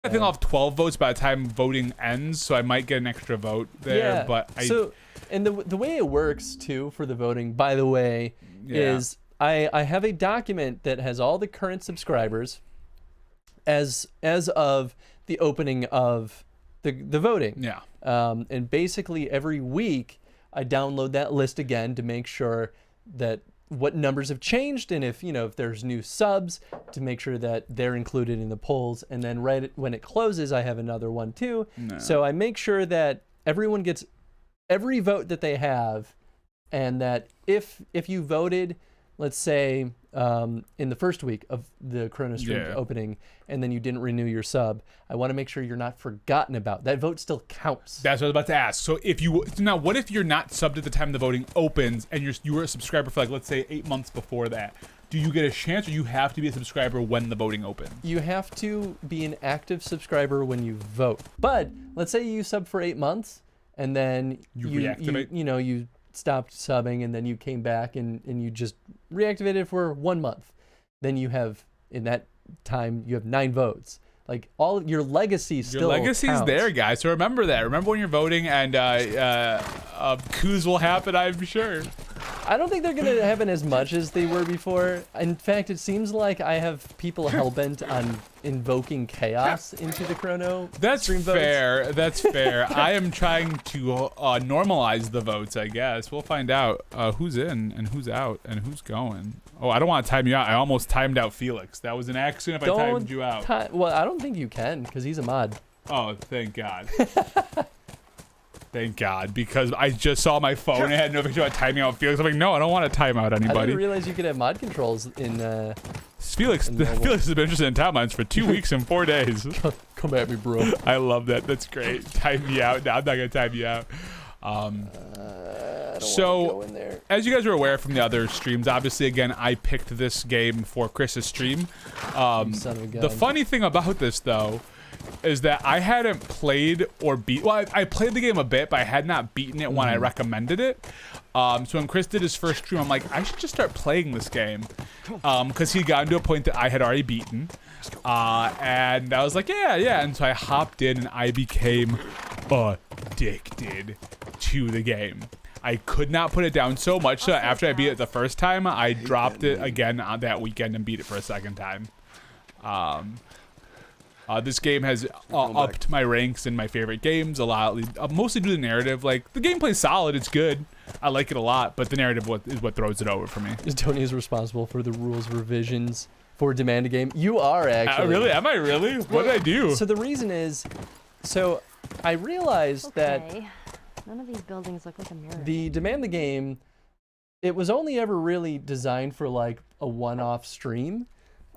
I think I'll have 12 votes by the time voting ends, so I might get an extra vote there. Yeah. But and the way it works too for the voting, by the way, is I have a document that has all the current subscribers as of the opening of the voting. Yeah. And basically every week I download that list again to make sure that what numbers have changed, and if there's new subs, to make sure that they're included in the polls. And then when it closes, I have another one too. No. So I make sure that everyone gets every vote that they have, and that if you voted, let's say in the first week of the Chrono Stream opening, and then you didn't renew your sub, I want to make sure you're not forgotten about. That vote still counts. That's what I was about to ask. So what if you're not subbed at the time the voting opens, and you were a subscriber for, like, let's say 8 months before that? Do you get a chance, or you have to be a subscriber when the voting opens? You have to be an active subscriber when you vote. But let's say you sub for 8 months, and then you reactivate. You stopped subbing, and then you came back and you just reactivated for 1 month. Then you have, in that time, you have 9 votes. Like, all your legacy still counts. There, guys. So remember that. Remember when you're voting, and coups will happen, I'm sure. I don't think they're going to happen as much as they were before. In fact, it seems like I have people hell-bent on invoking chaos into the Chrono Stream votes. That's fair. I am trying to normalize the votes, I guess. We'll find out who's in and who's out and who's going. Oh, I don't want to time you out. I almost timed out Felix. That was an accident if I timed you out. Well, I don't think you can, because he's a mod. Oh, thank God. Thank God, because I just saw my phone and had no picture about timing out Felix. I'm like, no, I don't want to time out anybody. I didn't realize you could have mod controls in Felix has been interested in timelines for 2 weeks and 4 days. Come at me, bro. I love that. That's great. Time me out. No, I'm not going to time you out. So, as you guys are aware from the other streams, obviously, again, I picked this game for Chris's stream. Son of a gun. The funny thing about this, though, is that I hadn't played or beat. Well, I played the game a bit, but I had not beaten it when I recommended it. So when Chris did his first stream, I'm like, I should just start playing this game, because he got into a point that I had already beaten, and I was like, yeah. And so I hopped in, and I became addicted to the game. I could not put it down so much so after I beat it the first time, I dropped it again on that weekend and beat it for a second time. This game has upped my ranks in my favorite games a lot, mostly due to the narrative. Like, the gameplay's solid, it's good. I like it a lot, but the narrative is what throws it over for me. Tony is responsible for the rules revisions for Demand a Game. You are, actually. Really? Am I really? What did I do? So the reason is, I realized that none of these buildings look like a mirror. The Demand the Game, it was only ever really designed for, like, a one-off stream.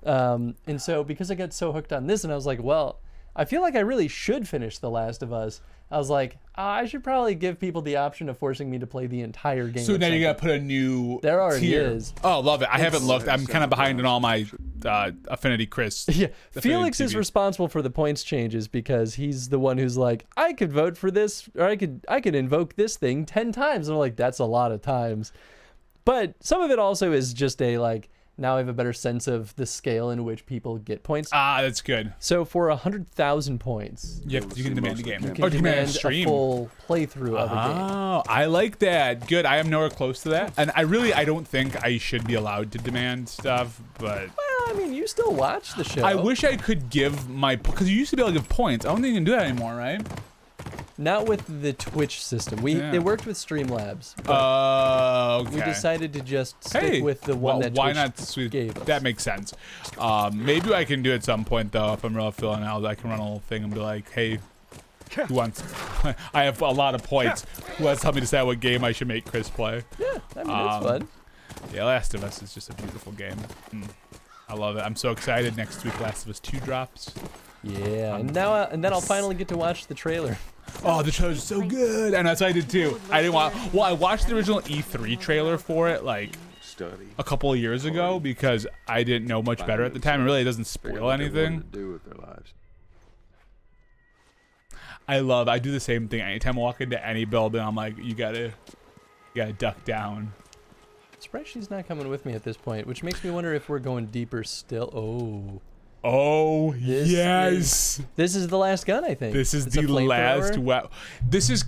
And so because I got so hooked on this, and I was like, well, I feel like I really should finish The Last of Us. I was like, I should probably give people the option of forcing me to play the entire game. So now you gotta put a new There already tier. is. Oh, love it. I haven't looked. I'm kind of behind in all my AffinityChris. Yeah, Felix is responsible for the points changes because he's the one who's like, I could vote for this, or I could invoke this thing 10 times. And I'm like, that's a lot of times. But some of it also is just now I have a better sense of the scale in which people get points. That's good. So for 100,000 points, you can demand a game. You can demand a full playthrough of a game. Oh, I like that. Good. I am nowhere close to that. And I don't think I should be allowed to demand stuff, but... Well, I mean, you still watch the show. I wish I could give because you used to be able to give points. I don't think you can do that anymore, right? Not with the Twitch system. It worked with Streamlabs. Okay. We decided to just stick with the one that Twitch gave us. That makes sense. Maybe I can do it at some point, though, if I'm really feeling out. I can run a little thing and be like, hey, who wants... I have a lot of points. Who wants to help me decide what game I should make Chris play? Yeah, I mean, it's fun. Yeah, Last of Us is just a beautiful game. I love it. I'm so excited. Next week, Last of Us 2 drops. Yeah, and then I'll finally get to watch the trailer. Oh, the trailer's so good, and that's what I did too. I watched the original E3 trailer for it like a couple of years ago because I didn't know much better at the time. It really doesn't spoil anything. I do the same thing anytime I walk into any building. I'm like, you gotta duck down. Surprised she's not coming with me at this point, which makes me wonder if we're going deeper still. Oh, This yes. This is the last gun, I think. This is It's a the last flamethrower. weapon. This is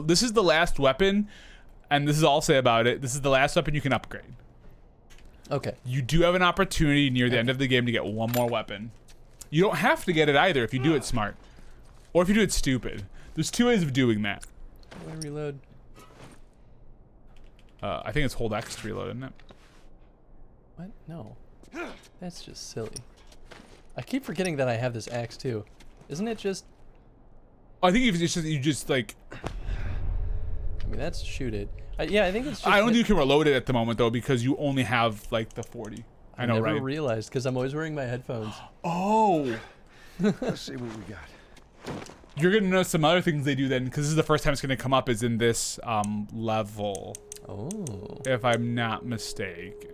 this is the last weapon, and this is all I'll say about it. This is the last weapon you can upgrade. Okay. You do have an opportunity near the end of the game to get one more weapon. You don't have to get it either if you do it smart. Or if you do it stupid. There's 2 ways of doing that. How do I reload? I think it's hold X to reload, isn't it? What? No. That's just silly. I keep forgetting that I have this axe too. Isn't it just... I think you just like... I mean, that's shoot it. Yeah, I think it's just... I don't think you can reload it at the moment though because you only have like the 40. I know, never right? realized because I'm always wearing my headphones. Oh! Let's see what we got. You're gonna know some other things they do then because this is the first time it's gonna come up is in this level. Oh. If I'm not mistaken.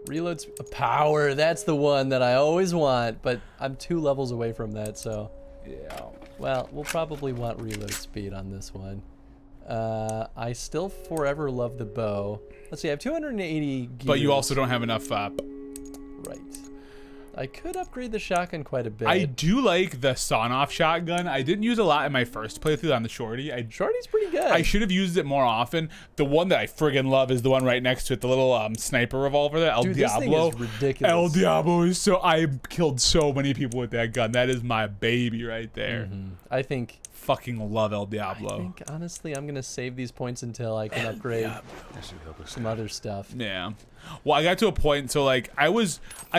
Reload power. That's the one that I always want, but I'm 2 levels away from that, so... Yeah. Well, we'll probably want reload speed on this one. I still forever love the bow. Let's see, I have 280 gears. But you also don't have enough Right. I could upgrade the shotgun quite a bit. I do like the sawn-off shotgun. I didn't use a lot in my first playthrough on the shorty. Shorty's pretty good. I should have used it more often. The one that I friggin' love is the one right next to it, the little sniper revolver there, El Dude, Diablo. this thing is ridiculous. El Diablo is so... I killed so many people with that gun. That is my baby right there. I think... Fucking love El Diablo. I think, honestly, I'm going to save these points until I can upgrade some other stuff. Yeah. Well, I got to a point, so like I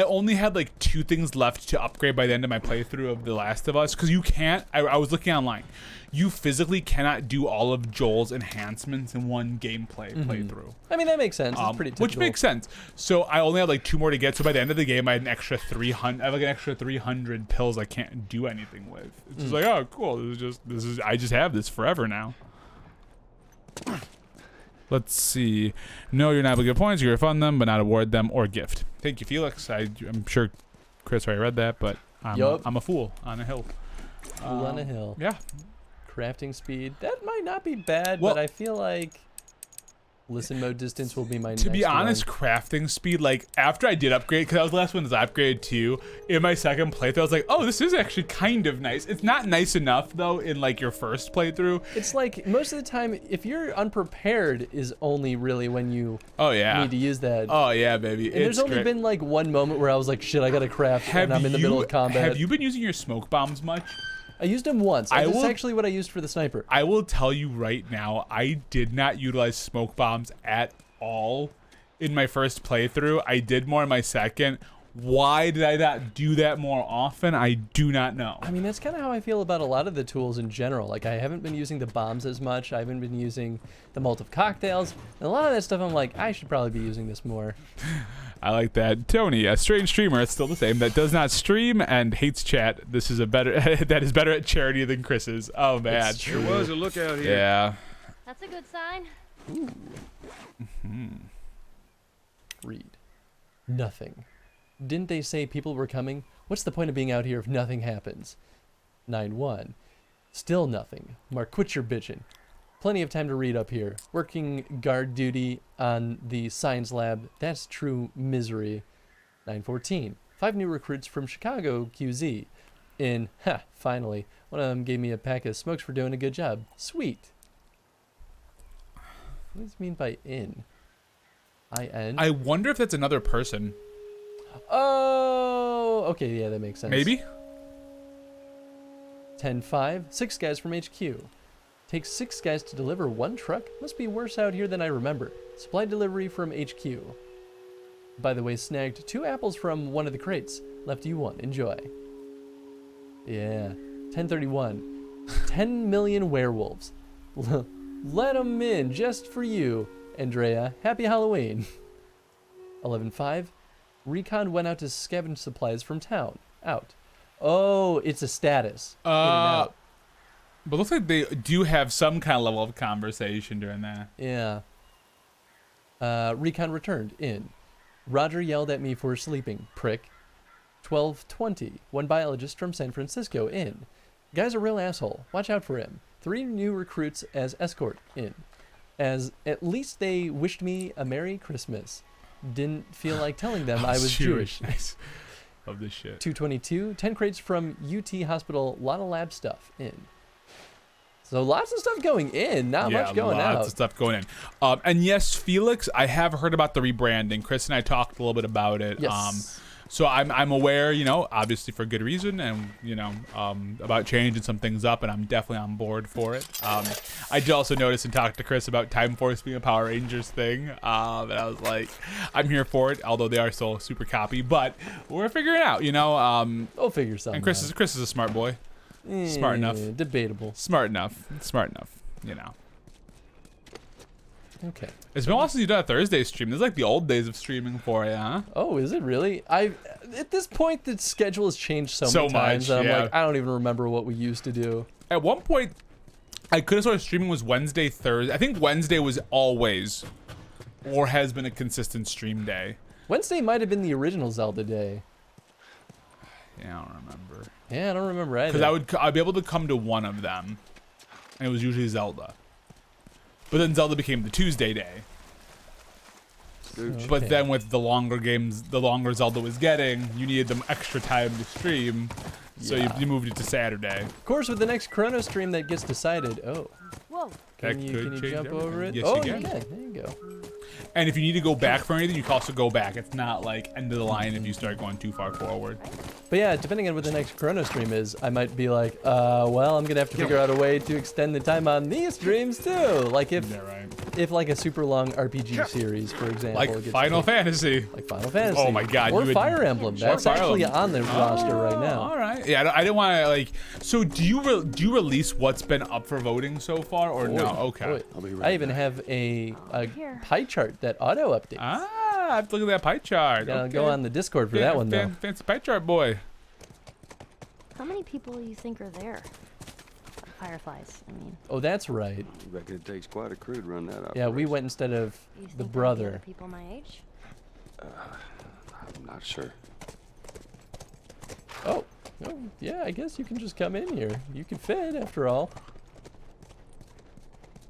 only had like 2 things left to upgrade by the end of my playthrough of The Last of Us, because you can't, I was looking online, you physically cannot do all of Joel's enhancements in one gameplay playthrough. I mean, that makes sense. It's pretty typical. Which makes sense. So I only had like 2 more to get, so by the end of the game I had an extra 300, I have like an extra 300 pills I can't do anything with. It's just like, oh cool, I just have this forever now. Let's see. No, you're not able to get points. You refund them, but not award them or gift. Thank you, Felix. I'm sure Chris already read that, but I'm a fool on a hill. Fool on a hill. Yeah. Crafting speed. That might not be bad, Well, but I feel like listen mode distance will be my next To be honest, one. crafting speed, like after I did upgrade, because that was the last one that I upgraded to, in my second playthrough, I was like, oh, this is actually kind of nice. It's not nice enough though in like your first playthrough. It's like most of the time, if you're unprepared, is only really when you need to use that. Oh yeah, baby. And there's only been like one moment where I was like, shit, I gotta craft, and I'm in the middle of combat. Have you been using your smoke bombs much? I used them once. That's actually what I used for the sniper. I will tell you right now, I did not utilize smoke bombs at all in my first playthrough. I did more in my second. Why did I not do that more often? I do not know. I mean, that's kind of how I feel about a lot of the tools in general. Like, I haven't been using the bombs as much. I haven't been using the Molotov cocktails. And a lot of that stuff, I'm like, I should probably be using this more. I like that. Tony, a strange streamer, it's still the same, that does not stream and hates chat. This is that is better at charity than Chris is. Oh, man. Sure was a lookout here. Yeah. That's a good sign. Read. Nothing. Didn't they say people were coming? What's the point of being out here if nothing happens? 9-1. Still nothing. Mark, quit your bitchin'. Plenty of time to read up here. Working guard duty on the science lab. That's true misery. 9-14. 5 new recruits from Chicago QZ. Finally. One of them gave me a pack of smokes for doing a good job. Sweet. What does it mean by in? I-N? I wonder if that's another person. Oh, okay, yeah, that makes sense. Maybe? 10-5. 6 guys from HQ. Takes 6 guys to deliver 1 truck? Must be worse out here than I remember. Supply delivery from HQ. By the way, snagged 2 apples from one of the crates. Left you 1. Enjoy. Yeah. 10-31. 10 million werewolves. Let 'em in just for you, Andrea. Happy Halloween. 11-5. Recon went out to scavenge supplies from town. Out. Oh, it's a status. In and out. But it looks like they do have some kind of level of conversation during that. Yeah. Recon returned. In. Roger yelled at me for sleeping. Prick. 12-20. 1 biologist from San Francisco. In. Guy's a real asshole. Watch out for him. 3 new recruits as escort. In. As at least they wished me a Merry Christmas. Didn't feel like telling them I was Jewish. Nice. of this shit. 222, 10 crates from UT Hospital, a lot of lab stuff in. So lots of stuff going in, not much going out. Yeah, lots of stuff going in. And yes, Felix, I have heard about the rebranding. Chris and I talked a little bit about it. Yes. So I'm aware, obviously for good reason, and about changing some things up, and I'm definitely on board for it. I did also notice and talk to Chris about Time Force being a Power Rangers thing, and I was like, I'm here for it, although they are still super copy, but we're figuring it out, We'll figure something And Chris out. is a smart boy. Smart enough. Debatable. Smart enough. Okay. It's been a while since you've done a Thursday stream. This is like the old days of streaming for you, huh? Oh, is it really? At this point, the schedule has changed so many times. much, I'm yeah. like, I don't even remember what we used to do. At one point, I could have started streaming was Wednesday, Thursday. I think Wednesday was always, or has been a consistent stream day. Wednesday might have been the original Zelda day. Yeah, I don't remember. Yeah, I don't remember either. Because I'd be able to come to one of them, and it was usually Zelda. But then Zelda became the Tuesday day. Okay. But then with the longer games, the longer Zelda was getting, you needed them extra time to stream. So Yeah. you moved it to Saturday. Of course, with the next Chrono stream that gets decided. Oh, Whoa. That can you could change jump over it? everything. Yes, Oh, you can. yeah, there you go. And if you need to go back for anything, you can also go back. It's not like end of the line if you start going too far forward. But yeah, depending on what the next Chrono stream is, I might be like, well, I'm gonna have to figure out a way to extend the time on these streams too. Like if like a super long RPG series, for example, Like gets Final picked. Fantasy. Like Final Fantasy. Oh my God, Or you would- Fire Emblem. That's Fire actually Emblem. on the roster right now. All right. Yeah, I didn't want to like. So do you release what's been up for voting so far, or no? Okay. Boy. I'll be right I even back. have a Here. pie chart that auto updates. I have to look at that pie chart. Gotta Okay. go on the Discord for that one though. Fancy pie chart, boy. How many people do you think are there? Fireflies, I mean. Oh, that's right. I reckon it takes quite a crew to run that operation. Yeah, we went instead of Do you think the there'd be brother. other people my age? I'm not sure. Oh, yeah, I guess you can just come in here. You can fit, after all.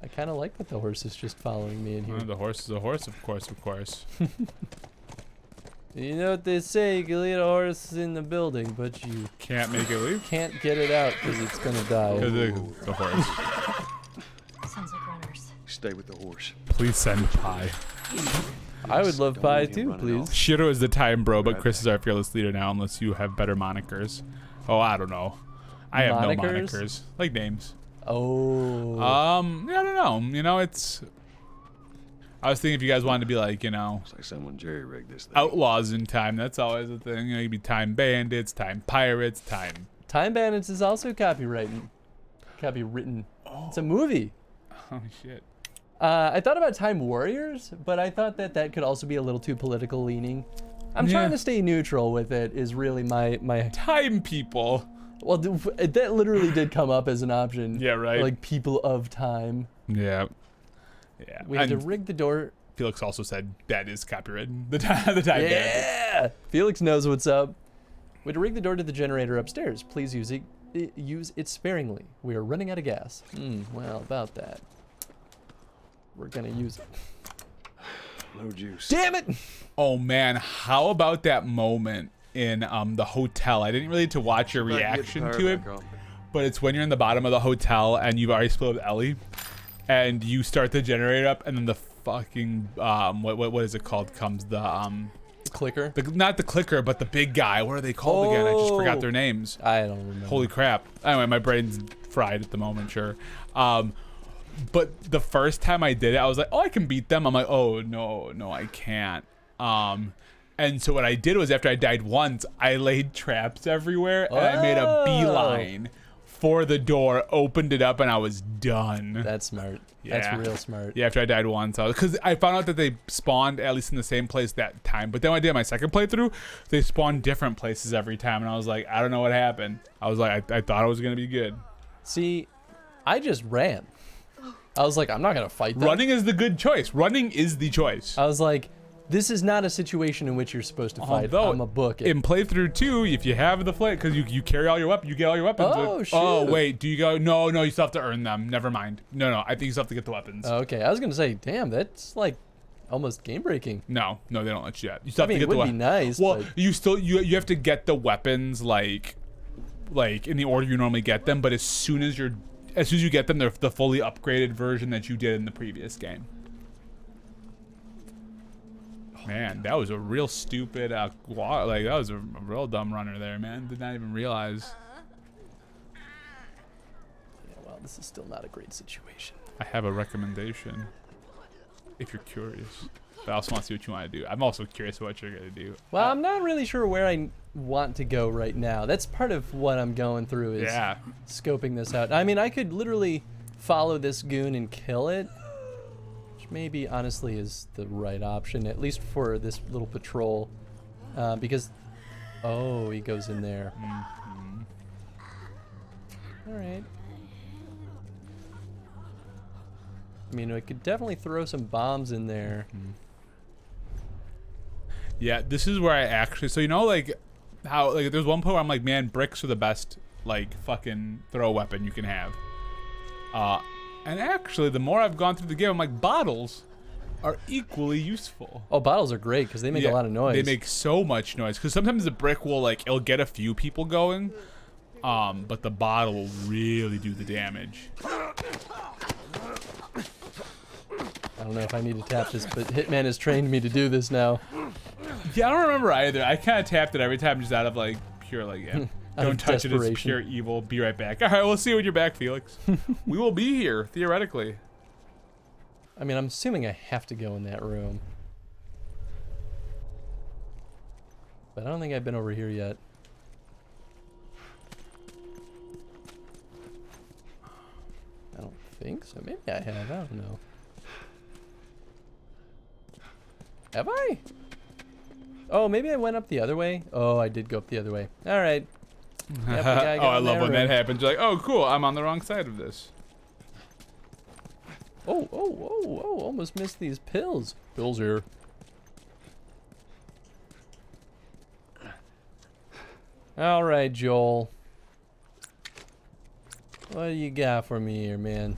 I kind of like that the horse is just following me in here. The horse is a horse, of course. You know what they say, you can lead a horse in the building, but you Can't make it leave. can't get it out because it's going to die. Because the horse. Sounds like runners. Stay with the horse. Please send pie. I would love Don't pie want him too, running please. off. Shiro is the time bro, but Chris is our fearless leader now, unless you have better monikers. Oh, I don't know. I have no Monikers? monikers. Like names. Oh. Yeah, I don't know. It's. I was thinking if you guys wanted to be like, It's like someone jerry-rigged this thing. outlaws in time. That's always a thing. You'd be time bandits, time pirates, time. Time Bandits is also copywritten. It's a movie. Oh shit. I thought about Time Warriors, but I thought that could also be a little too political leaning. I'm Yeah. trying to stay neutral with it. Is really my. Time people. Well, that literally did come up as an option. Yeah, right. Like people of time. Yeah. Yeah. We had to And rig the door. Felix also said that is copywritten. The time bandit. Yeah. Felix knows what's up. We had to rig the door to the generator upstairs. Please use it sparingly. We are running out of gas. Well, about that. We're gonna use it. No juice. Damn it! Oh man, how about that moment in the hotel? I didn't really get to watch your Back and get the reaction power to it, back on. but it's when you're in the bottom of the hotel and you've already split with Ellie, and you start the generator up, and then the fucking what is it called? Comes the Clicker. not the clicker, but the big guy. What are they called again? I just forgot Oh. their names. I don't remember. Holy crap. Anyway, my brain's fried at the moment, sure. But the first time I did it, I was like, oh, I can beat them. I'm like, oh, no, I can't. And so what I did was after I died once, I laid traps everywhere, and I made a beeline for the door, opened it up, and I was done. That's smart. Yeah. That's real smart. Yeah, after I died once. Because I found out that they spawned at least in the same place that time. But then when I did my second playthrough, they spawned different places every time. And I was like, I don't know what happened. I was like, I thought it was going to be good. See, I just ran. I was like, I'm not gonna fight them. Running is the good choice. Running is the choice. I was like, this is not a situation in which you're supposed to fight. Although, I'm a book. in playthrough 2, if you have the flight, because you carry all your weapons, you get all your weapons. Oh, Oh, shoot. wait, do you go? No, you still have to earn them. Never mind. No, I think you still have to get the weapons. Okay, I was gonna say, damn, that's like almost game breaking. No, they don't let you yet. You still I have mean, to it get would the be nice. Well, but you have to get the weapons like in the order you normally get them, but as soon as you get them, they're the fully upgraded version that you did in the previous game. Man, that was a real stupid that was a real dumb runner there, man. Did not even realize. yeah, well, this is still not a great situation. I have a recommendation if you're curious. But I also want to see what you want to do. I'm also curious what you're going to do. Well, I'm not really sure where I want to go right now. That's part of what I'm going through is scoping this out. I mean, I could literally follow this goon and kill it, which maybe honestly is the right option, at least for this little patrol, because, oh, he goes in there. Mm-hmm. All right. I mean, I could definitely throw some bombs in there. Yeah, this is where I actually, so you know, like how like there's one point where I'm like, man, bricks are the best like fucking throw weapon you can have. And actually, the more I've gone through the game, I'm like, bottles are equally useful. Oh, bottles are great because they make a lot of noise. They make so much noise because sometimes the brick will like it'll get a few people going, but the bottle will really do the damage. I don't know if I need to tap this, but Hitman has trained me to do this now. Yeah, I don't remember either. I kind of tapped it every time just out of like pure like, yeah, don't touch it, it's pure evil. Be right back. All right, we'll see you when you're back, Felix. We will be here, theoretically. I mean, I'm assuming I have to go in that room. But I don't think I've been over here yet. I don't think so. Maybe I have. I don't know. Have I? Oh, maybe I went up the other way. Oh, I did go up the other way. All right. Yep, Oh, I love when that happens. You're like, oh, cool. I'm on the wrong side of this. Oh, almost missed these pills. Pills here. All right, Joel. What do you got for me here, man?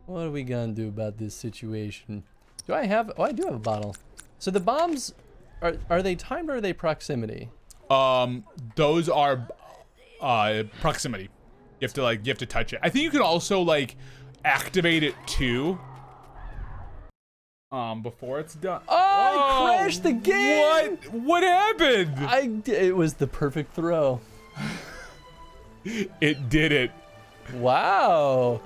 What are we gonna do about this situation? Do I have, oh, I do have a bottle. So the bombs, are they timed or are they proximity? Those are proximity. You have to touch it. I think you can also like activate it too. Before it's done. Oh, I crashed the game! What happened? It was the perfect throw. It did it. Wow.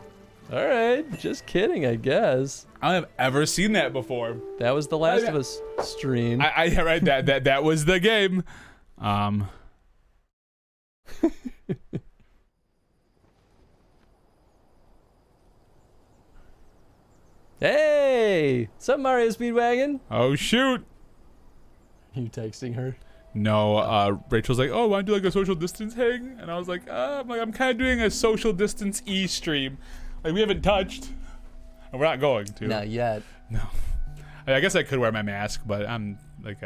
All right, just kidding, I guess. I don't have ever seen that before. That was the Last of Us stream. I right that was the game. Hey, what's up, Mario Speedwagon? Oh shoot. Are you texting her? No, Rachel's like, oh, want to do like a social distance hang? And I was like, I'm kind of doing a social distance stream. Like, we haven't touched. And we're not going to. Not yet. No. I guess I could wear my mask, but I'm like,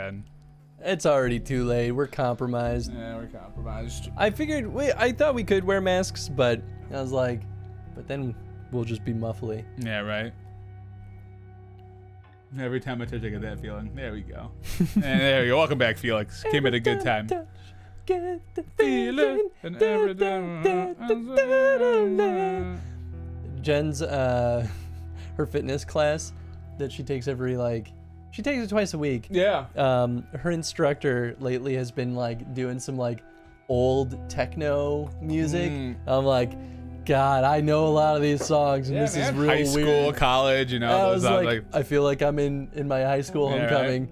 it's already too late. We're compromised. yeah, we're compromised. I figured, I thought we could wear masks, but I was like, but then we'll just be muffly. Yeah, right. Every time I touch, I get that feeling. There we go. And there we go. Welcome back, Felix. Came at a good time. Get the Feeling and everything. Jen's her fitness class that she takes every she takes it twice a week. Yeah. Her instructor lately has been like doing some like old techno music. I'm like, God, I know a lot of these songs, and Yeah, this man. is real High school, weird. college, you know. I Those was like, I feel like I'm in my high school Yeah, right. homecoming.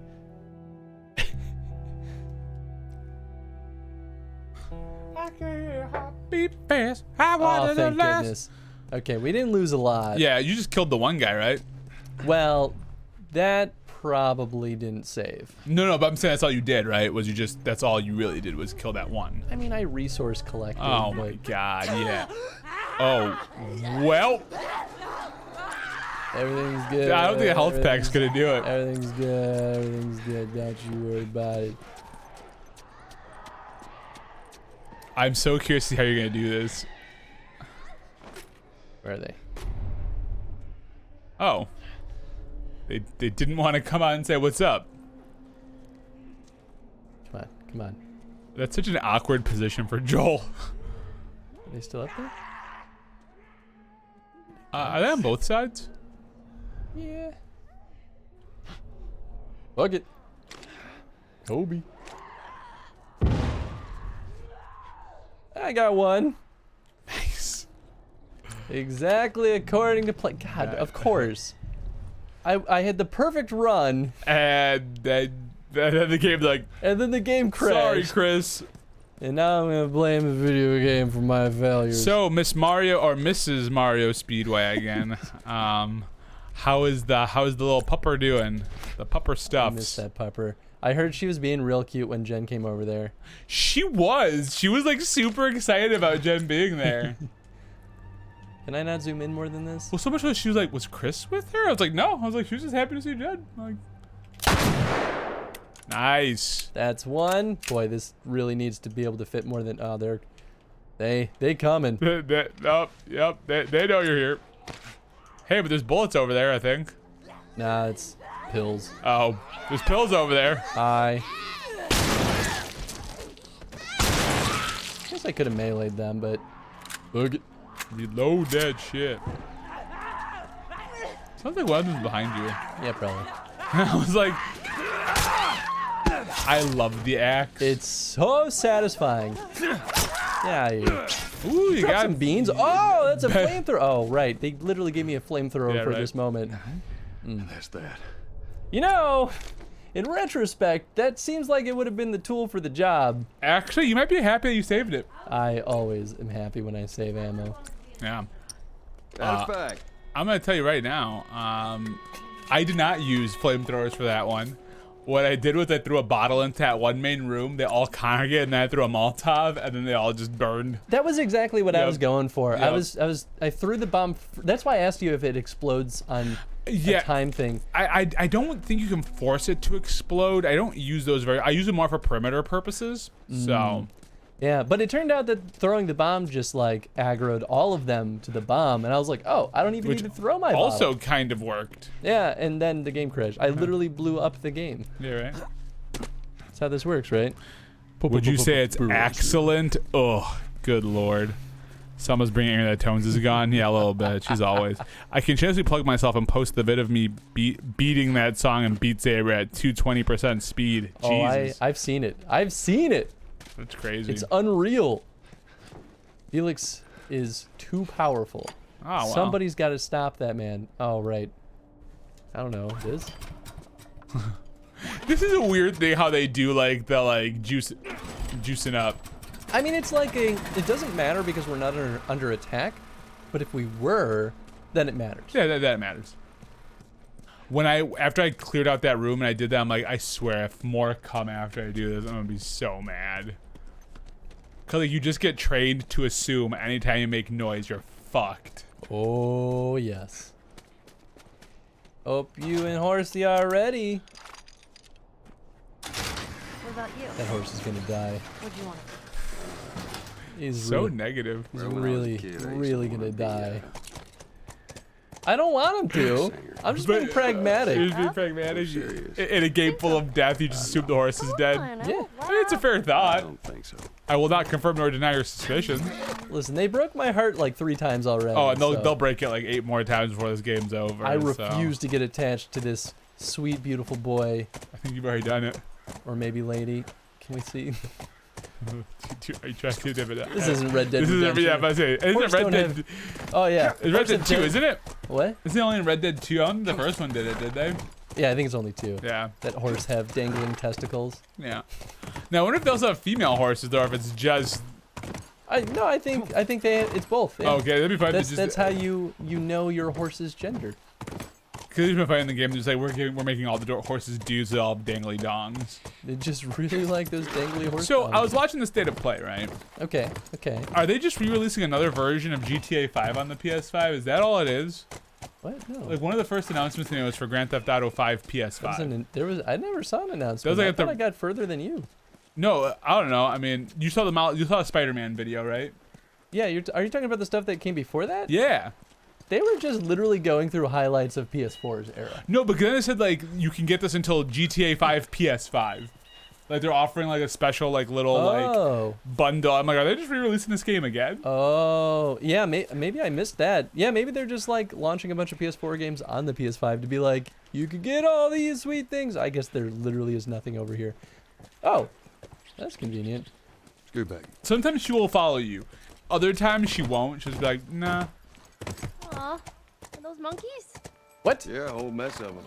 I can hear a heartbeat fast. I Oh, wanted to thank last. goodness. Okay, we didn't lose a lot. Yeah, you just killed the one guy, right? Well, that probably didn't save. No, but I'm saying that's all you did, right? Was you just, that's all you really did was kill that one. I mean, I resource collected. Oh my but God, yeah. Oh, well. everything's good. I don't think a health pack's gonna do it. Everything's good. Everything's good. Don't you worry about it. I'm so curious to see how you're gonna do this. Where are they? Oh. They didn't want to come out and say what's up. Come on, come on. That's such an awkward position for Joel. Are they still up there? Are they on both sides? Yeah. Fuck it. Kobe. I got one. Nice. Exactly according to plan. God, of course. I had the perfect run. And then the game like. And then the game crashed. Sorry, Chris. And now I'm gonna blame the video game for my failures. So, Miss Mario or Mrs. Mario Speedway again. How is the little pupper doing? The pupper I stuffs. missed that pupper. I heard she was being real cute when Jen came over there. She was like super excited about Jen being there. Can I not zoom in more than this? Well, so much so she was like, was Chris with her? I was like, no. I was like, she was just happy to see Jen. Like, nice. That's one. Boy, this really needs to be able to fit more than. Oh, they coming. Yep. They know you're here. Hey, but there's bullets over there, I think. Nah, it's pills. Oh, there's pills over there. Hi. Guess I could have meleeed them, but look it. Reload that shit. Sounds like one of them's behind you. Yeah, probably. I was like, I love the axe. It's so satisfying. Yeah, you Ooh, you drop got some beans. Oh, that's a flamethrower. Oh, right. They literally gave me a flamethrower Yeah, for right. this moment. That's that. You know, in retrospect, that seems like it would have been the tool for the job. Actually, you might be happy that you saved it. I always am happy when I save ammo. Yeah. That's fact. I'm gonna tell you right now. I did not use flamethrowers for that one. What I did was I threw a bottle into that one main room. They all congregated, and then I threw a Molotov, and then they all just burned. That was exactly what I was going for. Yep. I threw the bomb. That's why I asked you if it explodes on a time thing. I don't think you can force it to explode. I don't use those I use them more for perimeter purposes. So. Yeah, but it turned out that throwing the bomb just like aggroed all of them to the bomb, and I was like, oh, I don't even need to throw my bomb. Also kind of worked. Yeah, and then the game crashed. I literally blew up the game. Yeah, right. That's how this works, right? Would you say it's excellent? Oh, good lord. Summer's bringing Internet Tones is gone. Yeah, a little bit. She's always. I can continuously plug myself and post the vid of me beating that song in Beat Saber at 220% speed. Jesus. Oh, I've seen it. I've seen it. That's crazy. It's unreal. Felix is too powerful. Oh, wow. Somebody's got to stop that man. Oh, right. I don't know. This? This is a weird thing how they do like the juicing up. I mean, it's like it doesn't matter because we're not under attack, but if we were, then it matters. Yeah, that matters. After I cleared out that room and I did that, I'm like, I swear if more come after I do this, I'm gonna be so mad. Cause like you just get trained to assume anytime you make noise, you're fucked. Oh, yes. Hope you and Horsey are ready. What about you? That horse is gonna die. What'd you want? He's So really, negative. he's Well, when I was a really, kid, I used to really wanna gonna be, die. I don't want him to. I'm just being pragmatic. Just be pragmatic. serious. In a game full of death, you just assume the horse is dead. Come on, Yeah. oh, I mean, it's a fair I thought. don't think so. I will not confirm nor deny your suspicion. Listen, they broke my heart like 3 times already. Oh, and so they'll break it like 8 more times before this game's over. I so. refuse to get attached to this sweet, beautiful boy, I think you've already done it. or maybe lady. Can we see? Are you trying to do it? This isn't Red Dead This is Redemption. yeah, I'm about to say. Isn't Horse it Red don't Dead? have- Oh yeah. It's Red Horse Dead have 2, dead- isn't it? What? Isn't it only in Red Dead 2? I don't think the first one did it, did they? Yeah, I think it's only 2. Yeah. That horse have dangling testicles. Yeah. Now, I wonder if they also have female horses, or if it's just. I think it's both. Yeah. Okay, that'd be fun. That's how you know your horse's gender. Because even if I in the game, just like we're making all the horses dudes that all have dangly dongs. They just really like those dangly horse. So dogs. I was watching the state of play, right? Okay. Are they just re-releasing another version of GTA 5 on the PS5? Is that all it is? What? No. Like one of the first announcements was for Grand Theft Auto 5 PS5. I never saw an announcement. like I at thought the- I got further than you. No, I don't know. I mean, you saw the Spider-Man video, right? Yeah, are you talking about the stuff that came before that? Yeah. They were just literally going through highlights of PS4's era. No, but then it said like you can get this until GTA 5 PS5. Like they're offering like a special like little like bundle. I'm like, are they just re-releasing this game again? Oh, yeah, maybe I missed that. Yeah, maybe they're just like launching a bunch of PS4 games on the PS5 to be like, you could get all these sweet things. I guess there literally is nothing over here. Oh, that's convenient. Scoot back. Sometimes she will follow you. Other times she won't. She'll just be like, nah. Aw, are those monkeys? What? Yeah, a whole mess of them.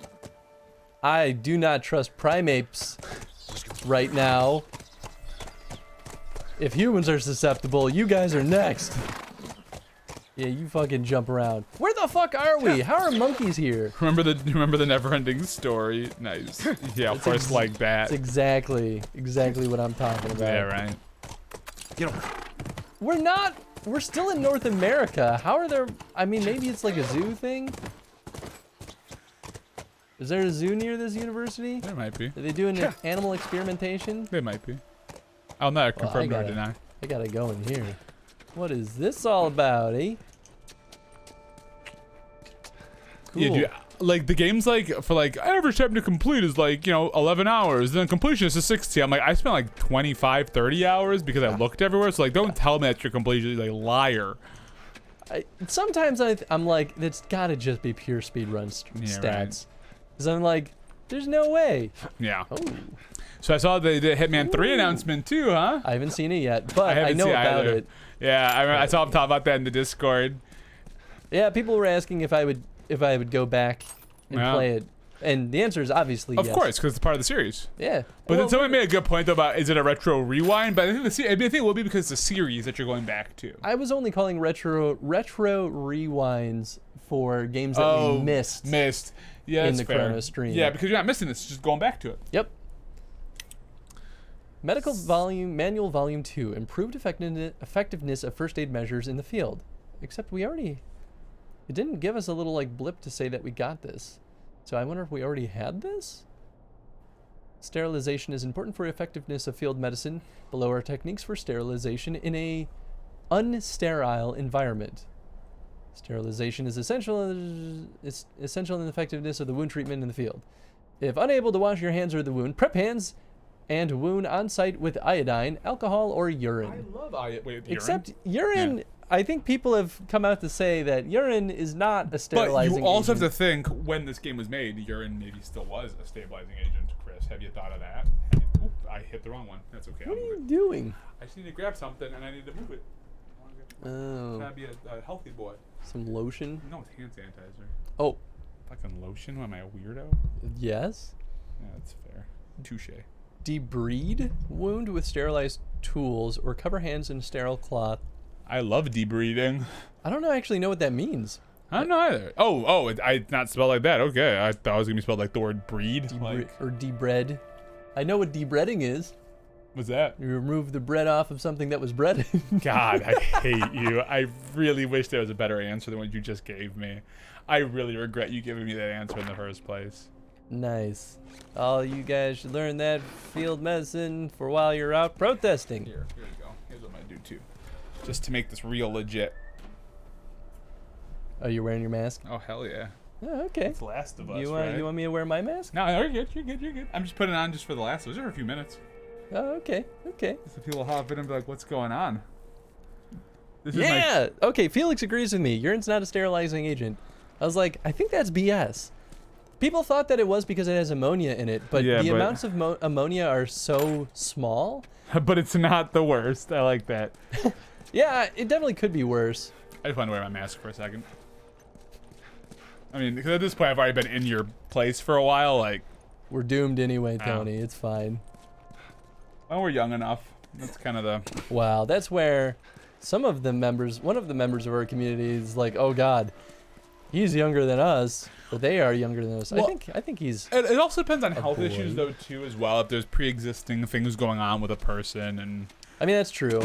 I do not trust primates right now. If humans are susceptible, you guys are next. Yeah, you fucking jump around. Where the fuck are we? How are monkeys here? Remember the never-ending story? Nice. Yeah, of course, like that. That's exactly what I'm talking about. Yeah, right. Get him. We're still in North America. How are there, I mean, maybe it's like a zoo thing? Is there a zoo near this university? There might be. Are they doing animal experimentation? They might be. I'll neither confirm nor deny. I gotta go in here. What is this all about, eh? Cool. Yeah, dude. Like the game's like for like average time to complete is like 11 hours. Then completion is 60. I'm like I spent like 25, 30 hours because I looked everywhere. So like don't tell me that you're completely like liar. Sometimes I'm like it's gotta just be pure speedrun stats. Because I'm like, there's no way. Yeah. Oh. So I saw the Hitman 3 announcement too, huh? I haven't seen it yet, but I know about it. Yeah, I saw him talk about that in the Discord. Yeah, people were asking if I would go back and play it, and the answer is obviously yes. Of course, because it's part of the series. Yeah. But then someone made a good point though about is it a retro rewind? But I think it will be because it's a series that you're going back to. I was only calling retro rewinds for games that we missed. Yeah, in that's the fair. Chrono stream. Yeah, because you're not missing this, it's just going back to it. Yep. Manual Volume 2, improved effectiveness of first aid measures in the field. Except it didn't give us a little like blip to say that we got this. So I wonder if we already had this? Sterilization is important for effectiveness of field medicine. Below are techniques for sterilization in a unsterile environment. Sterilization is essential in the effectiveness of the wound treatment in the field. If unable to wash your hands or the wound, prep hands and wound on site with iodine, alcohol, or urine. I love urine. Except urine, I think people have come out to say that urine is not a sterilizing agent. But you also have to think when this game was made, urine maybe still was a stabilizing agent, Chris. Have you thought of that? Oop, I hit the wrong one. That's okay. What are you doing? I just need to grab something and I need to move it. Oh. Trying to be a healthy boy. Some lotion? No, it's hand sanitizer. Oh. Fucking lotion? What, am I a weirdo? Yes. Yeah, that's fair. Touche. Debride wound with sterilized tools or cover hands in a sterile cloth. I love debreeding. I don't actually know what that means. I don't know either. It's not spelled like that. Okay, I thought it was gonna be spelled like the word breed. Or debread. I know what debreading is. What's that? You remove the bread off of something that was breaded. God, I hate you. I really wish there was a better answer than what you just gave me. I really regret you giving me that answer in the first place. Nice. All you guys should learn that field medicine for while you're out protesting. Here you go. Here's what I'm gonna do too. Just to make this real legit. Oh, you're wearing your mask? Oh, hell yeah. Oh, okay. It's Last of Us, You right? want me to wear my mask? No, you're good. I'm just putting it on just for the Last of Us for a few minutes. Oh, okay. So people hop in and be like, what's going on? Okay, Felix agrees with me. Urine's not a sterilizing agent. I was like, I think that's BS. People thought that it was because it has ammonia in it, but the amounts of ammonia are so small. But it's not the worst. I like that. Yeah, it definitely could be worse. I just want to wear my mask for a second. I mean, because at this point I've already been in your place for a while. Like, we're doomed anyway, Tony. It's fine. Well, we're young enough. That's kind of the. Wow, that's where one of the members of our community is like, oh God, he's younger than us, but they are younger than us. Well, I think he's. It also depends on health issues though too, as well. If there's pre-existing things going on with a person, and. I mean, that's true.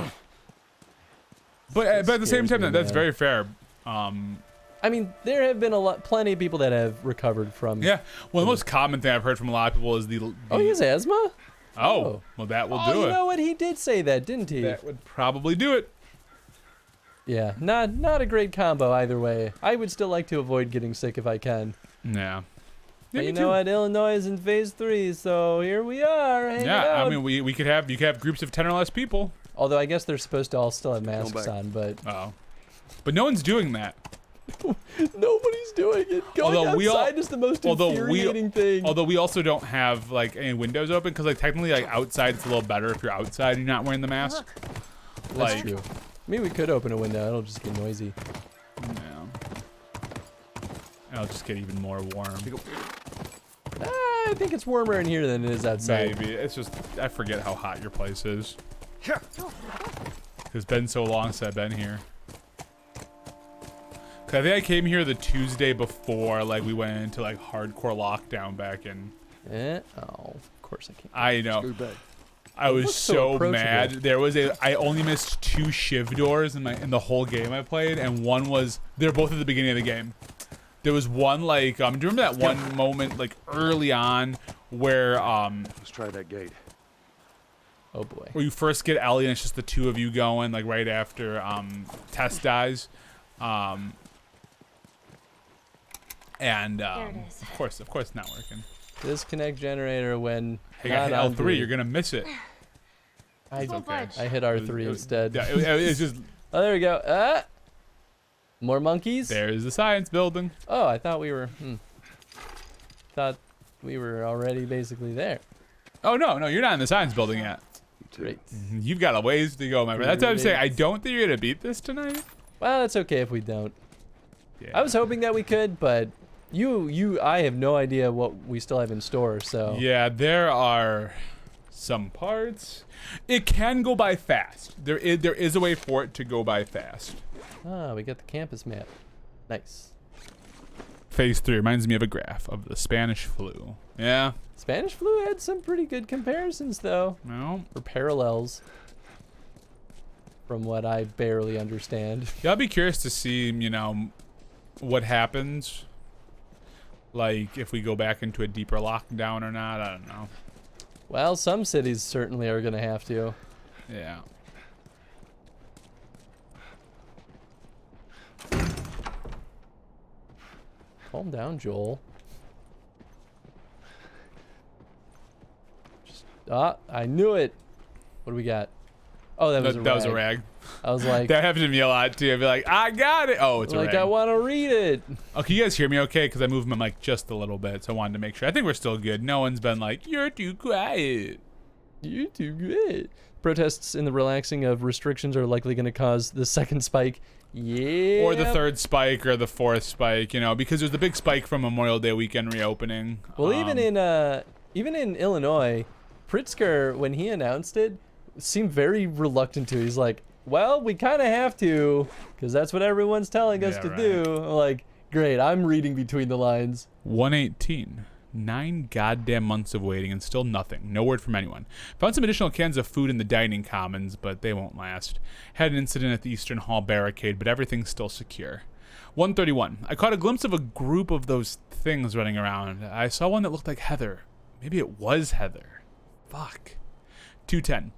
But at the same time, that's very fair. I mean, there have been plenty of people that have recovered from. Yeah. Well, the most common thing I've heard from a lot of people is the. Oh, he has asthma? Oh, well, that will do it. You know what? He did say that, didn't he? That would probably do it. Yeah, not a great combo either way. I would still like to avoid getting sick if I can. Yeah. But you know what? Illinois is in phase 3, so here we are. Yeah, I mean, you could have groups of 10 or less people. Although I guess they're supposed to all still have masks on, but but no one's doing that. Nobody's doing it. Going outside is the most infuriating thing. Although we also don't have like any windows open because like technically like outside it's a little better if you're outside and you're not wearing the mask. That's true. I mean, we could open a window. It'll just get noisy. Yeah. It'll just get even more warm. I think it's warmer in here than it is outside. Maybe. It's just, I forget how hot your place is. It's been so long since I've been here. Cause I think I came here the Tuesday before, like we went into like hardcore lockdown back in. Oh, of course I can't. I know. Screw back. I was so mad. approachable. I only missed 2 shiv doors in the whole game I played, and one was, they're both at the beginning of the game. There was one like, do you remember that one moment like early on where Let's try that gate. Oh boy. where you first get Ellie and it's just the 2 of you going like right after Tess dies. And There it is. of course not working. Disconnect generator when Hey, I hit not on L3, 3. you're gonna miss it. I Okay. hit R3 instead. Yeah, it's just, Oh, there we go. More monkeys? there's the science building. Oh, I thought we were thought we were already basically there. Oh no, you're not in the science building yet. You too. Great. You've got a ways to go, my friend. That's what I'm saying. I don't think you're gonna beat this tonight. Well, it's okay if we don't. Yeah. I was hoping that we could, but I have no idea what we still have in store, so. Yeah, there are some parts. It can go by fast. There is a way for it to go by fast. Ah, we got the campus map. Nice. Phase 3 reminds me of a graph of the Spanish flu. Yeah. Spanish flu had some pretty good comparisons, though, No. or parallels, from what I barely understand. Yeah, I'll be curious to see, what happens. Like, if we go back into a deeper lockdown or not. I don't know. Well, some cities certainly are going to have to. Yeah. Calm down, Joel. I knew it. What do we got? Oh, that was a rag. That was a rag. I was like, That happened to me a lot, too. I'd be like, I got it. Oh, it's a rag. I want to read it. Oh, can you guys hear me okay? Because I moved my mic just a little bit, so I wanted to make sure. I think we're still good. No one's been like, you're too quiet. You're too good. Protests in the relaxing of restrictions are likely going to cause the second spike. Yeah. Or the 3rd spike or the 4th spike, because there's the big spike from Memorial Day weekend reopening. Well, even in Illinois, Pritzker, when he announced it, seemed very reluctant to. He's like, well, we kind of have to, because that's what everyone's telling us to do. I'm like, great, I'm reading between the lines. 118. 9 goddamn months of waiting and still nothing. No word from anyone. Found some additional cans of food in the dining commons, but they won't last. Had an incident at the Eastern Hall barricade, but everything's still secure. 131. I caught a glimpse of a group of those things running around. I saw one that looked like Heather. Maybe it was Heather. Fuck. 210.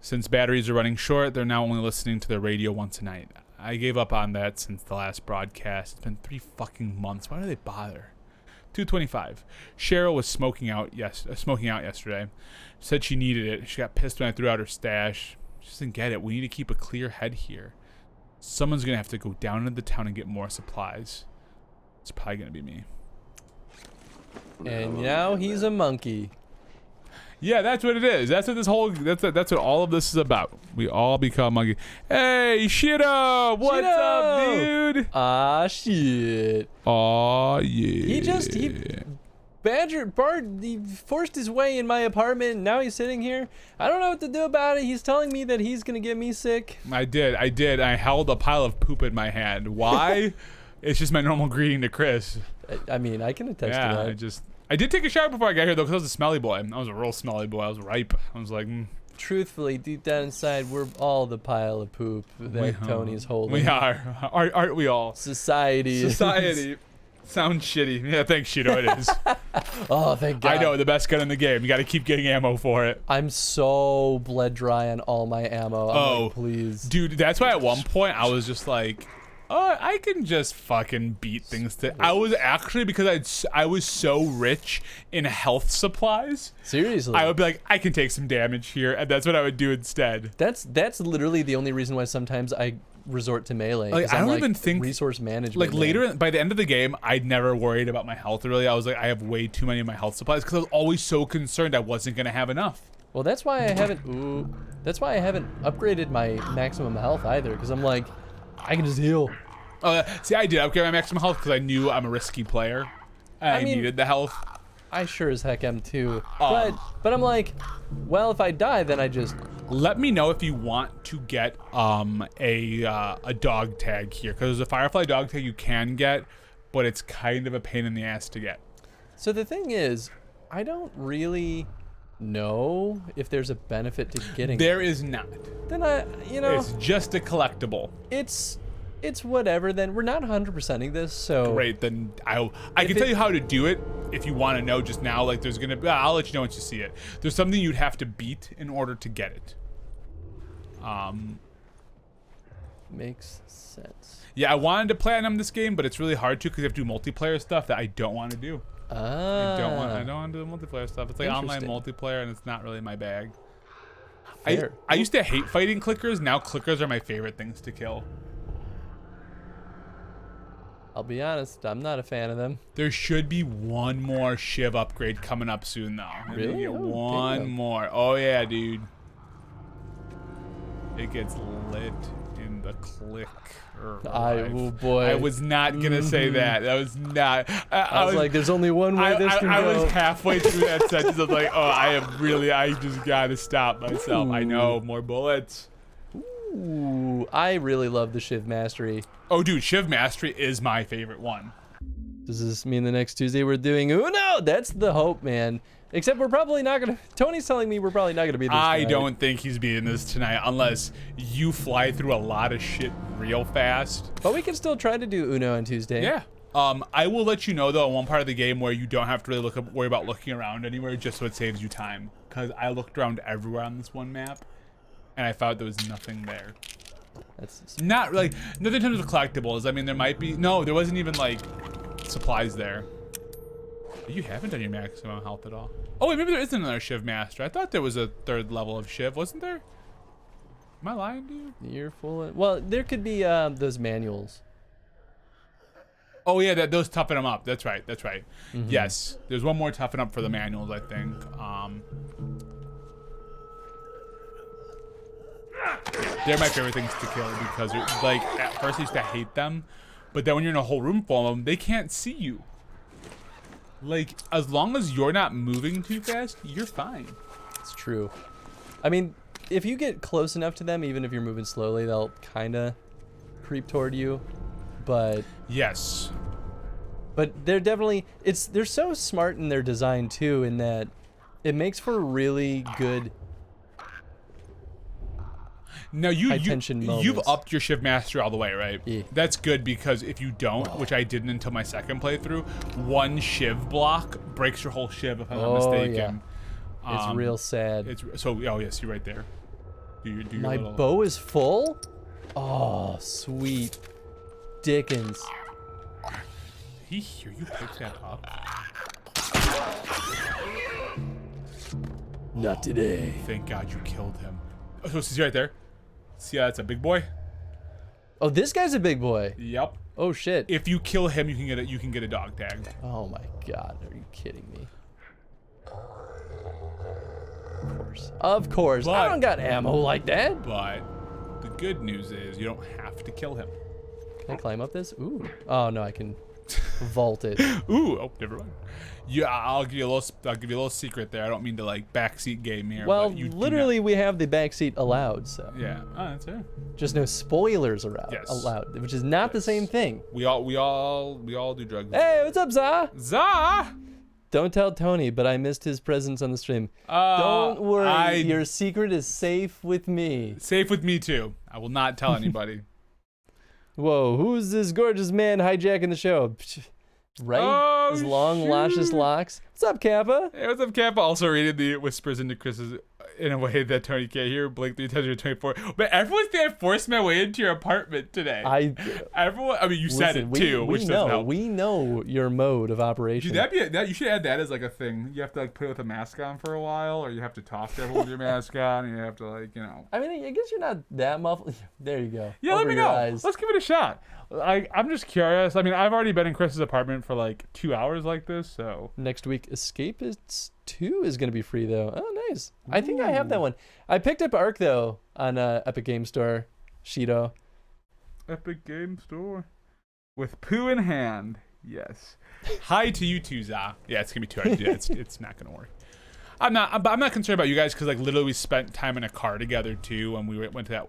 Since batteries are running short, they're now only listening to the radio once a night. I gave up on that since the last broadcast. It's been 3 fucking months. Why do they bother? 225. Cheryl was smoking out yesterday. Said she needed it. She got pissed when I threw out her stash. She doesn't get it. We need to keep a clear head here. Someone's going to have to go down into the town and get more supplies. It's probably going to be me. And now he's a monkey. Yeah, that's what it is. That's what all of this is about. We all become monkey. Hey, Shido! What's up, dude? Ah, shit. Aw, yeah. He forced his way in my apartment, and now he's sitting here. I don't know what to do about it. He's telling me that he's gonna get me sick. I did. I held a pile of poop in my hand. Why? It's just my normal greeting to Chris. I mean, I can attest to that. I did take a shower before I got here, though, because I was a smelly boy. I was a real smelly boy. I was ripe. I was like, Truthfully, deep down inside, we're all the pile of poop that Tony's holding. We are. Aren't we all? Society. Sounds shitty. Yeah, thanks, Shito. It is. Oh, thank God. I know, the best gun in the game. You got to keep getting ammo for it. I'm so bled dry on all my ammo. I'm like, please. Dude, that's why at one point I was just like, oh, I can just fucking beat things to. I was actually, because I was so rich in health supplies. Seriously. I would be like, I can take some damage here, and that's what I would do instead. That's literally the only reason why sometimes I resort to melee. Like, I don't even think resource management. Like later, by the end of the game, I'd never worried about my health really. I was like, I have way too many of my health supplies because I was always so concerned I wasn't gonna have enough. Well, that's why I haven't. That's why I haven't upgraded my maximum health either. Because I'm like, I can just heal. See, I did upgrade my maximum health because I knew I'm a risky player. I mean, needed the health. I sure as heck am too. But I'm like, well, if I die, then I just. Let me know if you want to get a dog tag here, because there's a Firefly dog tag you can get, but it's kind of a pain in the ass to get. So the thing is, I don't really know if there's a benefit to getting. There is not. Then it's just a collectible. It's whatever. Then we're not 100%ing this, so great. Then I can tell you how to do it if you want to know just now. Like there's gonna, I'll let you know once you see it. There's something you'd have to beat in order to get it. Makes sense. Yeah, I wanted to platinum this game, but it's really hard to because you have to do multiplayer stuff that I don't want to do. I don't want to do the multiplayer stuff. It's like online multiplayer, and it's not really my bag. I used to hate fighting clickers. Now clickers are my favorite things to kill. I'll be honest, I'm not a fan of them. There should be one more Shiv upgrade coming up soon, though. Really? One more. Oh yeah, dude. It gets lit in the click. Oh boy. I was not gonna say that. That was not. I was like, there's only one way this can go. I was halfway through that sentence. I was like, oh, I just gotta stop myself. I know, more bullets. Ooh, I really love the Shiv Mastery. Oh, dude, Shiv Mastery is my favorite one. Does this mean the next Tuesday we're doing Uno? That's the hope, man. Except we're probably not gonna. Tony's telling me we're probably not gonna be this tonight. I don't think he's beating this tonight unless you fly through a lot of shit real fast. But we can still try to do Uno on Tuesday. Yeah. I will let you know though in one part of the game where you don't have to really worry about looking around anywhere, just so it saves you time. Because I looked around everywhere on this one map, and I found there was nothing there. That's not like nothing in terms of collectibles. I mean, there might be. No, there wasn't even like supplies there. But you haven't done your maximum health at all. Oh wait, maybe there isn't another Shiv Master. I thought there was a third level of Shiv, wasn't there? Am I lying to you? You're full of, well, there could be those manuals. Oh yeah, those toughen them up. That's right. That's right. Mm-hmm. Yes, there's one more toughen up for the manuals, I think. They're my favorite things to kill because like at first I used to hate them, but then when you're in a whole room full of them, they can't see you. Like as long as you're not moving too fast, you're fine. It's true. I mean, if you get close enough to them, even if you're moving slowly, they'll kind of creep toward you. But yes, but they're definitely they're so smart in their design too, in that it makes for really good. Now you've upped your Shiv Mastery all the way, right? Yeah. That's good because if you don't, which I didn't until my second playthrough, one Shiv block breaks your whole Shiv if I'm not mistaken. Yeah. It's real sad. Oh yes, you're right there. Do your my bow is full? Oh, sweet Dickens. Did he hear you pick that up? Not today. Thank God you killed him. Oh, so he's right there. See, that's a big boy. Oh, this guy's a big boy. Yep. Oh shit. If you kill him, you can get a dog tag. Oh my God, are you kidding me? Of course. I don't got ammo like that. But the good news is you don't have to kill him. Can I climb up this? Ooh. Oh no, I can vault it. Ooh. Oh, never mind. Yeah, I'll give you a little secret there. I don't mean to like backseat game here. Well, but literally, we have the backseat allowed, so. Yeah. Oh, that's it. Just no spoilers allowed, which is not the same thing. We all do drugs. Hey, what's up, Za? Za! Don't tell Tony, but I missed his presence on the stream. Don't worry, your secret is safe with me. Safe with me too. I will not tell anybody. Whoa, who's this gorgeous man hijacking the show? Right? Oh, His long, luscious shoot. locks. What's up, Kappa? Hey, what's up, Kappa? Also reading the whispers into Chris's in a way that Tony can't hear. Blink 3 times or 24. But everyone's saying I forced my way into your apartment today. Everyone. I mean, you said it too, which doesn't help. We know your mode of operation. Dude, you should add that as like a thing. You have to like put it with a mask on for a while, or you have to talk to everyone with your mask on. And you have to like, you know. I mean, I guess you're not that muffled. There you go. Yeah, let me your know. eyes. Let's give it a shot. I'm just curious. I mean, I've already been in Chris's apartment for like 2 hours like this, so. Next week, Escapists 2 is going to be free, though. Oh, nice. I think I have that one. I picked up Ark, though, on Epic Game Store. Shido. Epic Game Store. With poo in hand. Yes. Hi to you two, Za. Yeah, it's going to be too hard to do that. It's not going to work. I'm not concerned about you guys because, like, literally we spent time in a car together, too, when we went to that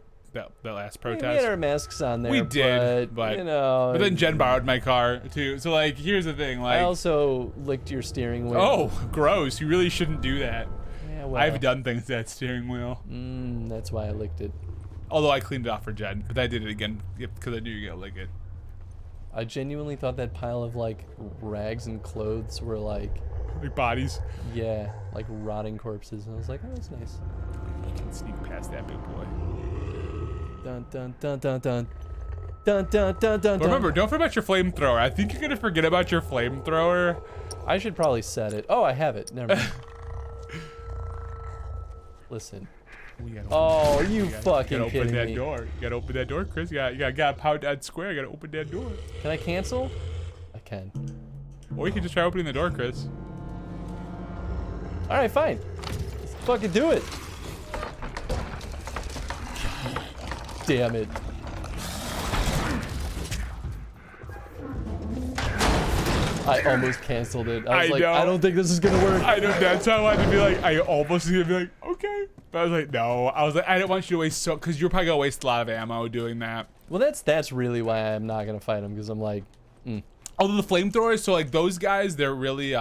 last protest. We had our masks on there. We did, but you know. But then Jen borrowed my car too. So like, here's the thing. Like, I also licked your steering wheel. Oh, gross! You really shouldn't do that. Yeah, well. I've done things to that steering wheel. That's why I licked it. Although I cleaned it off for Jen, but I did it again because I knew you were gonna lick it. I genuinely thought that pile of like rags and clothes were like bodies. Yeah, like rotting corpses. And I was like, oh, that's nice. You can sneak past that big boy. Dun dun dun dun dun. Dun dun dun dun. But remember, don't forget your flamethrower. I think you're gonna forget about your flamethrower. I should probably set it. Oh, I have it. Never mind. Listen. Oh, are you fucking kidding me? Open that door. You gotta open that door, Chris. You gotta pound that square. You gotta open that door. Can I cancel? I can. Or you can just try opening the door, Chris. All right, fine. Let's fucking do it. Damn it. I almost canceled it. I was like, I don't think this is gonna work. I know, that's how I wanted to be like, I almost gonna be like, okay. But I was like, no. I was like, I didn't want you to waste because you're probably gonna waste a lot of ammo doing that. Well, that's really why I'm not gonna fight him, because I'm like, Although the flamethrowers, so like those guys, they're really,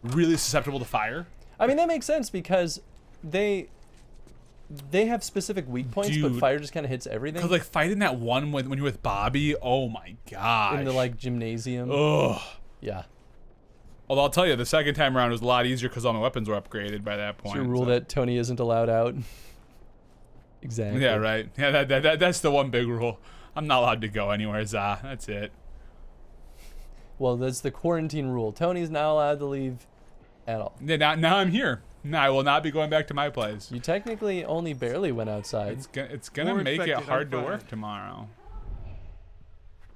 really susceptible to fire. I mean, that makes sense because they have specific weak points, but fire just kind of hits everything. Because like fighting that one when you're with Bobby, oh my god. In the like gymnasium. Ugh. Yeah. Although I'll tell you, the second time around was a lot easier because all my weapons were upgraded by that point. It's your rule that Tony isn't allowed out. Exactly. Yeah, right. Yeah, that's the one big rule. I'm not allowed to go anywhere, Za. That's it. Well, that's the quarantine rule. Tony's not allowed to leave at all. Yeah, now I'm here. No, I will not be going back to my place. You technically only barely went outside. It's gonna make it hard to work tomorrow.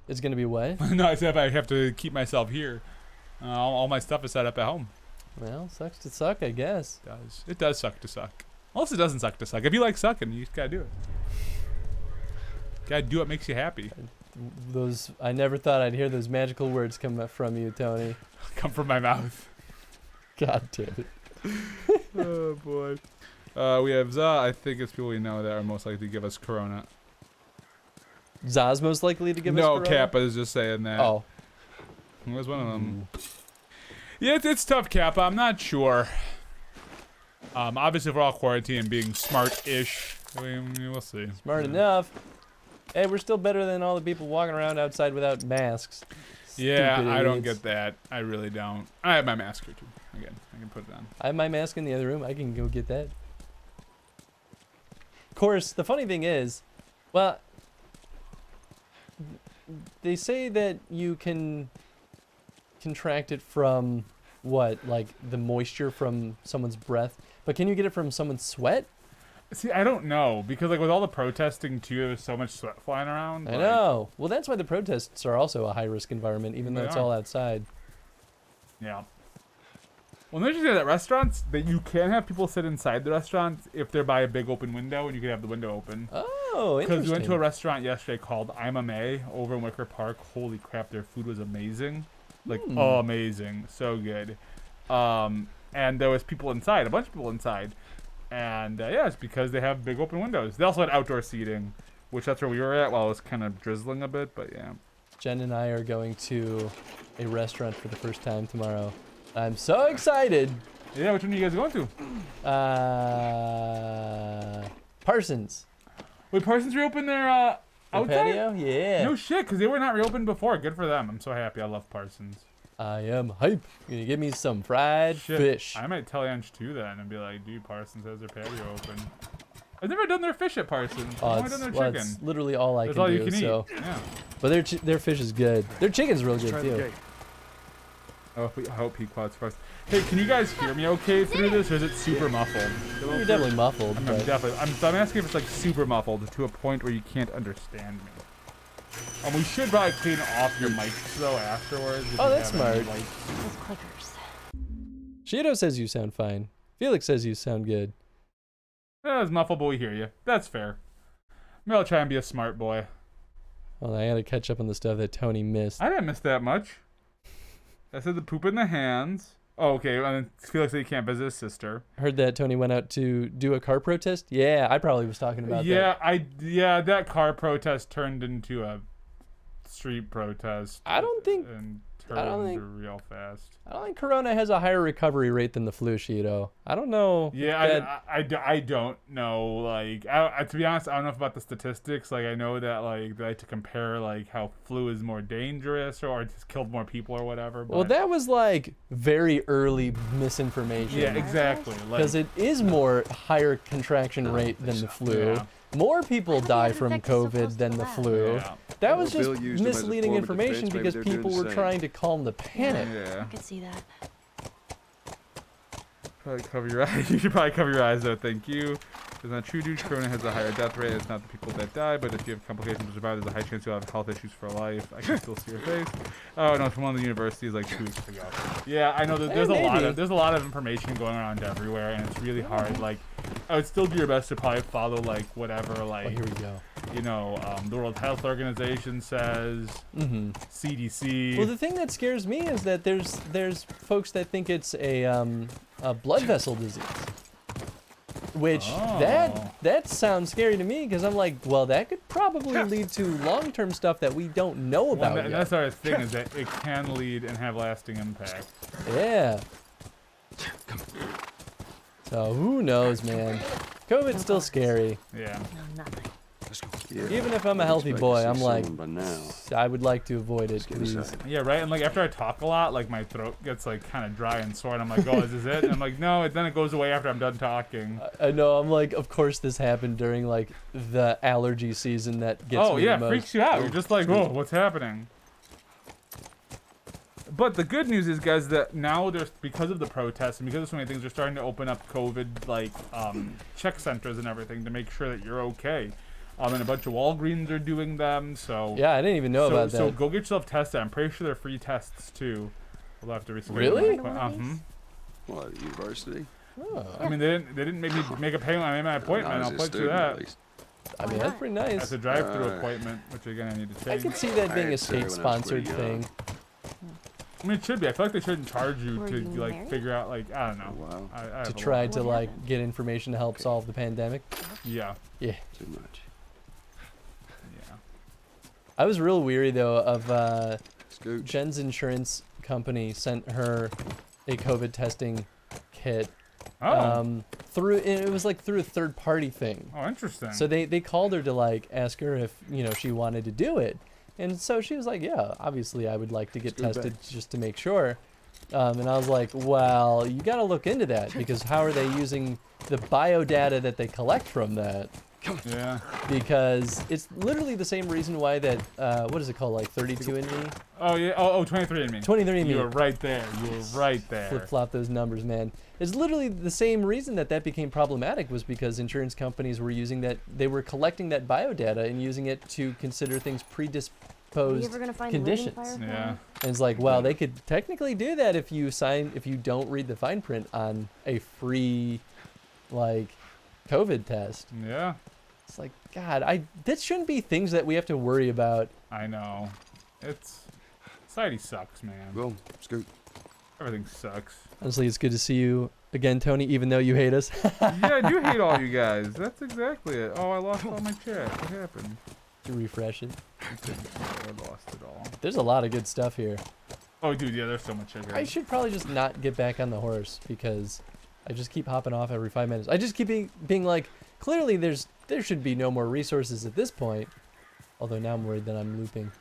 It's gonna be what? No, I said I have to keep myself here. All my stuff is set up at home. Well, sucks to suck, I guess. It does suck to suck. Unless it doesn't suck to suck. If you like sucking, you just gotta do it. Gotta do what makes you happy. I never thought I'd hear those magical words come from you, Tony. Come from my mouth. God damn it. Oh boy. We have Za. I think it's people we know that are most likely to give us Corona. Za's most likely to give us Corona? No, Kappa is just saying that. Oh. He was one of them. Yeah, it's tough, Kappa. I'm not sure. Obviously, if we're all quarantined and being smart-ish, I mean, we'll see. Smart enough. Hey, we're still better than all the people walking around outside without masks. Yeah, Stupid I don't idiots. get that. I really don't. I have my mask here, too. Again, I can put it on. I have my mask in the other room. I can go get that. Of course, the funny thing is, well, they say that you can contract it from what, like the moisture from someone's breath, but can you get it from someone's sweat? See, I don't know, because like with all the protesting too, there's so much sweat flying around. I know. Well, that's why the protests are also a high-risk environment, even though it's all outside. Yeah. Well, there's just at restaurants that you can have people sit inside the restaurants if they're by a big open window, and you can have the window open. Oh, interesting. Because we went to a restaurant yesterday called I'm a May over in Wicker Park. Holy crap, their food was amazing. Like, oh, amazing. So good. And there was people inside, a bunch of people inside. And yeah, it's because they have big open windows. They also had outdoor seating, which that's where we were at while it was kind of drizzling a bit, but yeah. Jen and I are going to a restaurant for the first time tomorrow. I'm so excited. Yeah, which one are you guys going to? Parsons. Wait, Parsons reopened their Outside? patio? Yeah. No shit, because they were not reopened before. Good for them. I'm so happy. I love Parsons. I am hype. Gonna give me some fried Shit. fish. I might tell Ange too then and be like, dude, Parsons has their patio open. I've never done their fish at Parsons. I've only done their chicken. It's literally all I That's can all do. you can so. eat. Yeah. But their fish is good. Their chicken's real good Try the too. gate. I hope he quads first. Hey, can you guys hear me okay through this, or is it super muffled? You're definitely muffled. I'm but definitely. I'm asking if it's like super muffled to a point where you can't understand me. And we should probably clean off your mics though afterwards. if Oh, you that's have any, smart. like- Those clickers. Shido says you sound fine. Felix says you sound good. It's muffled, but we hear you. That's fair. Maybe I'll try and be a smart boy. Well, I gotta catch up on the stuff that Tony missed. I didn't miss that much. I said the poop in the hands. Oh, okay. And then Felix said he can't visit his sister. Heard that Tony went out to do a car protest. Yeah, I probably was talking about that. Yeah, that car protest turned into a street protest. I don't think real fast. I don't think Corona has a higher recovery rate than the flu, Shido. I don't know. Yeah, I don't know. Like, to be honest, I don't know about the statistics. Like, I know that like they like to compare like how flu is more dangerous or just killed more people or whatever. But, Well, that was like very early misinformation. yeah, exactly. Like, Because it is more higher contraction rate than the flu. Yeah. More people How die many from effects are COVID supposed than to the last? flu. Yeah. That was Well, just Bill used them as a misleading form of information defense. Maybe because they're doing people the were same. trying to calm the panic. Yeah. I could see that. Probably cover your eyes. You should probably cover your eyes though. Thank you. It's not true, dude. Corona has a higher death rate. It's not the people that die, but if you have complications to survive, there's a high chance you'll have health issues for life. I can still see your face. Oh no, it's from one of the universities like 2 weeks ago. Yeah, I know that there's a lot of information going around everywhere, and it's really hard. Like, I would still do your best to probably follow like whatever Oh, like here we go. the World Health Organization says, Mm-hmm. CDC. Well, the thing that scares me is that there's folks that think it's a blood vessel disease, which that sounds scary to me because I'm like, well, that could probably lead to long-term stuff that we don't know about and yet. that's our thing is that it can lead and have lasting impact. Yeah. So who knows, man? COVID's still scary. Yeah. No, nothing. Let's go. Yeah. Even if I'm a I healthy expect to boy, see I'm like, someone by now. I would like to avoid it, Let's get please. inside. Yeah, right. And like after I talk a lot, like my throat gets like kind of dry and sore, and I'm like, oh, is this it? And I'm like, no. Then it goes away after I'm done talking. I know. I'm like, of course this happened during like the allergy season that gets Oh me yeah, the most. freaks you out. You're just like, whoa, what's happening? But the good news is, guys, that now there's because of the protests and because of so many things, they're starting to open up COVID like check centers and everything to make sure that you're okay. And a bunch of Walgreens are doing them. So Yeah, I didn't even know about that. So go get yourself tested. I'm pretty sure they're free tests too. We'll have to reschedule. Really? One of these? What, university? Oh, I mean, they didn't make me make a payment. I made my appointment. Not I'll as a put you student, that. at least. I mean, Why that's not? pretty That's nice. a drive-through Alright. appointment, which again I need to I change. could see that being I a had to when I was state-sponsored pretty thing. young. I mean, it should be. I feel like they shouldn't charge you Were to you like married? figure out like I don't Oh, know. wow. I To have a try lot- to What like happened? get information to help Okay. solve the pandemic. Yeah. Yeah. Too much. Yeah. I was real weary though of Scooch. Jen's insurance company sent her a COVID testing kit Oh. through it was like through a third party thing. Oh, interesting. So they called her to like ask her if she wanted to do it, and so she was like, yeah, obviously I would like to get Let's go tested just to make sure. And I was like, well, you got to look into that because how are they using the bio data that they collect from that? Yeah. Because it's literally the same reason why that what is it called, like 32andMe, Oh yeah. Oh, 23andMe. 23andMe. You were right there. You were right there. Flip flop those numbers, man. It's literally the same reason that became problematic was because insurance companies were using that. They were collecting that bio data and using it to consider things Are you predisposed ever gonna find conditions. a living Yeah. And it's like, well, they could technically do that if you don't read the fine print on a free, like, COVID test. Yeah. It's like, God, that shouldn't be things that we have to worry about. I know. Society sucks, man. Go. Scoot. Everything sucks. Honestly, it's good to see you again, Tony, even though you hate us. Yeah, I do hate all you guys. That's exactly it. Oh, I lost all my chat. What happened? To refresh it. I lost it all. There's a lot of good stuff here. Oh, dude, yeah, there's so much sugar. I should probably just not get back on the horse because I just keep hopping off every 5 minutes. I just keep being like, clearly there should be no more resources at this point. Although now I'm worried that I'm looping.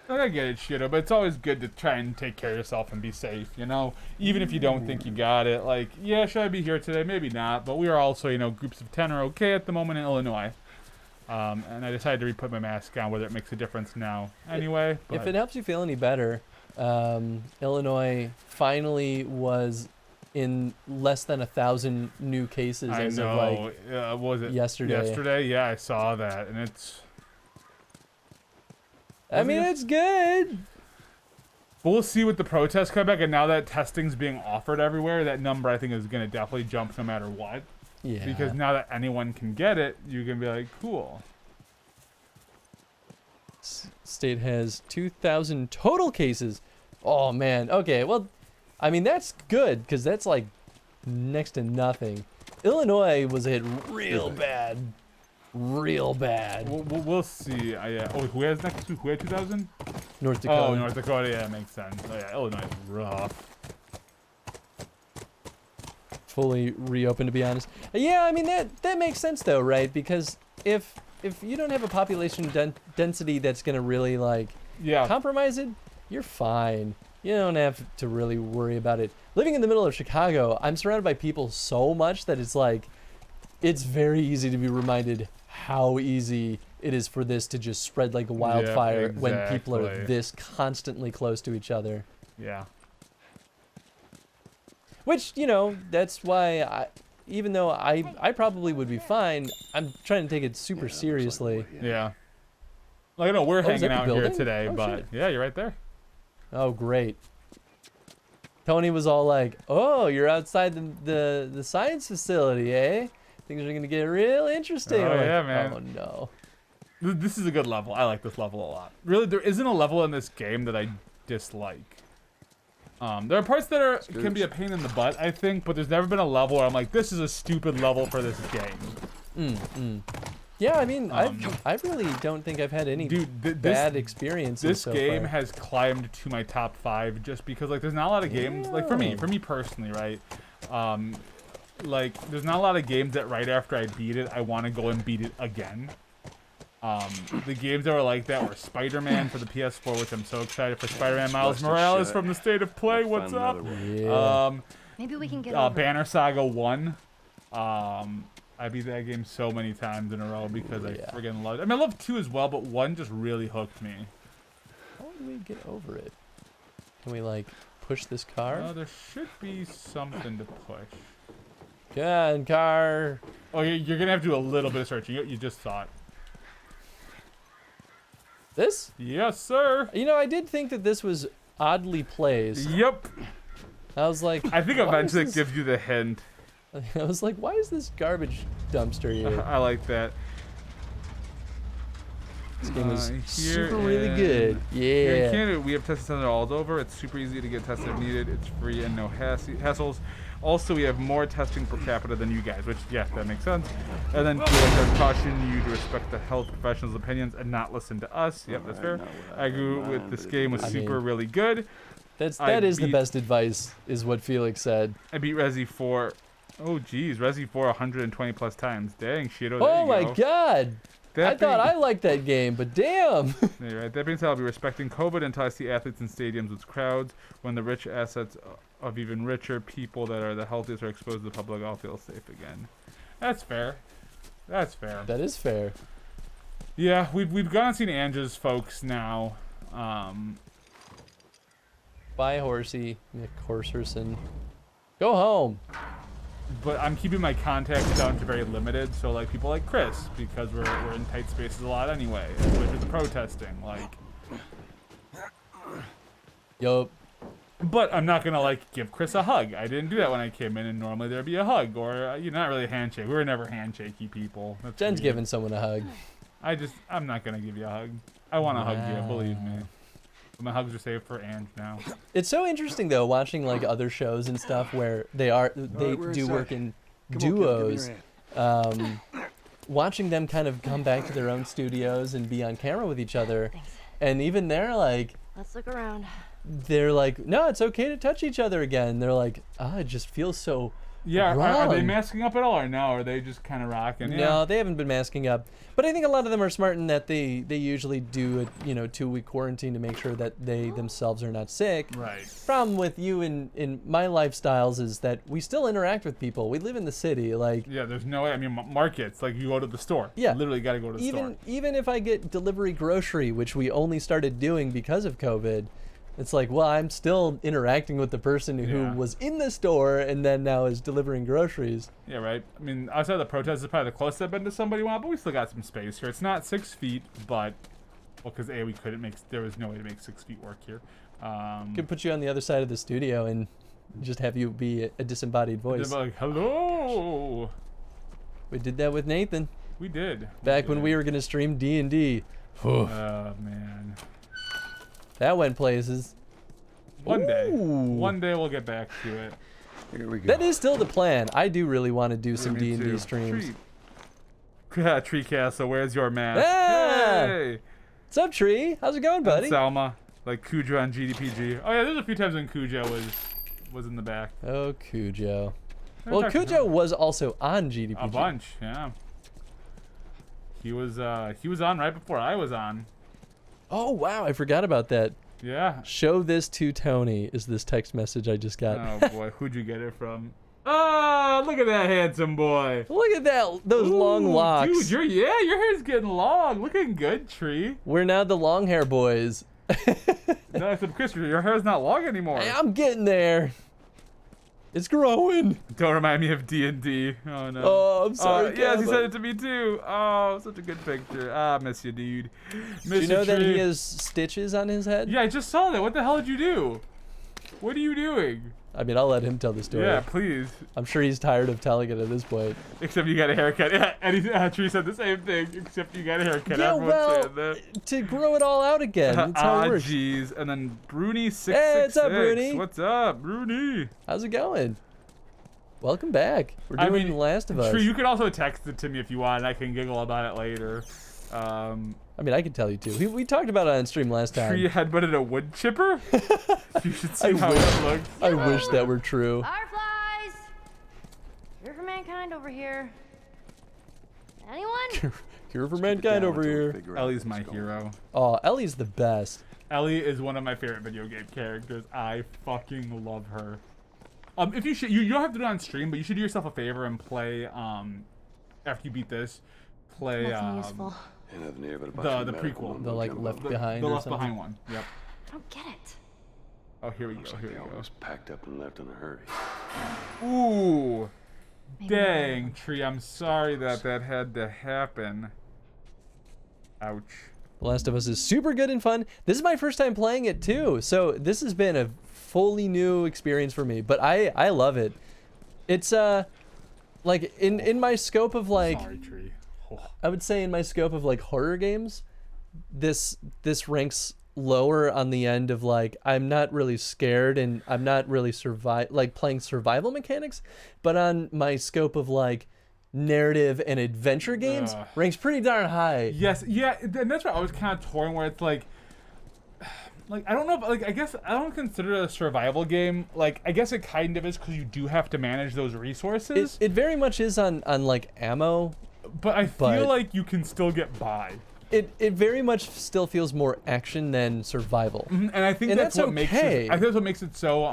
I get it, Shido, but it's always good to try and take care of yourself and be safe, you know? Even if you don't think you got it. Like, yeah, should I be here today? Maybe not. But we are also, you know, groups of 10 are okay at the moment in Illinois. And I decided to re-put my mask on, whether it makes a difference now. Anyway. If it helps you feel any better, Illinois finally was in less than 1,000 new cases as of like what was it? Yesterday. Yesterday? Yeah, I saw that. And it's... I mean, it's good. But we'll see with the protests come back, and now that testing's being offered everywhere, that number I think is going to definitely jump no matter what. Yeah. Because now that anyone can get it, you can be like, cool. State has 2,000 total cases. Oh, man. Okay, well, I mean, that's good, because that's like next to nothing. Illinois was hit real bad. Real bad. We'll see. Yeah. Oh, who has next? Who had 2,000? North Dakota. Oh, North Dakota. Yeah, makes sense. Oh, yeah, Illinois is rough. Fully reopened, to be honest. Yeah, I mean that makes sense though, right? Because if you don't have a population density that's gonna really like compromise it, you're fine. You don't have to really worry about it. Living in the middle of Chicago, I'm surrounded by people so much that it's like it's very easy to be reminded how easy it is for this to just spread like a wildfire when people are this constantly close to each other. Yeah. Which, you know, that's why even though I probably would be fine, I'm trying to take it super seriously. Yeah. Like, I know we're hanging out here building? today, but shit. yeah, you're right there. Oh, great. Tony was all like, "Oh, you're outside the science facility, eh? Things are gonna get real interesting." Oh, I'm yeah, like, man. Oh no. This is a good level. I like this level a lot. Really, there isn't a level in this game that I dislike. There are parts that can be a pain in the butt, I think, but there's never been a level where I'm like, this is a stupid level for this game. Yeah, I mean, I really don't think I've had any bad experiences. This so game far. has climbed to my top 5 just because, like, there's not a lot of games, like, for me personally, right? Like, there's not a lot of games that right after I beat it, I want to go and beat it again. The games that were like that were Spider-Man for the PS4, which I'm so excited for. Spider-Man Miles Morales from the State of Play. What's up? Yeah. Maybe we can get over Banner Saga 1. I beat that game so many times in a row because I friggin' loved it. I mean, I love 2 as well, but 1 just really hooked me. How do we get over it? Can we, like, push this car? There should be something to push. Come on, car. Oh, you're going to have to do a little bit of searching. You just saw it. This? Yes, sir. You know, I did think that this was oddly placed. Yep. I was like, I think eventually it gives you the hint. I was like, why is this garbage dumpster here? I like that. This game is super really good. Here Yeah. in Canada, we have testing center all over. It's super easy to get tested if needed. It's free and no hassles. Also, we have more testing per capita than you guys, which, yeah, that makes sense. And then we like to caution you to respect the health professionals' opinions and not listen to us. Yep, that's fair. I agree with this game was really good. That is the best advice, is what Felix said. I beat Resi 4. Oh, geez. Resi 4 120 plus times. Dang, Shido. Oh, my God. I thought I liked that game, but damn. Yeah, right. That being said, I'll be respecting COVID until I see athletes in stadiums with crowds. When the rich assets of even richer people that are the healthiest are exposed to the public, I'll feel safe again. That's fair. That's fair. That is fair. Yeah, we've gone and seen Andrew's folks now. Bye, Horsey. McHorserson. Go home. But I'm keeping my contacts down to very limited, so like people like Chris, because we're in tight spaces a lot anyway, especially with the protesting, like. Yup. But I'm not gonna like give Chris a hug. I didn't do that when I came in, and normally there'd be a hug or not really a handshake. We were never handshakey people. That's Jen's weird. giving someone a hug. I'm not gonna give you a hug. I want to hug you, believe me. But my hugs are saved for Ange now. It's so interesting though, watching like other shows and stuff where they do work in duos. Watching them kind of come back to their own studios and be on camera with each other, and even they're like, Let's look around. they're like, no, it's okay to touch each other again. They're like, it just feels so Yeah, are they wrong. masking up at all, or no? Are they just kind of rocking? No, they haven't been masking up. But I think a lot of them are smart in that they usually do a 2-week quarantine to make sure that they themselves are not sick. Right. Problem with you in my lifestyles is that we still interact with people. We live in the city, like Yeah, there's no way. I mean, markets, like you go to the store. Yeah. You literally got to go to the store. even if I get delivery grocery, which we only started doing because of COVID, it's like, well, I'm still interacting with the person who Yeah. was in the store and then now is delivering groceries. Yeah, right. I mean, outside of the protest is probably the closest I've been to somebody but we still got some space here. It's not 6 feet, but because we couldn't make. There was no way to make 6 feet work here. Could put you on the other side of the studio and just have you be a disembodied voice. They're like, hello. We did that with Nathan We did. back when we were gonna stream D&D. Oh man. That went places. One day. Ooh. One day we'll get back to it. Here we go. That is still the plan. I do really want to do some Me D&D too. streams. Tree Castle, where's your mask? Ah! Hey! What's up, Tree? How's it going, buddy? Salma, like Cujo on GDPG. Oh yeah, there's a few times when Cujo was in the back. Oh, Cujo. I Well, talked to Cujo him. was also on GDPG. A bunch, yeah. He was on right before I was on. Oh, wow. I forgot about that. Yeah. Show this to Tony is this text message I just got. Oh boy, who'd you get it from? Oh, look at that handsome boy. Look at that, those long Ooh, locks. Dude, your hair's getting long. Looking good, Tree. We're now the long hair boys. No, except Chris, your hair's not long anymore. Hey, I'm getting there. It's growing. Don't remind me of D&D. Oh no. Oh, I'm sorry, Yes, he Kappa. sent it to me too. Oh, such a good picture. Ah, miss you, dude. Do Miss you know that Tree. he has stitches on his head? Yeah, I just saw that. What the hell did you do? What are you doing? I mean, I'll let him tell the story. Yeah, please. I'm sure he's tired of telling it at this point. Except you got a haircut. Yeah, and Tree said the same thing. Except you got a haircut. Yeah, Everyone's well, saying that. to grow it all out again. That's how it works. Jeez. And then Bruni666. Hey, what's up, Bruni? What's up, Bruni? How's it going? Welcome back. We're doing I mean, The Last of Us. Tree, you can also text it to me if you want. I can giggle about it later. I mean, I can tell you too. We talked about it on stream last time. Tree headbutted a wood chipper. You should see I how wish. it looks. I wish that were true. Fireflies! Here for mankind over here. Anyone? Cure for Keep it mankind down over until we here. figure out Ellie's what's my going hero. Oh, Ellie's the best. Ellie is one of my favorite video game characters. I fucking love her. If you should, you don't have to do it on stream, but you should do yourself a favor and play. After you beat this, play Nothing useful. And I've never about the your medical prequel. mumbo The, like, jumbo. Left the, Behind the or left something? behind one. Yep. I don't get it. Oh, here we Looks go. like Here they we almost packed up and left in a hurry. go. Ooh, Maybe dang, Tree. I'm sorry that had to happen. Ouch. The Last of Us is super good and fun. This is my first time playing it too, so this has been a fully new experience for me. But I love it. It's like in my scope of like, Sorry, Tree. Oh. I would say in my scope of like horror games, this ranks lower on the end of like I'm not really scared and I'm not really playing survival mechanics, but on my scope of like narrative and adventure games Ugh. ranks pretty darn high. Yes, yeah, and that's where I was kind of torn. Where it's like I don't know, if, like I guess I don't consider it a survival game. Like I guess it kind of is because you do have to manage those resources. It very much is on like ammo. But I but- feel like you can still get by. It very much still feels more action than survival. And I think And that's that's what makes it. okay. I think that's what makes it so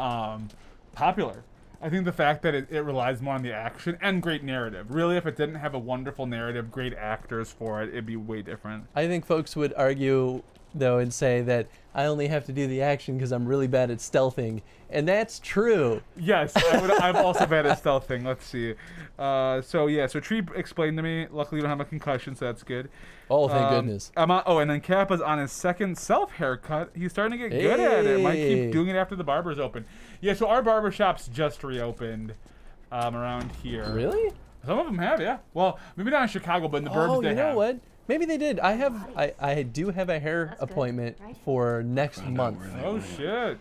popular. I think the fact that it relies more on the action and great narrative. Really, if it didn't have a wonderful narrative, great actors for it, it'd be way different. I think folks would argue though and say that I only have to do the action because I'm really bad at stealthing, and that's true. Yes, I'm also bad at stealthing. Let's see. So Tree explained to me. Luckily, you don't have a concussion, so that's good. Oh, thank goodness. And then Kappa's on his second self haircut. He's starting to get good at it. Might Hey. keep doing it after the barber's open. Yeah, so our barber shop's just reopened around here. Really? Some of them have, yeah. Well, maybe not in Chicago, but in the burbs Oh, they you know have. what? Maybe they did. I do have a hair That's good, appointment right? for next month. Oh shit.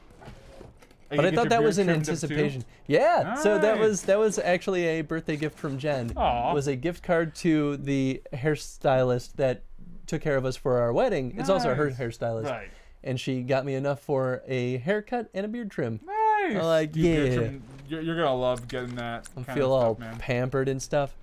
But I thought that was in anticipation. Yeah. So Nice. that was actually a birthday gift from Jen. Aw. It was a gift card to the hairstylist that took care of us for our wedding. It's also her Nice. hairstylist. Right. And she got me enough for a haircut and a beard trim. Nice. Like, Do you beard yeah. trim- You're gonna love getting that. I kind feel of all stuff, man. pampered and stuff.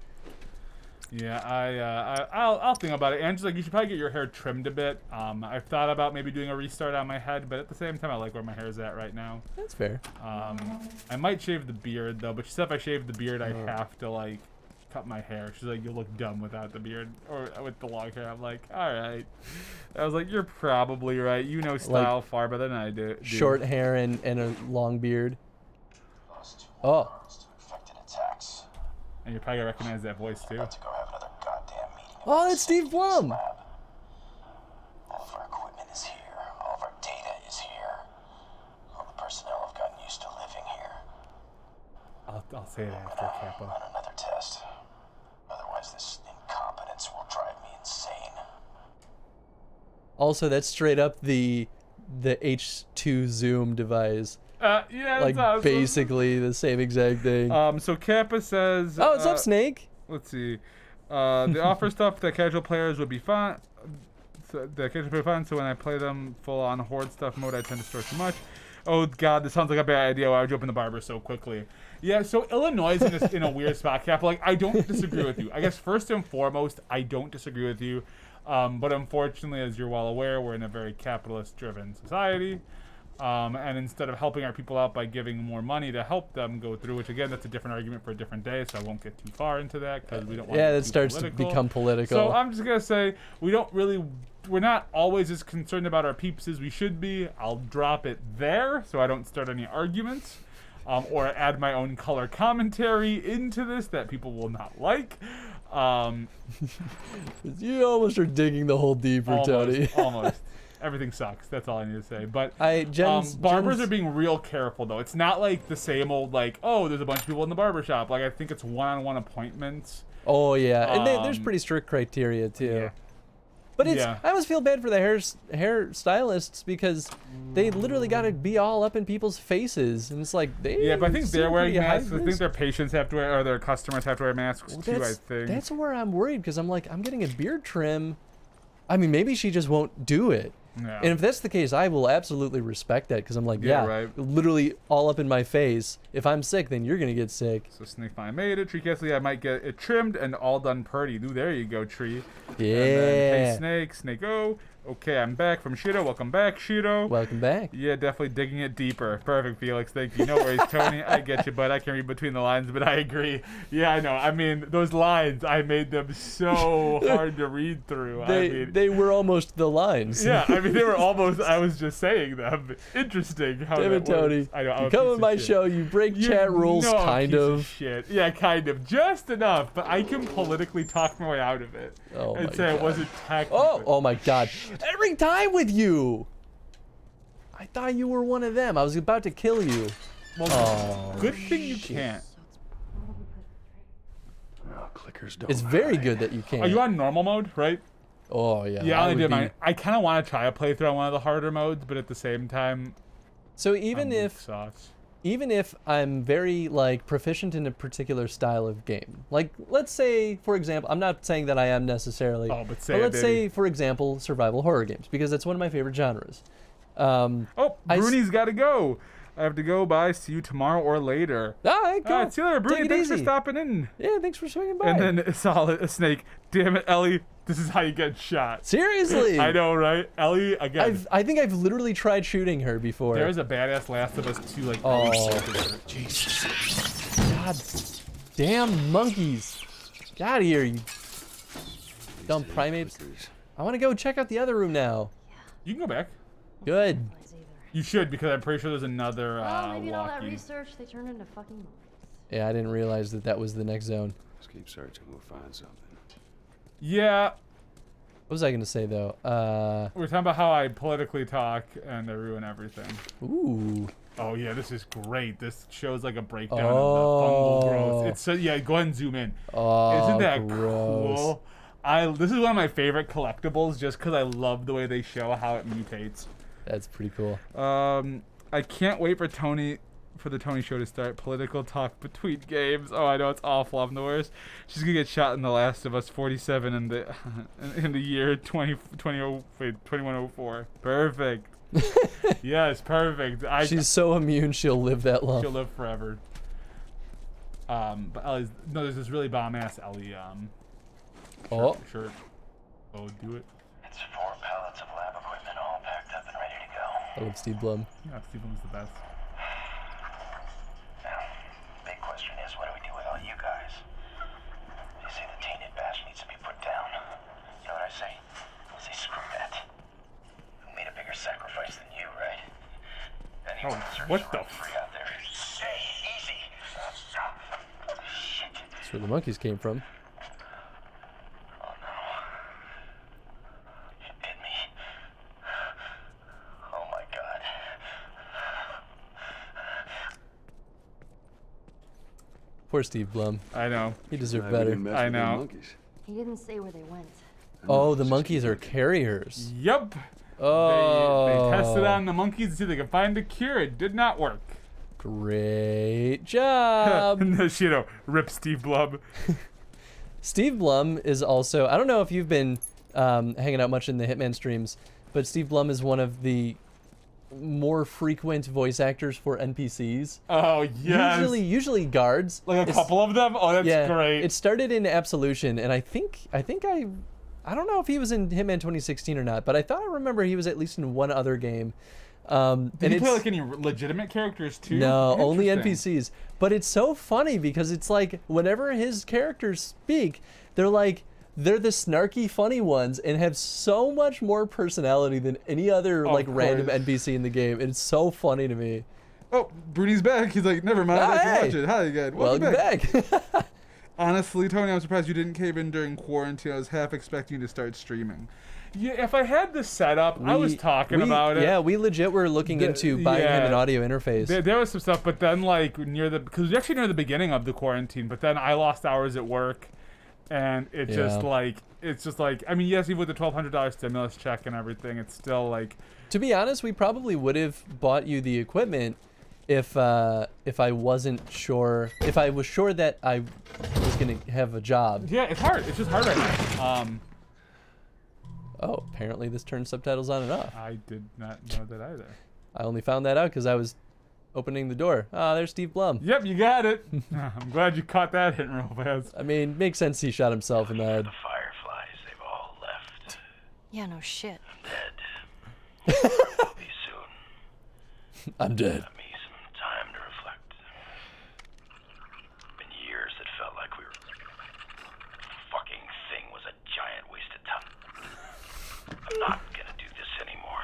Yeah, I'll think about it. And just like you should probably get your hair trimmed a bit. I've thought about maybe doing a restart on my head, but at the same time, I like where my hair is at right now. That's fair. I might shave the beard though, but she said if I shave the beard, I have to like cut my hair. She's like, you look dumb without the beard or with the long hair. I'm like, all right. I was like, you're probably right. You know style far better than I do. Short hair and a long beard. Oh. And you probably recognize that voice too. Oh, that's Steve Blum. All of our equipment is here. All of our data is here. All the personnel have gotten used to living here. I'll say it after Kappa. On another test. Otherwise, this incompetence will drive me insane. Also, that's straight up the H2 zoom device. Yeah, Like that's awesome. basically the same exact thing. So Kappa says. Oh, what's up, Snake? Let's see. They offer stuff that casual players would be fun. So when I play them full on horde stuff mode, I tend to store too much. Oh God, this sounds like a bad idea. Why would you open the barber so quickly? Yeah, so Illinois is in a weird spot, Cap. Like, I don't disagree with you. I guess first and foremost, I don't disagree with you. But unfortunately, as you're well aware, we're in a very capitalist-driven society. And instead of helping our people out by giving more money to help them go through, which again, that's a different argument for a different day, so I won't get too far into that because we don't want. Yeah, to that get too starts political. to become political. So I'm just gonna say we're not always as concerned about our peeps as we should be. I'll drop it there so I don't start any arguments, or add my own color commentary into this that people will not like. You almost are digging the hole deeper, Tony. Almost. Everything sucks. That's all I need to say. But barbers are being real careful, though. It's not like the same old, like, oh, there's a bunch of people in the barber shop. Like, I think it's one-on-one appointments. Oh, yeah. And there's pretty strict criteria, too. Yeah. But I always feel bad for the hair stylists because they literally got to be all up in people's faces. And it's like, but I think they're wearing masks. I think risk. their patients have to wear, or their customers have to wear masks, too, I think. That's where I'm worried because I'm like, I'm getting a beard trim. I mean, maybe she just won't do it. Yeah. And if that's the case, I will absolutely respect that because I'm like, right. literally all up in my face. If I'm sick, then you're going to get sick. So Snake finally made it. Tree Castle, I might get it trimmed and all done purdy. Ooh, there you go, Tree. Yeah. And then, hey, Snake, oh. Okay, I'm back from Shido. Welcome back, Shido. Welcome back. Yeah, definitely digging it deeper. Perfect, Felix. Thank you. No worries, Tony. I get you, but I can read between the lines, but I agree. Yeah, I know. I mean, those lines, I made them so hard to read through. They were almost the lines. Yeah, I mean, they were almost, I was just saying them. Interesting how Damn it, that Tony. works. I know, You come on my show, you break chat rules, kind of. Shit. Yeah, kind of. Just enough, but I can politically talk my way out of it. Oh and my say God. it wasn't technically. Oh my God. Every time with you. I thought you were one of them. I was about to kill you. Well, good thing you can't. No, clickers don't. It's very lie. good that you can't. Are you on normal mode, right? Oh, yeah. Yeah, I only would did be- mine. I kind of want to try a playthrough on one of the harder modes, but at the same time, So even I'm if sauce. even if I'm very like proficient in a particular style of game, like let's say for example, I'm not saying that I am necessarily, Oh, but say it, let's say baby. for example survival horror games because that's one of my favorite genres. Oh, Bruni's got to go. I have to go. Bye. See you tomorrow or later. All right, go. All right, see you later, Bruni. Take it Thanks for easy. stopping in. Yeah, thanks for swinging by. And then a Snake. Damn it, Ellie. This is how you get shot. Seriously, I know, right? Ellie, again. I think I've literally tried shooting her before. There's a badass Last of Us 2, like, Oh. Jesus. God damn monkeys. Get out of here, you dumb primates. I want to go check out the other room now. You can go back. Good. Realize either. You should, because I'm pretty sure there's another Well, maybe in all that walkie. research, they turned into fucking monkeys. Yeah, I didn't realize that that was the next zone. Just keep searching. We'll find something. Yeah, What was I going to say, though? we're talking about how I politically talk and I ruin everything. Ooh. Oh yeah, this is great. This shows like a breakdown Oh. of the fungal growth. It's so, yeah, go ahead and zoom in. Oh, Isn't that gross. cool? This is one of my favorite collectibles just because I love the way they show how it mutates. That's pretty cool. I can't wait for the Tony show to start. Political talk between games. Oh, I know it's awful. I'm the worst. She's gonna get shot in The Last of Us 47 in the in the year 2104. Perfect. Yes, perfect. She's so immune, she'll live that long. She'll live forever. But Ellie's no, there's this really bomb ass Ellie shirt. Oh, do it. It's 4 pallets of lab equipment all packed up and ready to go. I love Steve Blum. Yeah, Steve Blum's the best. Now, big question is, what do we do with all you guys? You say the tainted bash needs to be put down. You know what I say? I say screw that. Who made a bigger sacrifice than you, right? Anyone deserves what to the run free out there. Hey, easy. Shit. That's where the monkeys came from. Oh no. You did me. Oh my god. Poor Steve Blum. I know. He deserved We better. didn't mess I with the know. monkeys. He didn't say where they went. Oh, the monkeys are carriers. Yep. Oh. They tested on the monkeys to see if they could find a cure. It did not work. Great job. Rip Steve Blum. Steve Blum is also, I don't know if you've been hanging out much in the Hitman streams, but Steve Blum is one of the more frequent voice actors for NPCs. Oh yes. Usually guards. Like a couple of them. Oh, that's great. It started in Absolution, and I don't know if he was in Hitman 2016 or not, but I thought I remember he was at least in one other game. Did he play like any legitimate characters too? No, only Interesting. NPCs. But it's so funny because it's like whenever his characters speak, they're the snarky, funny ones and have so much more personality than any other random NPC in the game. It's so funny to me. Oh, Bruni's back. He's like, never mind. I can watch it. Hi again. Welcome back. Honestly, Tony, I'm surprised you didn't cave in during quarantine. I was half expecting you to start streaming. Yeah, if I had this set up, I was talking about it. Yeah, we legit were looking into buying him an audio interface. There was some stuff, but then because it was actually near the beginning of the quarantine, but then I lost hours at work, and it's just like, I mean, yes, even with the $1,200 stimulus check and everything, it's still like. To be honest, we probably would have bought you the equipment if I wasn't sure, if I was sure that I was gonna have a job. Yeah, it's hard. It's just hard right now. Oh, apparently this turned subtitles on and off. I did not know that either. I only found that out because I was opening the door. Ah, there's Steve Blum. Yep, you got it. I'm glad you caught that hitting real fast. I mean, makes sense he shot himself in the head. The fireflies, they've all left. Yeah, no shit. Dead. Will be soon. I'm dead. Got me some time to reflect. Been years that felt like we were. Fucking thing was a giant waste of time. I'm not gonna do this anymore.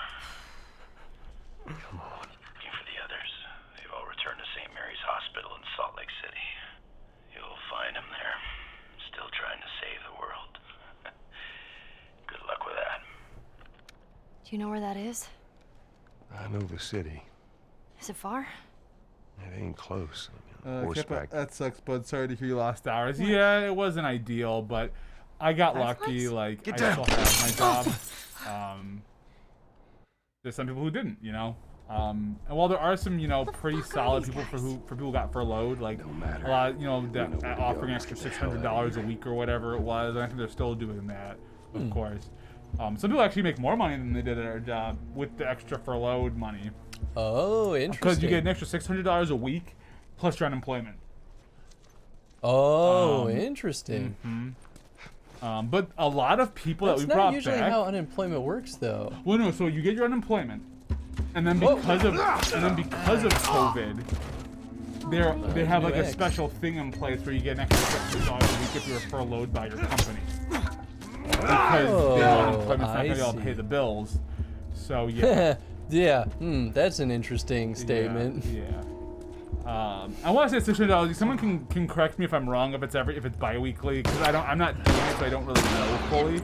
Come on. Even for the others, they've all returned to St. Mary's Hospital in Salt Lake City. You'll find them there, still trying to save the world. Good luck with that. Do you know where that is? I know the city. Is it far? It ain't close. I mean, horseback. That sucks, bud. Sorry to hear you lost hours. Yeah, it wasn't ideal, but I got lucky. Like, I still have my job. There's some people who didn't, and while there are some, pretty solid people for people who got furloughed, like a lot, that offering extra $600 a week or whatever it was. I think they're still doing that, of course. Some people actually make more money than they did at our job with the extra furloughed money. Oh, interesting. Because you get an extra $600 a week plus your unemployment. Oh, interesting. Mm-hmm. But a lot of people that we brought back. That's not usually how unemployment works, though. Well, no. So you get your unemployment, and then because of COVID, they have like a special thing in place where you get an extra $600 a week if you're furloughed by your company. Because their unemployment's not going to be able to pay the bills. So yeah. Yeah. That's an interesting statement. Yeah. I want to say $600. Someone can correct me if I'm wrong, if it's bi-weekly, because I'm not doing it, so I don't really know fully.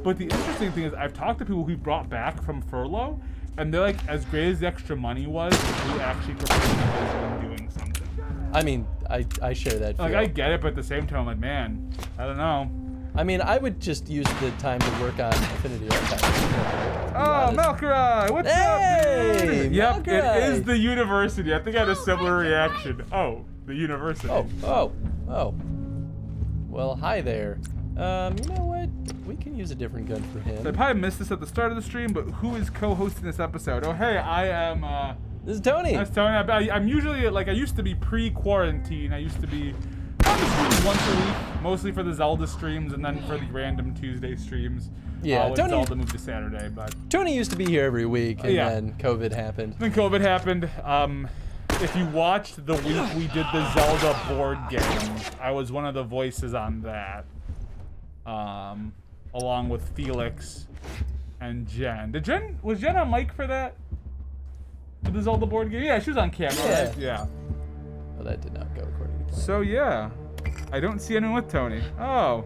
But the interesting thing is, I've talked to people who brought back from furlough, and they're like, as great as the extra money was, you actually prefer doing something. I mean, I share that feel. Like, I get it, but at the same time, I'm like, man, I don't know. I mean, I would just use the time to work on Affinity Archive. Oh, Malkarai, what's up, dude? Yep, it is the university. I think I had a similar reaction. Oh, the university. Oh. Well, hi there. You know what? We can use a different gun for him. I probably missed this at the start of the stream, but who is co-hosting this episode? Oh, hey, I am This is Tony. That's Tony. I'm usually, like, I used to be pre-quarantine. I used to be on the streams once a week, mostly for the Zelda streams and then for the random Tuesday streams. Yeah, when Zelda moved to Saturday, but Tony used to be here every week, and then COVID happened. Then COVID happened. If you watched the week we did the Zelda board game, I was one of the voices on that, along with Felix and Jen. Was Jen on mic for that? For the Zelda board game? Yeah, she was on camera, right? Yeah. Well, that did not go according to plan. So yeah, I don't see anyone with Tony. Oh,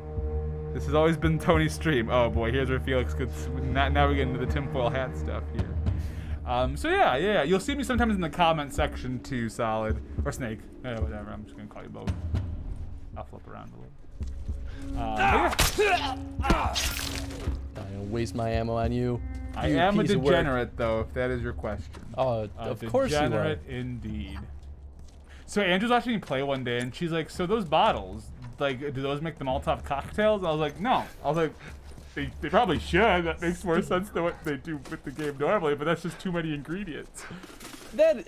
this has always been Tony's stream. Oh boy, here's where Felix gets. Now we get into the tinfoil hat stuff here. So yeah, you'll see me sometimes in the comment section too, Solid or Snake. Whatever. I'm just gonna call you both. I'll flip around a little. I'm gonna waste my ammo on you. I am a degenerate, though, if that is your question. Oh, of course you are. Degenerate indeed. So Andrew's watching me play one day, and she's like, "So those bottles, like, do those make the Molotov cocktails?" And I was like, "No." I was like, "They probably should. That makes more sense than what they do with the game normally, but that's just too many ingredients."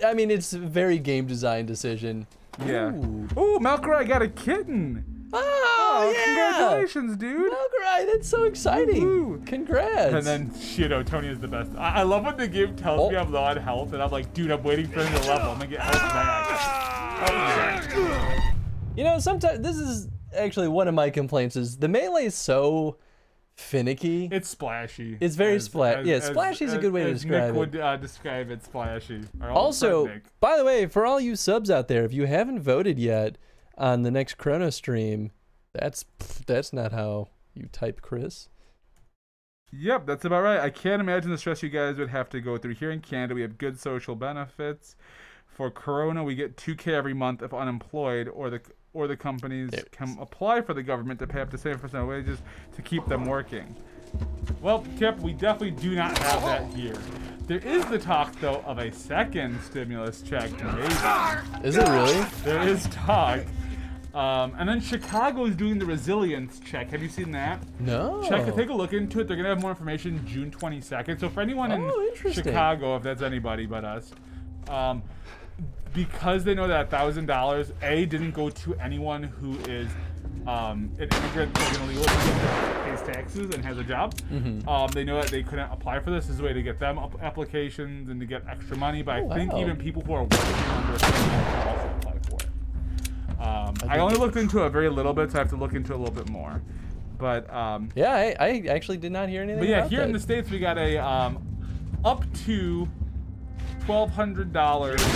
I mean, it's a very game design decision. Yeah. Ooh, Malcry got a kitten. Oh yeah! Congratulations, dude. Malcry, that's so exciting. Woo-hoo. Congrats. And then, Tony is the best. I love when the game tells me I'm low on health, and I'm like, dude, I'm waiting for him to level. I'm gonna get health back. You know, sometimes this is actually one of my complaints is the melee is so finicky. It's splashy. It's very splashy. Yeah, splashy is a good way to describe Nick it. would describe it splashy. Also, by the way, for all you subs out there, if you haven't voted yet on the next Chrono stream, that's not how you type Chris. Yep, that's about right. I can't imagine the stress you guys would have to go through. Here in Canada, we have good social benefits. For Corona, we get $2,000 every month if unemployed, or the companies can apply for the government to pay up to 7% of wages to keep them working. Well, Kip, we definitely do not have that here. There is the talk, though, of a second stimulus check, maybe. Is it really? There is talk. And then Chicago is doing the resilience check. Have you seen that? No. Take a look into it. They're going to have more information June 22nd. So for anyone in Chicago, if that's anybody but us, because they know that $1,000 didn't go to anyone who is an immigrant who's going to legally pays taxes and has a job. Mm-hmm. They know that they couldn't apply for this. This is a way to get them applications and to get extra money. But I think even people who are working under a can also apply for it. I only looked into it very little bit, so I have to look into it a little bit more. But yeah, I actually did not hear anything. But yeah, about here that. in the States, we got a up to $1,200.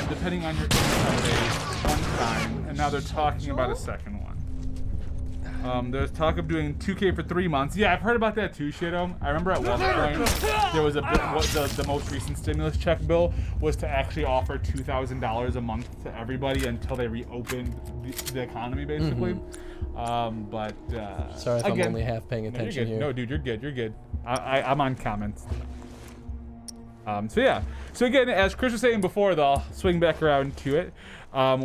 Depending on your income base, one time, and now they're talking about a second one. There's talk of doing $2,000 for 3 months. Yeah, I've heard about that too, Shadow. I remember at one point there was the most recent stimulus check bill was to actually offer $2,000 a month to everybody until they reopened the economy, basically. Sorry if I'm only half paying attention here. No, dude, you're good. You're good. I'm on comments. So yeah. So again, as Chris was saying before, though, I'll swing back around to it.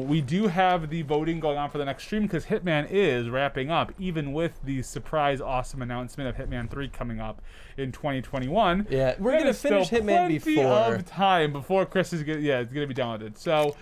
We do have the voting going on for the next stream because Hitman is wrapping up, even with the surprise awesome announcement of Hitman 3 coming up in 2021. Yeah, we're gonna finish Hitman before. Of time before Chris is it's gonna be downloaded. So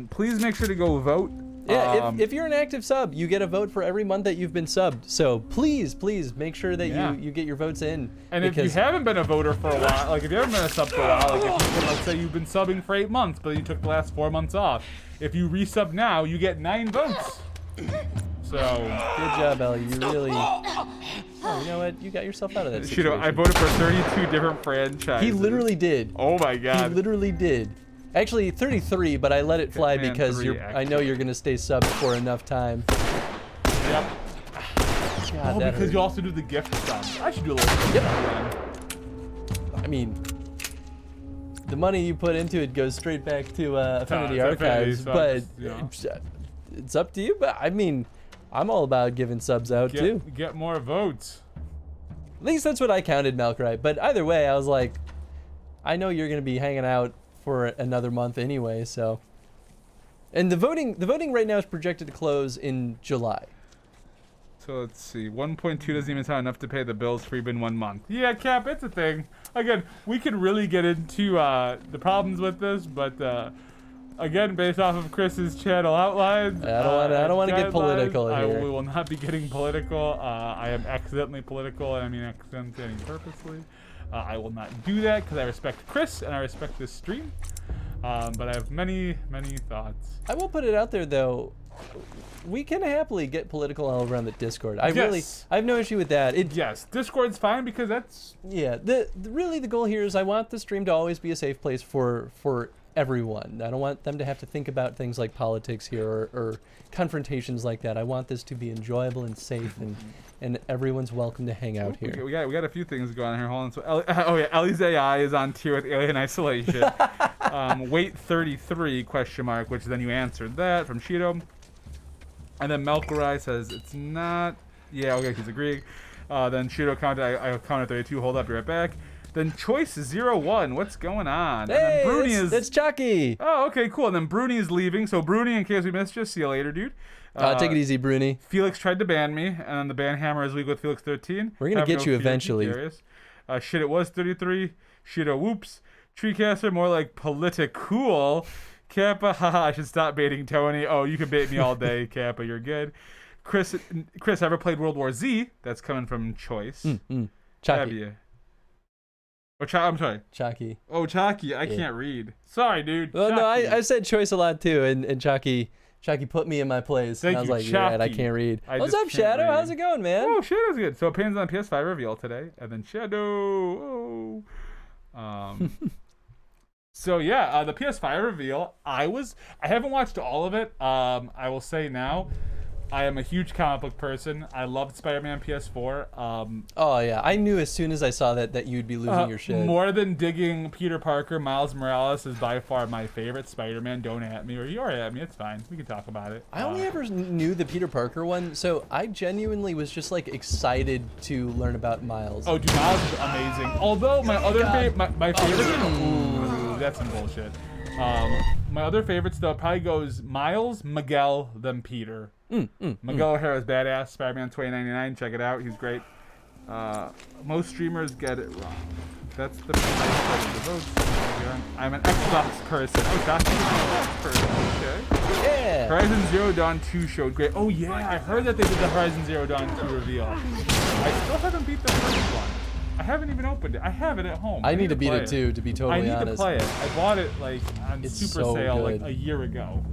please make sure to go vote. Yeah, if you're an active sub, you get a vote for every month that you've been subbed. So please make sure that you get your votes in. And if you haven't been a voter for a while, like if you haven't been a sub for a while, like let's say you've been subbing for 8 months, but you took the last 4 months off. If you resub now, you get 9 votes. So good job, Ellie. You really. Oh, you know what? You got yourself out of that situation. I voted for 32 different franchises. He literally did. Oh my god. He literally did. Actually, 33, but I let it fly because I know you're gonna stay subbed for enough time. Yep. God, because hurt. you also do the gift stuff. I should do a little bit. Yep. I mean, the money you put into it goes straight back to Affinity Archives, but it's up to you. But I mean, I'm all about giving subs out too. Get more votes. At least that's what I counted, Malcry. But either way, I was like, I know you're gonna be hanging out for another month anyway, so. And the voting right now is projected to close in July. So let's see. 1.2 doesn't even sound enough to pay the bills for even 1 month. Yeah, Cap, it's a thing. Again, we could really get into the problems with this, but again, based off of Chris's channel outlines, I don't want to get political here. We will not be getting political. I am accidentally political, and I mean accidentally purposely. I will not do that because I respect Chris and I respect this stream. But I have many thoughts. I will put it out there though. We can happily get political all around the Discord. I have no issue with that. Yes, Discord's fine because that's... Yeah, really the goal here is I want the stream to always be a safe place for everyone. I don't want them to have to think about things like politics here or confrontations like that. I want this to be enjoyable and safe, and everyone's welcome to hang out here. Okay, we got a few things going on here. Hold on. So, Ellie's AI is on tier with Alien Isolation. Wait 33 ? Which then you answered that from Shido. And then Melkorai says it's not. Yeah, okay, he's agreeing. Then Shido counted. I counted 32. Hold up, be right back. Then Choice 01. What's going on? Hey, and then Bruni it's Chucky. Oh, okay, cool. And then Bruni is leaving. So Bruni, in case we missed you, see you later, dude. Take it easy, Bruni. Felix tried to ban me, and then the ban hammer is legal with Felix 13. We're gonna get you eventually. Shit, it was 33. Shido, whoops. Treecaster, more like politicool. Kappa, haha, I should stop baiting Tony. Oh, you can bait me all day, Kappa, you're good. Chris, ever played World War Z? That's coming from Choice. Chucky. I'm sorry. Chucky. Oh, Chucky, I can't read. Sorry, dude. Well, no, I said Choice a lot too, and Chucky put me in my place. Thank and I was you, like, you're right, I can't read. What's up, Shadow? How's it going, man? Oh, Shadow's good. So Opinions on PS5 reveal today, and then Shadow. So yeah, the PS5 reveal. I haven't watched all of it. I will say now, I am a huge comic book person. I loved Spider-Man PS4. Oh yeah, I knew as soon as I saw that you'd be losing your shit. More than digging Peter Parker, Miles Morales is by far my favorite Spider-Man. Don't at me, or you are at me. It's fine. We can talk about it. I only ever knew the Peter Parker one, so I genuinely was just like excited to learn about Miles. Oh, dude, Miles is amazing. Although my other my favorite. That's some bullshit. My other favorites though probably goes Miles, Miguel, then Peter. Miguel O'Hara is badass. Spider-Man 2099. Check it out. He's great. Most streamers get it wrong. That's the votes. I'm an Xbox person. Oh, that's an Xbox person. Okay. Yeah. Horizon Zero Dawn 2 showed great. Oh yeah, I heard that they did the Horizon Zero Dawn 2 reveal. I still haven't beat the first one. I haven't even opened it. I have it at home. I need to beat it too, to be totally honest. I need to play it. I bought it like on super sale good. like a year ago.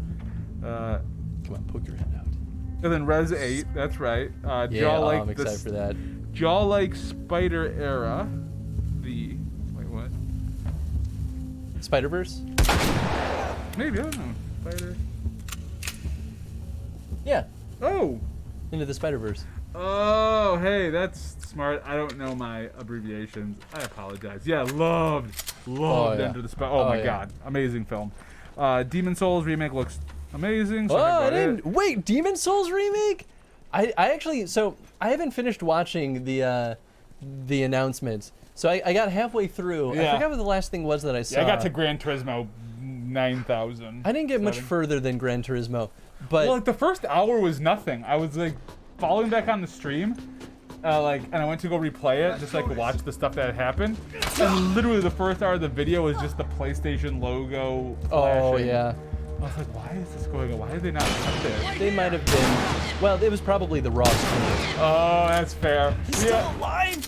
Come on, poke your hand out. And then Res 8, that's right. I'm excited for that. Jaw like Spider Era. Wait, what? Spider-Verse? Maybe, I don't know. Spider. Yeah. Oh! Into the Spider-Verse. Oh, hey, that's smart. I don't know my abbreviations. I apologize. Yeah, loved Enter the Spider. Oh my god, amazing film. Demon Souls remake looks amazing. So wait, Demon Souls remake? I actually, so I haven't finished watching the announcements. So I got halfway through. Yeah. I forgot what the last thing was that I saw. Yeah, I got to Gran Turismo 9000. I didn't get much further than Gran Turismo, but well, like the first hour was nothing. I was like following back on the stream. And I went to go replay it, just like watch the stuff that had happened. And literally the first hour of the video was just the PlayStation logo flashing. Oh yeah. I was like, why is this going on? Why did they not cut this? They might have been. Well, it was probably the raw screen. Oh, that's fair. He's still alive.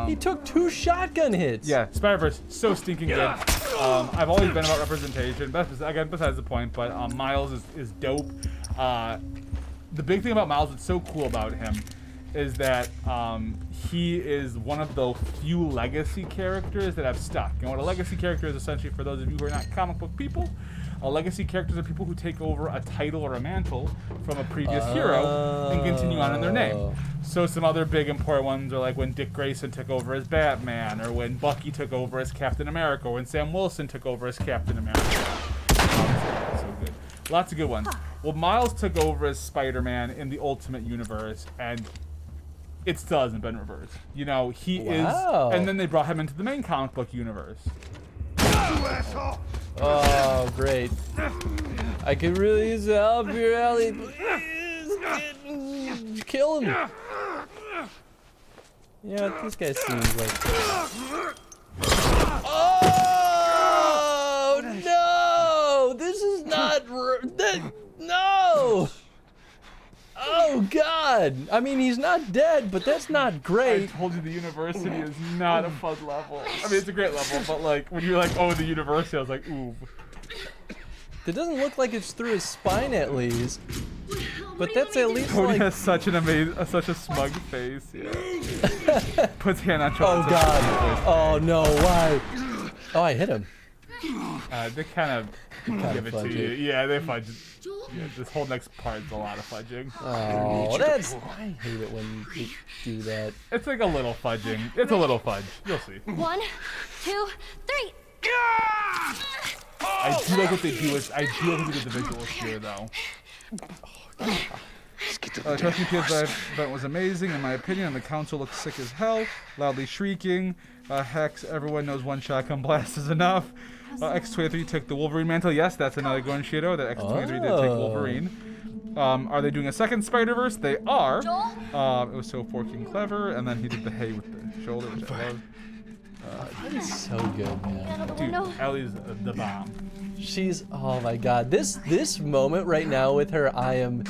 He took 2 shotgun hits. Yeah, Spider-Verse, so stinking good. I've always been about representation. Besides the point, but Miles is dope. The big thing about Miles, what's so cool about him, is that he is one of the few legacy characters that have stuck. And what a legacy character is, essentially, for those of you who are not comic book people, a legacy characters are people who take over a title or a mantle from a previous hero and continue on in their name. So some other big important ones are like when Dick Grayson took over as Batman, or when Bucky took over as Captain America, or when Sam Wilson took over as Captain America. So good. Lots of good ones. Well, Miles took over as Spider-Man in the Ultimate Universe, and it still hasn't been reversed. You know, he is... And then they brought him into the main comic book universe. Oh, great. I could really use the help here, Ellie, please. Kill him. Yeah, this guy seems like. Oh no! This is not. No! Oh God! I mean, he's not dead, but that's not great. I told you the university is not a fun level. I mean, it's a great level, but like when you're like, oh, the university, I was like, ooh. It doesn't look like it's through his spine at least, but that's at least Cody like. has such an such a smug face. Yeah. Puts hand on Oh shoulder. God! Oh no! Why? Oh, I hit him. They kind of give it to fudge you. it. Yeah, they fudge. Yeah, this whole next part's a lot of fudging. Oh, that's. I hate it when you do that. It's like a little fudging. It's a little fudge. You'll see. 1, 2, 3. I do like what they do. I do like what they do with the visuals here, though. Trust me, kids, that event was amazing, in my opinion, and the council looked sick as hell, loudly shrieking. Hex, everyone knows one shotgun blast is enough. X23 took the Wolverine mantle. Yes, that's another Gon Shido, that X23 did take Wolverine. Are they doing a second Spider-Verse? They are. It was so forking clever, and then he did the hay with the shoulder, which I love. He's so good, man. Dude, Ellie's the bomb. She's, oh my God, this moment right now with her, I am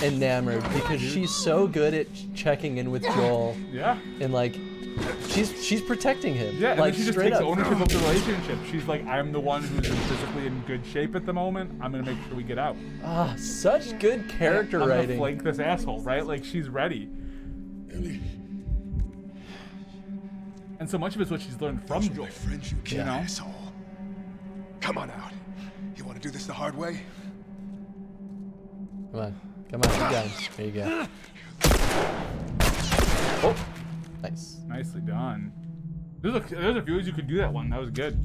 enamored because she's so good at checking in with Joel. Yeah. And like, she's protecting him. Yeah, and like, then she just straight takes up. ownership of the relationship. She's like, I'm the one who's physically in good shape at the moment. I'm gonna make sure we get out. Ah, such good character I'm writing. gonna flank this asshole, right? Like she's ready. And so much of it's what she's learned from Joel. You know? Asshole. Come on out. You want to do this the hard way? Come on, you got him. There you go. Oh, nice. Nicely done. There's a few ways you could do that one. That was good.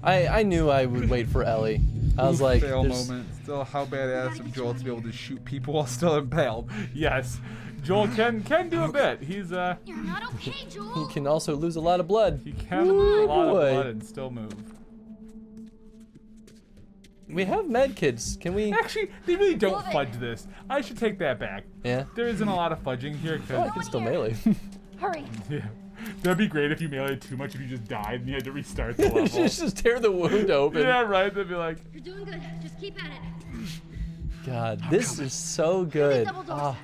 I knew I would wait for Ellie. I was like, fail moment. Still, how badass of Joel to be able to shoot people while still impaled. Yes, Joel can do a bit. He's You're not okay, Joel. he can also lose a lot of blood. he can lose a lot of boy. blood and still move. We have med kits. Can we? Actually, they really don't fudge this. I should take that back. Yeah. There isn't a lot of fudging here. Oh, I can still melee. Hurry. Yeah. That'd be great if you meleeed too much if you just died and you had to restart the level. just tear the wound open. Yeah, right. They'd be like, You're doing good. Just keep at it. God, this is so good. Ah,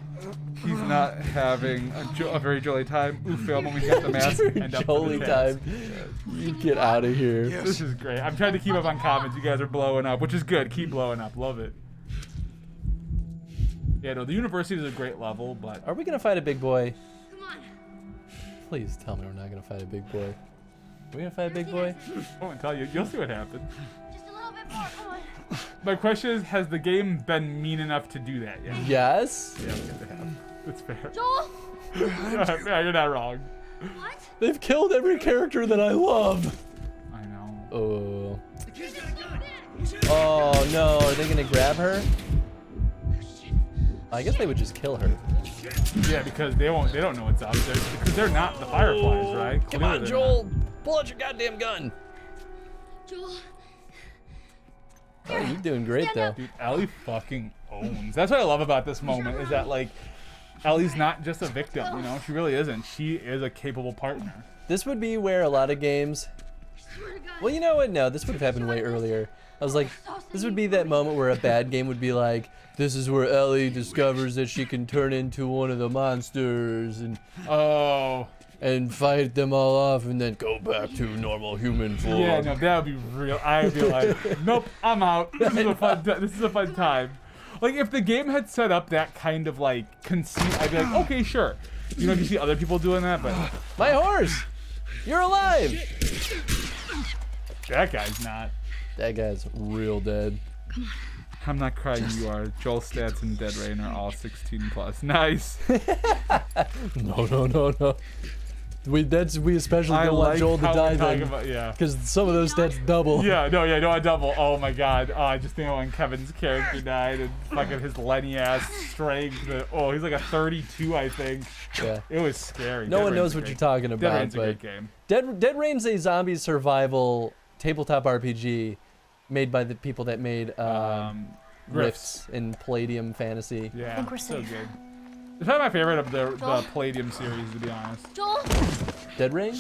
he's not having a very jolly time. Ooh, fail when we got the mask. End up jolly with the tats. time. You get out of here. This is great. I'm trying to keep up on comments. You guys are blowing up, which is good. Keep blowing up. Love it. Yeah, no, the university is a great level, but Are we gonna fight a big boy? Come on. Please tell me we're not gonna fight a big boy. Are we gonna fight a big boy? I won't tell you. You'll see what happens. Just a little bit more. Come on. My question is, has the game been mean enough to do that yet? Yes. Yeah, okay, they have. That's fair. Joel. Yeah, you're not wrong. What? They've killed every character that I love. I know. Oh. Oh no, are they gonna grab her? I guess they would just kill her. Yeah, because they don't know what's up there because they're not the Fireflies, right? Come Clearly on, they're Joel! Pull out your goddamn gun! Joel. Oh, you're doing great though. not. Dude, Ellie fucking owns. That's what I love about this moment is that like Ellie's not just a victim, you know? She really isn't. She is a capable partner. This would be where a lot of games. Well, you know what? No, this would have happened way earlier. I was like, this would be that moment where a bad game would be like, this is where Ellie discovers that she can turn into one of the monsters and fight them all off and then go back to normal human form. Yeah, no, that would be real. I'd be like, nope, I'm out. This is a fun. This is a fun time. Like if the game had set up that kind of like conceit, I'd be like, okay, sure. You know, if you see other people doing that, but my horse, you're alive. That guy's not. That guy's real dead. I'm not crying, you are. Joel stats and Dead Rain are all 16 plus. Nice. No. We especially don't want Joel to die then. Yeah. Because some of those stats double. Yeah, no, I double. Oh my god. Oh, I just think of when Kevin's character died and fucking his Lenny ass strength. Oh, he's like a 32, I think. Yeah. It was scary. No one knows what you're talking about. Dead Rain's a great game. Dead Rain's a zombie survival tabletop RPG made by the people that made Rifts in Palladium Fantasy. Yeah, think we're so safe. good. It's probably my favorite of the Joel? Palladium series, to be honest. Joel. Dead Rain?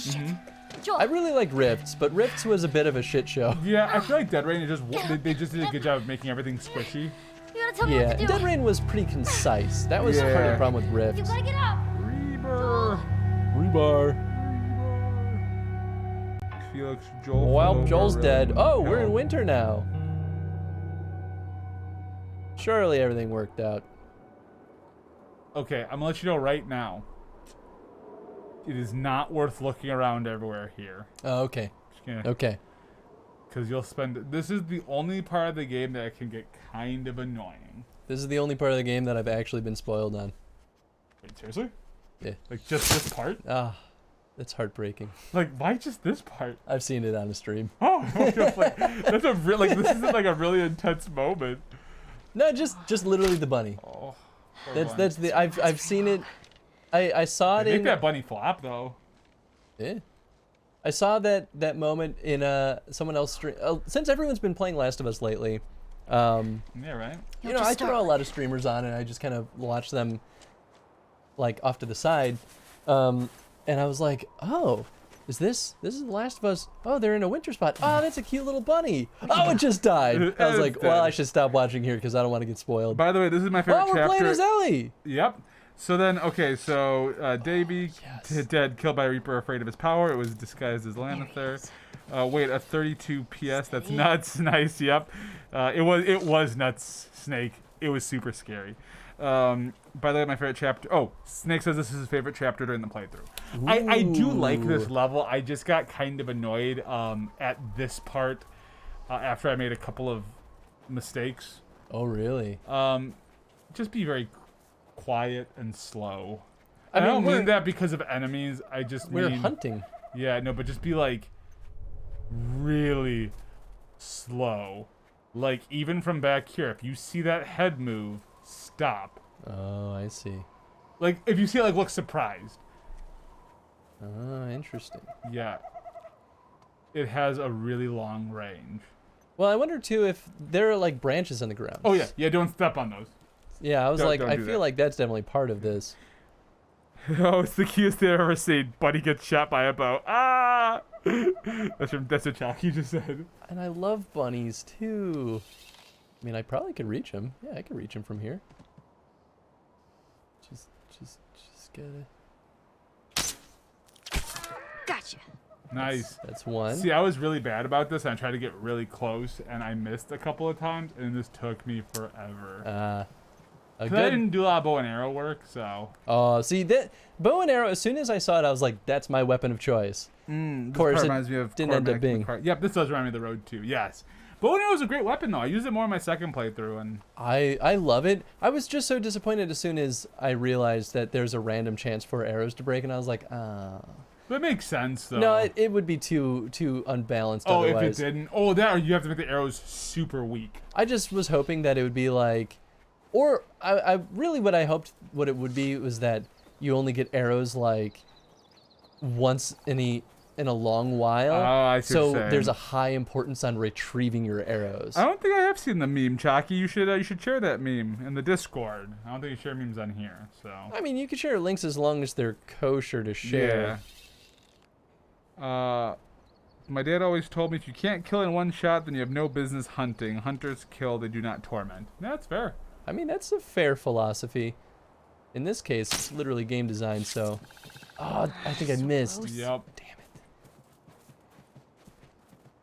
Joel. I really like Rifts, but Rifts was a bit of a shit show. Yeah, I feel like Dead Rain is just they just did a good job of making everything squishy. You gotta tell me Yeah, what to do. Dead Rain was pretty concise. That was part of the problem with You Rifts. gotta get up. Reaper. Rebar. Felix, Joel. Well, fell Joel's over, dead. Oh, we're in Hell. winter now. Surely everything worked out. Okay, I'm gonna let you know right now. It is not worth looking around everywhere here. Oh, okay. Okay. Because you'll spend. This is the only part of the game that can get kind of annoying. This is the only part of the game that I've actually been spoiled on. Wait, seriously? Yeah. Like just this part? Ah, that's heartbreaking. Like why just this part? I've seen it on a stream. Oh, like, that's a real like this isn't like a really intense moment. No, just literally the bunny. Oh, That's the I've seen it. I saw it Make in. that bunny flop though. Yeah. I saw that moment in someone else stream. Since everyone's been playing Last of Us lately, Yeah, right. you know, I throw a lot of streamers on and I just kind of watch them like off to the side. And I was like, oh, is this is The Last of Us? Oh, they're in a winter spot. Oh, that's a cute little bunny. Oh, it just died. I was like, well, I should stop watching here because I don't want to get spoiled. By the way, this is my favorite Oh, we're chapter. playing as Ellie. Yep. So then, okay, so Davy dead, killed by a Reaper, afraid of his power. It was disguised as Lannister. Wait, a 32 PS. That's nuts. Nice. Yep. It was nuts. Snake. It was super scary. By the way, my favorite chapter. Oh, Snake says this is his favorite chapter during the playthrough. I do like this level. I just got kind of annoyed at this part after I made a couple of mistakes. Oh, really? Just be very quiet and slow. I I don't mean, mean that because of enemies. I just We're mean hunting. Yeah, no, but just be like really slow. Like even from back here, if you see that head move, stop. Oh, I see. Like if you see it, like look surprised. Oh, interesting. Yeah. It has a really long range. Well, I wonder too if there are like branches on the ground. Oh yeah, yeah. Don't step on those. Yeah, I was Don't like, I do feel that. like that's definitely part of this. Oh, it's the cutest thing I've ever seen. Buddy gets shot by a bow. Ah! That's what Chalky just said. And I love bunnies too. I mean, I probably could reach him. Yeah, I could reach him from here. Just gotta. Gotcha. Nice. That's one. See, I was really bad about this, and I tried to get really close, and I missed a couple of times, and this took me forever. A 'Cause I good. didn't do a lot of bow and arrow work, so. Oh, see that bow and arrow. As soon as I saw it, I was like, "That's my weapon of choice." Of course, it reminds me of didn't end up Cormac being. Yep, this does remind me of the road too. Yes, bow and arrow is a great weapon though. I used it more in my second playthrough, and I love it. I was just so disappointed as soon as I realized that there's a random chance for arrows to break, and I was like, ah. but it makes sense though. No, it would be too unbalanced Oh, otherwise. if it didn't. Oh, that or you have to make the arrows super weak. I just was hoping that it would be like, or I really what I hoped what it would be was that you only get arrows like once in a long while. Oh, I see what So you're saying. there's a high importance on retrieving your arrows. I don't think I have seen the meme, Chalky. You should share that meme in the Discord. I don't think you share memes on here, so. I mean, you can share links as long as they're kosher to share. Yeah. My dad always told me if you can't kill in one shot, then you have no business hunting. Hunters kill, they do not torment. Yeah, that's fair. I mean, that's a fair philosophy. In this case, it's literally game design, so. Oh, I think I missed. Yep. Damn it.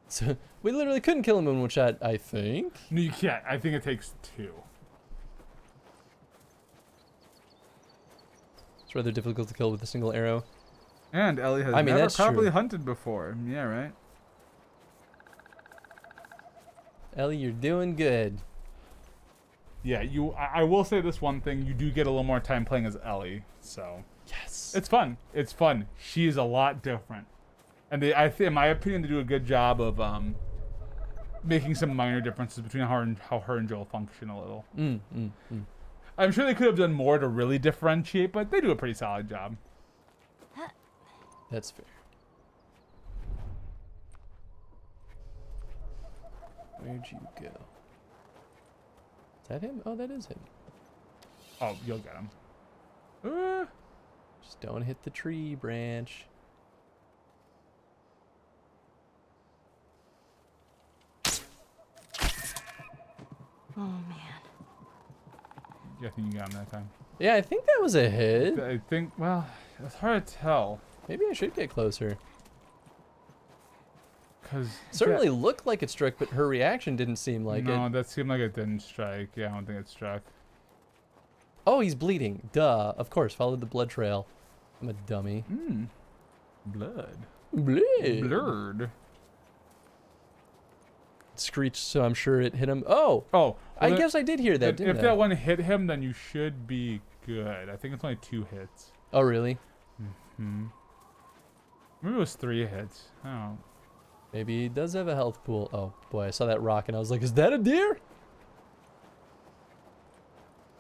So, we literally couldn't kill him in one shot, I think. No, you can't. I think it takes 2. It's rather difficult to kill with a single arrow. And Ellie has I mean, never that's properly true. hunted before. Yeah, right? Ellie, you're doing good. Yeah, I will say this one thing. You do get a little more time playing as Ellie, so. Yes. It's fun. It's fun. She is a lot different. And in my opinion, they do a good job of making some minor differences between how her and Joel function a little. I'm sure they could have done more to really differentiate, but they do a pretty solid job. That's fair. Where'd you go? that him? Oh, that is him. Oh, you'll get him. Just don't hit the tree branch. Oh man. Yeah, I think you got him that time. Yeah, I think that was a hit. I think, well, it's hard to tell. Maybe I should get closer. Because Certainly looked like it struck, but her reaction didn't seem like it. No, that seemed like it didn't strike. Yeah, I don't think it struck. Oh, he's bleeding. Duh. Of course, followed the blood trail. I'm a dummy. Blood. Blood. Blurred. Screeched, so I'm sure it hit him. Oh! Oh. I guess I did hear that, didn't If I? that one hit him, then you should be good. I think it's only 2 hits. Oh, really? Maybe it was 3 hits. Oh. Maybe he does have a health pool. Oh, boy, I saw that rock and I was like, is that a deer?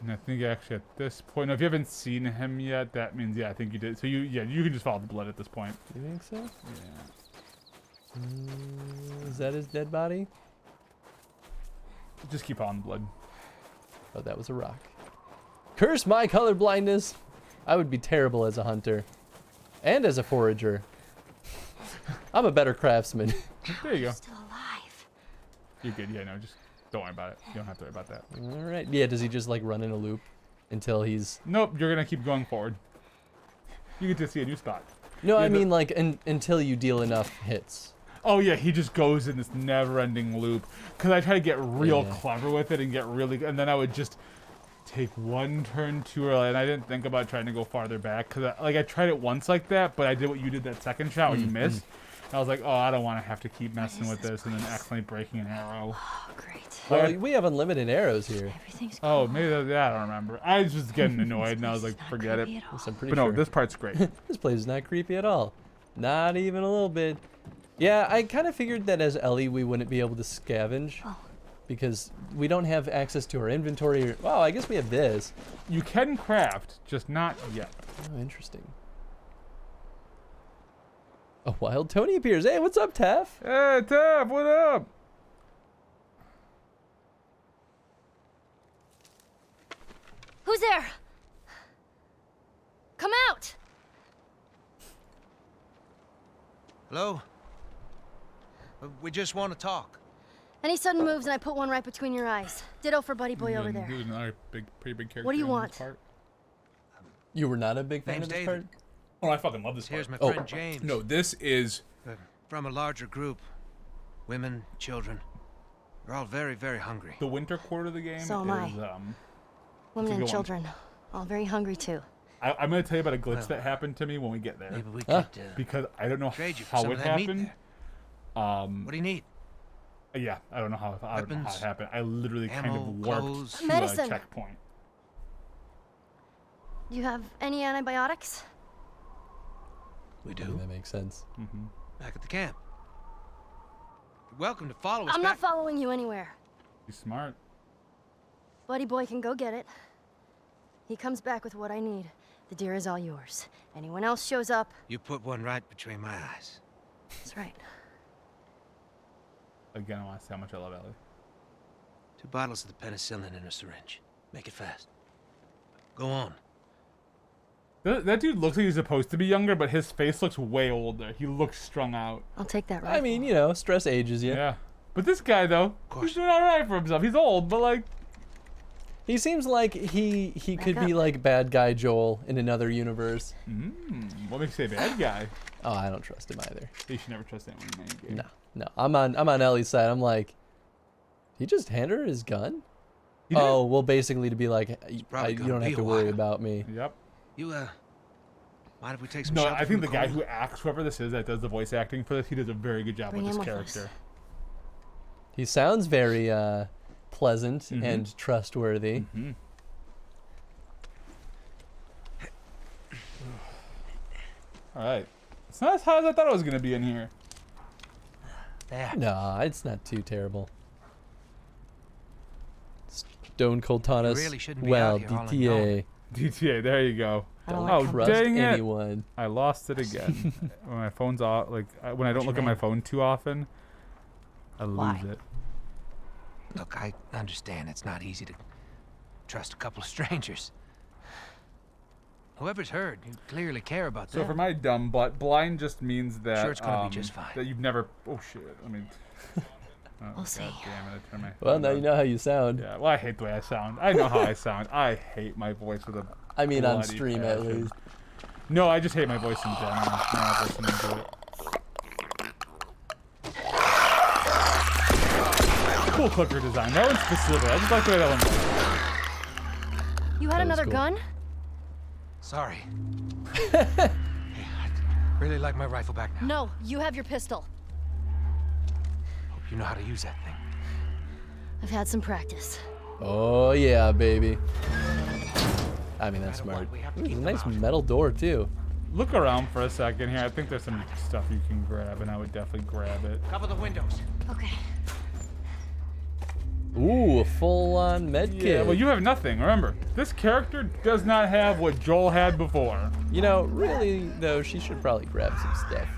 And I think actually at this point, if you haven't seen him yet, that means, yeah, I think you did. So you can just follow the blood at this point. You think so? Yeah. Is that his dead body? Just keep on the blood. Oh, that was a rock. Curse my color blindness! I would be terrible as a hunter. And as a forager. I'm a better craftsman. There you go. Still alive. You're good. Yeah, no, just don't worry about it. You don't have to worry about that. Alright. Yeah, does he just like run in a loop until he's... Nope, you're going to keep going forward. You get to see a new spot. No, Yeah, I mean like until you deal enough hits. Oh yeah, he just goes in this never-ending loop. Cause I try to get real Yeah. clever with it and get really, and then I would just take one turn too early, and I didn't think about trying to go farther back. Cause I tried it once like that, but I did what you did that second shot when you missed. And I was like, oh, I don't want to have to keep messing with this and then accidentally breaking an arrow. Oh, great. Well, we have unlimited arrows here. Everything's Oh, cool. maybe I don't remember. I was just getting annoyed, and I was like, It's not forget it. creepy at all. Yes, I'm pretty But no, sure. this part's great. This place is not creepy at all. Not even a little bit. Yeah, I kind of figured that as Ellie we wouldn't be able to scavenge. Oh. Because we don't have access to our inventory. Wow, I guess we have this. You can craft, just not yet. Oh, interesting. A wild Tony appears. Hey, what's up, Taff? Hey, Taff, what up? Who's there? Come out! Hello? We just want to talk. Any sudden moves and I put one right between your eyes. Ditto for Buddy Boy over And there. He was another pretty big character. What do you in this want? part. You were not a big fan Name's of this David. part? Oh, I fucking love this Here's part. my friend James. No, this is From a larger group. Women, children. They're all very, very hungry. the winter quarter of the game. So am I. is, Women a and good one. children. All very hungry too. I'm gonna tell you about a glitch Well, that happened to me when we get there, Maybe we Huh? could because I don't know trade you for how some it of that meat happened. there. What do you need? Yeah, I don't know how it Weapons, happened. I literally kind ammo, of warped clothes. to a Medicine. checkpoint. Do you have any antibiotics? We I do. mean, that makes sense. Back at the camp. You're welcome to follow us I'm back. not following you anywhere. He's smart. Buddy Boy can go get it. He comes back with what I need. The deer is all yours. Anyone else shows up, You put one right between my eyes. that's right. Again, I want to say how much I love Ellie. 2 bottles of the penicillin in a syringe. Make it fast. Go on. That dude looks like he's supposed to be younger, but his face looks way older. He looks strung out. I'll take that rifle. I mean, you know, stress ages you. Yeah. But this guy, though, course. he's doing all right for himself. He's old, but like, He seems like he could be up. like bad guy Joel in another universe. what makes you say bad guy? Oh, I don't trust him either. You should never trust anyone in any game. No. I'm on Ellie's side. I'm like, he just hand her his gun? He did. Oh, well, basically to be like, probably you gonna don't have be to a worry while. about me. Yep. You, mind if we take some No, shelter I from think the guy cold? who acts, whoever this is that does the voice acting for this, he does a very good job Bring with this him with us. character. He sounds very pleasant Mm-hmm. and trustworthy. All right. It's not as hot as I thought it was going to be in here. There. No, it's not too terrible. Stone Cold taught You us, really shouldn't be well, out here all DTA, alone. DTA, there you go. I don't don't like Oh, company. trust dang it. anyone. I lost it again. When my phone's off, like when I don't look at my phone too often, I lose Why? it. Look, I understand it's not easy to trust a couple of strangers. Whoever's heard, you clearly care about So them. for my dumb butt, blind just means that Sure, it's gonna be just fine. that you've never. Oh shit! I mean. Oh, We'll see. God damn it! I turned my Well, phone now on. you know how you sound. Yeah. Well, I hate the way I sound. I know how I sound. I hate my voice with a. I mean, on bloody stream at passion. least. No, I just hate my voice in general. Not listening to it. Cool clicker design. That one's specific. I just like the way that one looks. You had That was another cool. gun? Sorry. Hey, I'd really like my rifle back now. No, you have your pistol. Hope you know how to use that thing. I've had some practice. Oh yeah, baby. I mean, that's No matter smart. what, we have to Ooh, keep them nice out. metal door too. Look around for a second here. I think there's some stuff you can grab, and I would definitely grab it. Cover the windows. Okay. Ooh, a full-on med kit. Yeah, well, you have nothing. Remember, this character does not have what Joel had before. You know, really though, she should probably grab some stuff.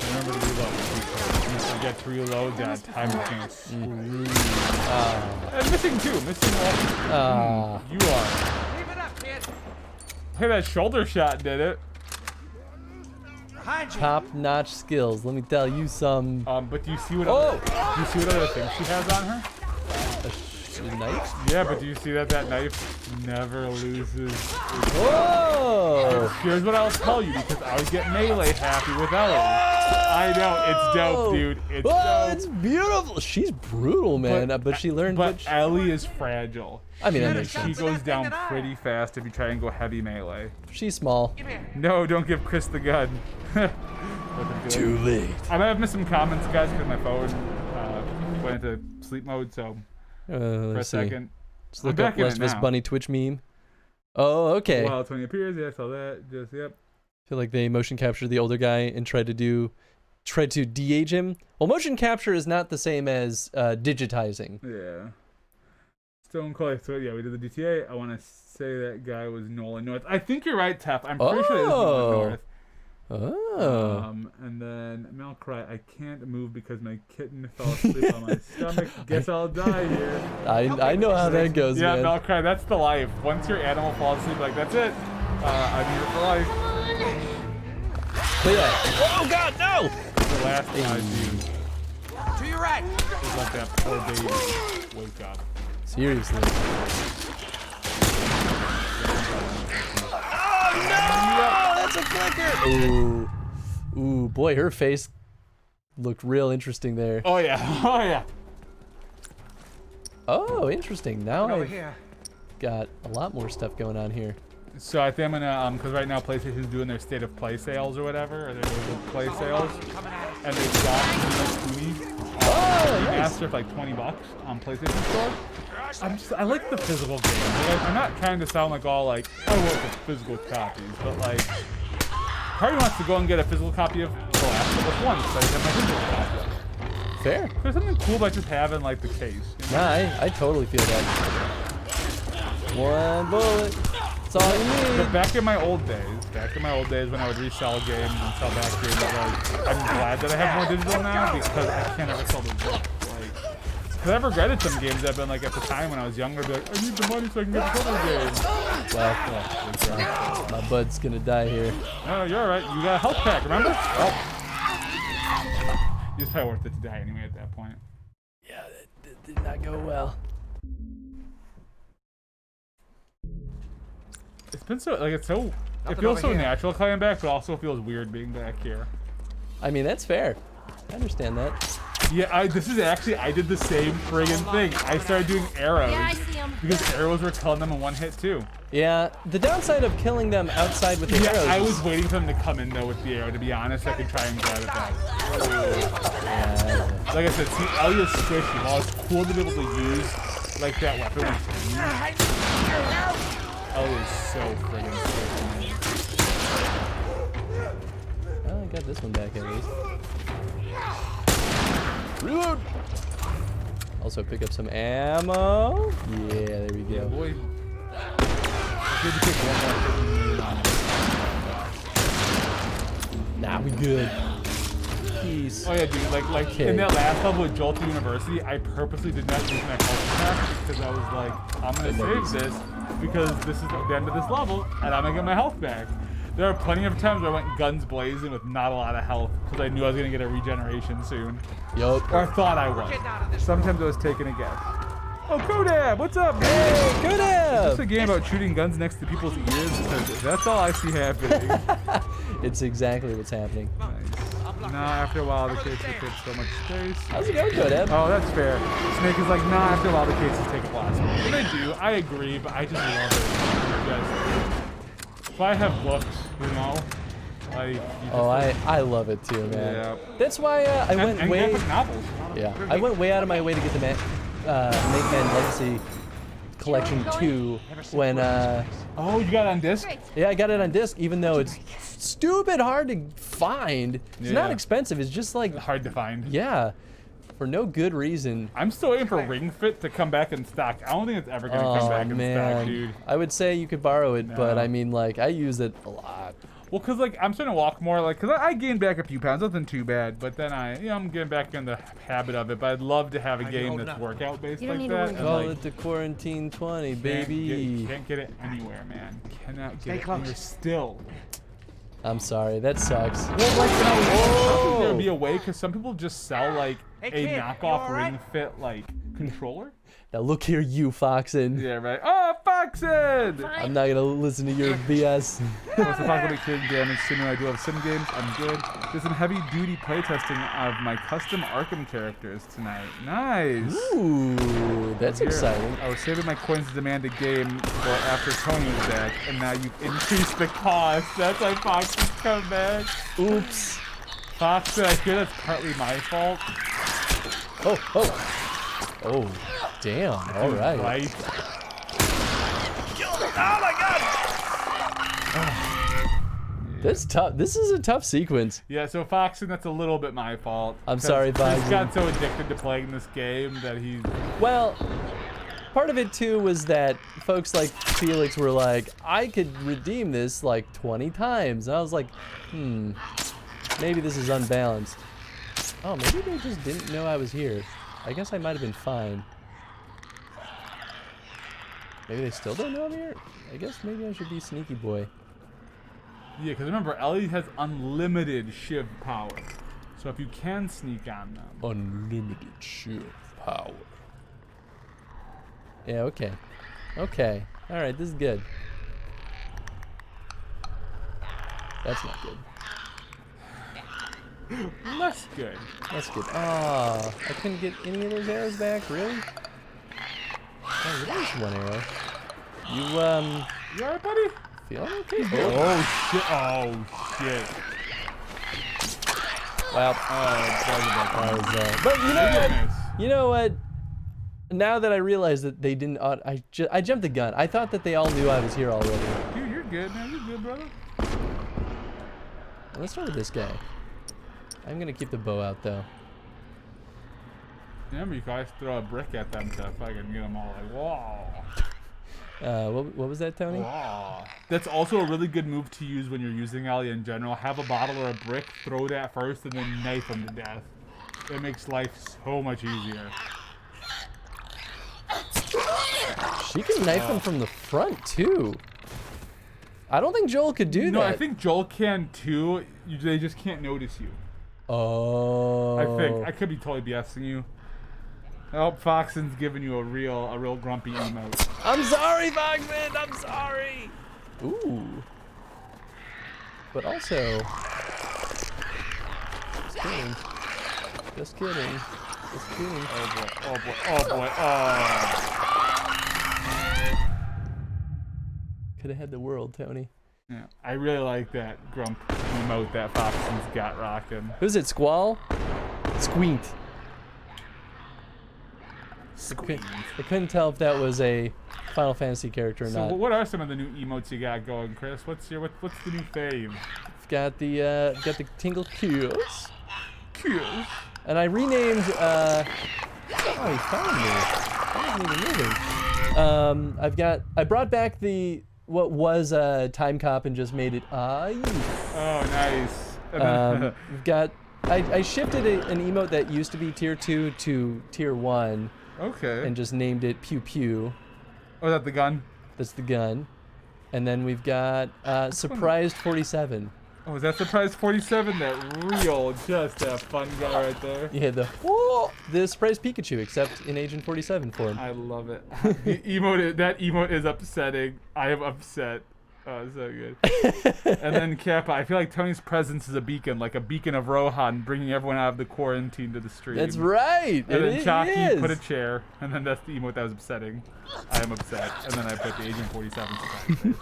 Remember to reload. You forget to reload that time machine. And missing two. Missing one. Ah, You are. Keep it up, kid. Hey, that shoulder shot did it. Behind you. top-notch skills. Let me tell you some. But do you see what? Oh! Do you see what other things she has on her? A knife? Yeah, but do you see that knife never loses? Whoa! Here's what I'll tell you because I was getting melee happy with Ellie. I know it's dope, dude. It's Whoa, dope. it's beautiful. She's brutal, man. But she learned. But which, Ellie is fragile. I mean, that She makes She sense. goes down pretty fast if you try and go heavy melee. She's small. No, don't give Chris the gun. Too late. I might have missed some comments, guys, because my phone went into sleep mode. So for a Let's see. second, Just I'm look back up in Last it of Us now. Bunny Twitch meme. Oh, okay. While it's when he appears, yeah, I saw that. Just yep. I feel like they motion captured the older guy and tried to de-age him. Well, motion capture is not the same as digitizing. Yeah. Stone Cold. So yeah, we did the DTA. I want to say that guy was Nolan North. I think you're right, Tef. I'm pretty sure it is Nolan North. Oh. And then Mel Cry. I can't move because my kitten fell asleep on my stomach. Guess I'll die here. I know how that goes, Yeah, man. Mel Cry. That's the life. Once your animal falls asleep, like that's it. I'm here for life. But yeah. Oh God, no! The last thing I do To your right. is let that poor baby wake up. Seriously. That's a flicker. Ooh. Ooh, boy, her face looked real interesting there. Oh yeah. Oh yeah. Oh, interesting. Now Over I've here. got a lot more stuff going on here. So I think I'm gonna because right now PlayStation's doing their state of play sales or whatever, or their play sales, and they've got Oh, nice. Master for like $20 on PlayStation Store. I like the physical game. Like, I'm not trying to sound like all like I want the physical copies, but like part of me wants to go and get a physical copy of The Last of Us 1 so I can have my physical copy. Fair. There's something cool about just having like the case. You know? Nah, I totally feel that. One bullet. That's all you But need. back in my old days when I would resell games and sell back games, like, I'm glad that I have more digital now because I can't ever sell those books. Like, because I've regretted some games that I've been like at the time when I was younger, I'd be like, I need the money so I can get the other game. Well, my bud's gonna die here. No, you're alright. You got a health pack, remember? Well, it's probably worth it to die anyway at that point. Yeah, that did not go well. It's been so, like, it feels over so here. natural coming back, but also feels weird being back here. I mean, that's fair. I understand that. Yeah, this is actually, I did the same friggin' thing. I started doing arrows. Yeah, I see him. Because arrows were killing them in one hit too. Yeah, the downside of killing them outside with the Yeah, arrows. I was waiting for them to come in though with the arrow, to be honest. I could try and grab it back. Yeah, Like I said, see, Ellie is squishy. While it's cool to be able to use like that weapon with you, Ellie is so friggin' squishy. well, I got this one back at least. Reload. Also pick up some ammo. Yeah, there we go. Boy, I to pick one more. Nah, we good. piece. Oh yeah, dude. Like Okay. in that last level with Jolt to University, I purposely did not use my health pack because I was like, I'm gonna save this because this is the end of this level and I'm gonna get my health back. There are plenty of times where I went guns blazing with not a lot of health because I knew I was gonna get a regeneration soon. Yup. Or I thought I was. Sometimes I was taking a guess. Oh, Kodab, what's up, man? Hey, Is Kodab! this a game about shooting guns next to people's ears? Because that's all I see happening. It's exactly what's happening. Nice. Nah, after a while the cases take so much space. How's it going, Kodab? Oh, that's fair. Snake is like, nah, after a while the cases take up lots. And they do, I agree, but I just love it. Just, if I have books, you know, like... You just Oh, I love it too, man. Yeah. That's why I went and way... graphic novels. Yeah, I went way out of my way to get the Make-Man Legacy Collection 2 when... Oh, you got it on disc? Yeah, I got it on disc, even though it's stupid hard to find. It's not expensive, it's just like... Hard to find. Yeah, for no good reason. I'm still waiting for Ring Fit to come back in stock. I don't think it's ever gonna come back in stock, dude. I would say you could borrow it, but I mean, like, I use it a lot. Well, cause like I'm starting to walk more, like, cause I gained back a few pounds, nothing too bad. But then I'm getting back in the habit of it. But I'd love to have a game that's workout based You don't like need to that. work And, Call like, it the Quarantine 20, baby. Can't get it anywhere, man. Cannot get it. And you're still. I'm sorry, that sucks. Well, like, when I was hoping there would be a way, cause some people just sell like a knockoff Ring Fit like controller. Now look here, you Foxen. Yeah, right. Oh, Foxen! I'm not gonna listen to your BS. What's the possibility of killing damage sooner? I do have sim games. I'm good. There's some heavy duty playtesting of my custom Arkham characters tonight. Nice. Ooh, that's exciting. I was saving my coins to demand a game for after Tony was back, and now you've increased the cost. That's why Fox has come back. Oops. Fox, I hear that's partly my fault. Oh, damn. All right. Right. That's tough. This is a tough sequence. Yeah, so Foxen, that's a little bit my fault. I'm sorry, Chris Foxen. got so addicted to playing this game that he's... Well, part of it too was that folks like Felix were like, I could redeem this like 20 times. And I was like, maybe this is unbalanced. Oh, maybe they just didn't know I was here. I guess I might have been fine. Maybe they still don't know I'm here? I guess maybe I should be sneaky boy. Yeah, because remember, Ellie has unlimited shiv power. So if you can sneak on them... Unlimited shiv power. Yeah, okay. Okay. Alright, this is good. That's not good. Less good. That's good. Oh, I couldn't get any of those arrows back? Really? Oh, there's one arrow. You alright, buddy? feeling okay? Oh shit! Oh shit! Well, but you know what? You know what? Now that I realize that they didn't, I jumped the gun. I thought that they all knew I was here already. Dude, you're good, man. You're good, brother. Let's start with this guy. I'm gonna keep the bow out though. Remember, you can always throw a brick at them to fucking get them all like, whoa. What was that, Tony? Whoa. That's also a really good move to use when you're using Ellie in general. Have a bottle or a brick, throw that first, and then knife them to death. It makes life so much easier. She can knife them from the front too. I don't think Joel could do that. No, I think Joel can too. They just can't notice you. Oh. I think. I could be totally BSing you. I hope Foxen's giving you a real grumpy emote. I'm sorry, Foxman. I'm sorry. Ooh. But also. Just kidding. Just kidding. Just kidding. Oh boy. Oh boy. Oh boy. Oh. Could have had the world, Tony. Yeah, I really like that grump emote that Foxen's got rocking. Who's it? Squall? Squeent. Squeak. I couldn't tell if that was a Final Fantasy character or So not. what are some of the new emotes you got going, Chris? What's the new fave? I've got the Tingle Cures. Cures. And I renamed oh, he found me. I wasn't even moving. I brought back what was Time Cop and just made it Oh, nice. we've got I shifted an emote that used to be tier 2 to tier 1. Okay. And just named it Pew Pew. Oh, is that the gun? That's the gun. And then we've got Surprised 47. Oh, is that Surprise 47? That real, just that fun guy right there. Yeah, the Surprise Pikachu, except in Agent 47 form. I love it. The emote, that emote is upsetting. I am upset. Oh, so good. And then Kappa, I feel like Tony's presence is a beacon of Rohan, bringing everyone out of the quarantine to the stream. That's right. And then Chalky put a chair, and then that's the emote that was upsetting. I am upset. And then I put the Agent 47 surprise.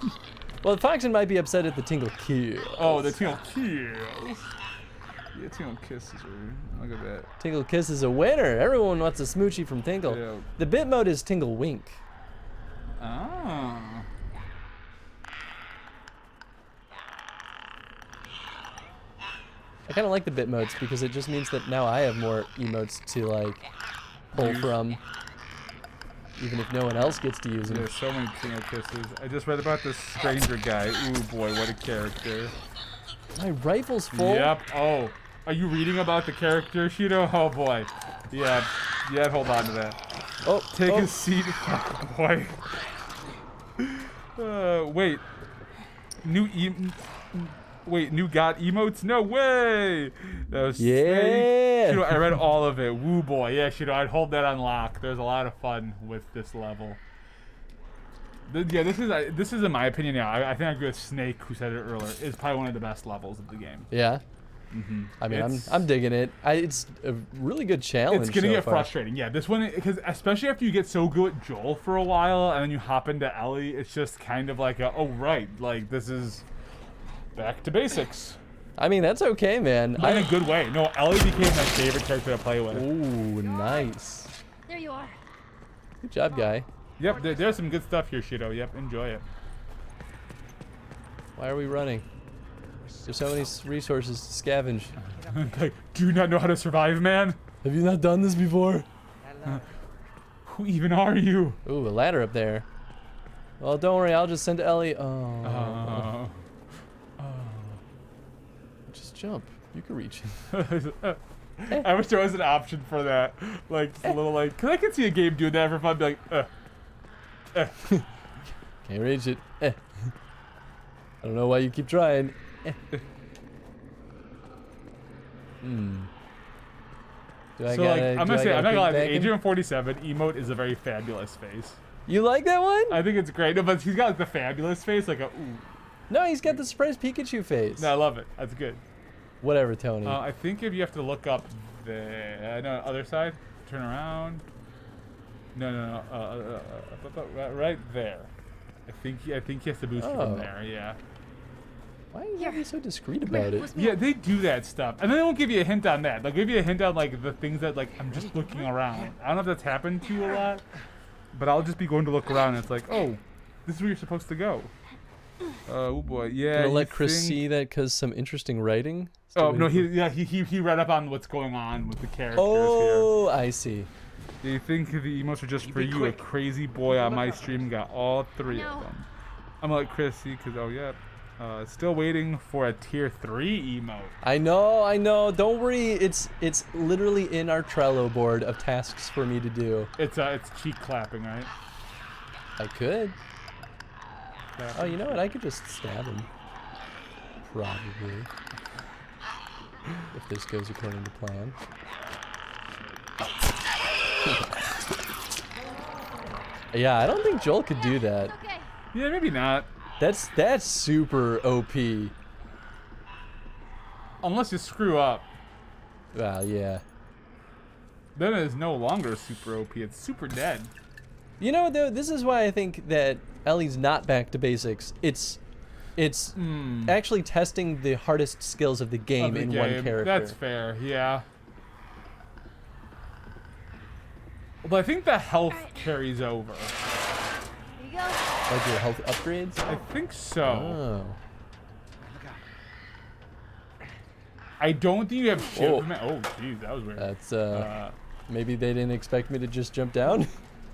Well, Foxen might be upset at the Tingle Kill. Oh, the Tingle Kills. Yeah, Tingle Kisses are. Look at that. Tingle Kiss is a winner. Everyone wants a smoochie from Tingle. Yeah. The bit mode is Tingle Wink. Oh. I kind of like the bit modes because it just means that now I have more emotes to like pull from, even if no one else gets to use them. There's so many Tingle Kisses. I just read about this stranger guy. Ooh boy, what a character. My rifle's full. Yep. Oh, are you reading about the character, Shido? Oh boy. Yeah. Yeah. Hold on to that. Oh, take a seat, boy. Wait. New God emotes? No way! That was yeah. Shido, I read all of it. Woo boy. Yeah, Shido, I'd hold that on lock. There's a lot of fun with this level. Yeah, this is in my opinion. Yeah, I think I agree with Snake, who said it earlier. It's probably one of the best levels of the game. Yeah. Mm-hmm. I mean, I'm digging it. It's a really good challenge. It's gonna get far. frustrating. Yeah, this one, because especially after you get so good at Joel for a while, and then you hop into Ellie, it's just kind of like, oh right, like this is back to basics. I mean, that's okay, man. But in a good way. No, Ellie became my favorite character to play with. Ooh, nice. There you are. Good job, guy. Yep, there's some good stuff here, Shido. Yep, enjoy it. Why are we running? There's so many resources to scavenge. Like, do you not know how to survive, man? Have you not done this before? Who even are you? Ooh, a ladder up there. Well, don't worry, I'll just send Ellie. Oh. Just jump. You can reach it. I wish there was an option for that. Like, a little like, cause I can see a game doing that for fun, be like, Can't reach it. I don't know why you keep trying. I'm gonna say, I'm not gonna lie, the Agent 47 emote is a very fabulous face. You like that one? I think it's great. No, but he's got like the fabulous face, like a ooh. No, he's got the surprise Pikachu face. No, I love it. That's good. Whatever, Tony. I think if you have to look up the other side, turn around. No. Right there. I think he has to boost you from there. Yeah. Why are you being so discreet about it? Yeah, they do that stuff, and then they won't give you a hint on that. They'll give you a hint on like the things that like I'm just looking around. I don't know if that's happened to you a lot, but I'll just be going to look around, and it's like, oh, this is where you're supposed to go. Oh boy, yeah. Gonna let Chris see that because some interesting writing. Oh no, he read up on what's going on with the characters here. Oh, I see. Do you think the emotes are just for you? A crazy boy on my stream got all three of them. I'm gonna let Chris see because still waiting for a tier 3 emote. I know. Don't worry. It's literally in our Trello board of tasks for me to do. It's cheek clapping, right? I could. Oh, you know what? I could just stab him. Probably. If this goes according to plan. Yeah, I don't think Joel could do that. Yeah, maybe not. That's super OP. Unless you screw up. Well, yeah. Then it is no longer super OP. It's super dead. You know, though, this is why I think that Ellie's not back to basics. It's actually testing the hardest skills of the game in one character. That's fair, yeah. But I think the health carries over. Here you go. Like your health upgrades? I think so. Oh. I don't think you have shield. Oh, jeez, that was weird. That's maybe they didn't expect me to just jump down.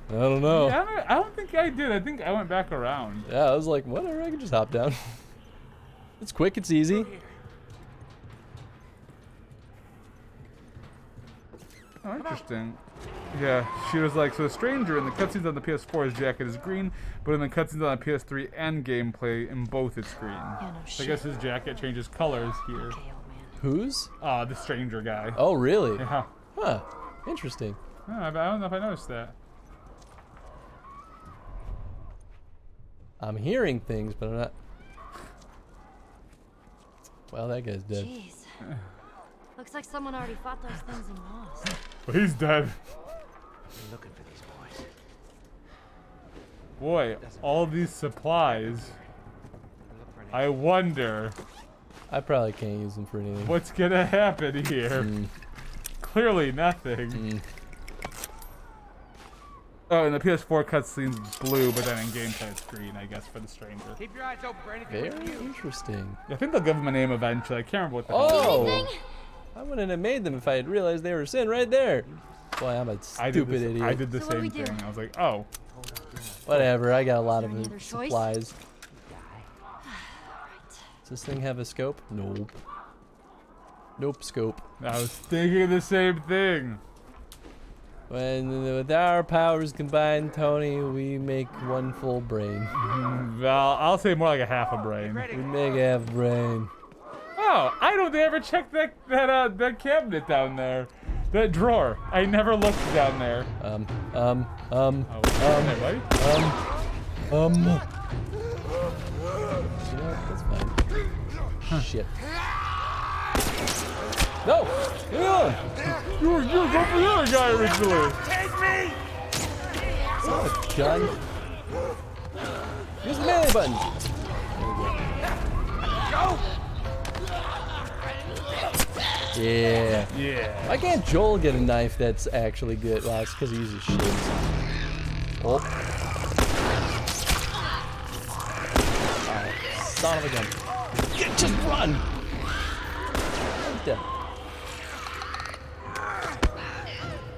I don't know. Yeah, I don't think I did. I think I went back around. Yeah, I was like, whatever, I can just hop down. It's quick, it's easy. Oh, interesting. Yeah, she was like, so the stranger in the cutscenes on the PS4, his jacket is green, but in the cutscenes on the PS3 and gameplay, in both it's green. Yeah, no So shit. I guess his jacket changes colors here. Okay, old man. Who's? The stranger guy. Oh, really? Yeah. Huh. Interesting. I don't know if I noticed that. I'm hearing things, but I'm not. Well, that guy's dead. Jeez. Looks like someone already fought those things and lost. Well, he's dead. I'm looking for these boys. Boy, all these supplies. I wonder I probably can't use them for anything. what's gonna happen here. Clearly nothing. Oh, and the PS4 cutscene's blue, but then in gameplay it's green, I guess, for the stranger. Keep your eyes open for anything. Very interesting. I think they'll give him a name eventually. I can't remember what the hell. Oh! I wouldn't have made them if I had realized they were sin right there. Boy, I'm a stupid idiot. I did the So what do same we do? thing. I was like, oh. Whatever, I got a lot of Any other choice? supplies. Does this thing have a scope? Nope. Nope, scope. I was thinking the same thing. When with our powers combined, Tony, we make one full brain. Well, I'll say more like a half a brain. We make half brain. Oh, I don't think I ever checked that cabinet down there. That drawer. I never looked down there. Oh, Hey, buddy. You know what? That's fine. Shit. No! Leave me alone! You were going for the other guy originally. Son of a gun. Use the melee button. Yeah. Yeah. Why can't Joel get a knife that's actually good? Well, it's because he uses shields. Oh. Son of a gun. Just run! I'm dead.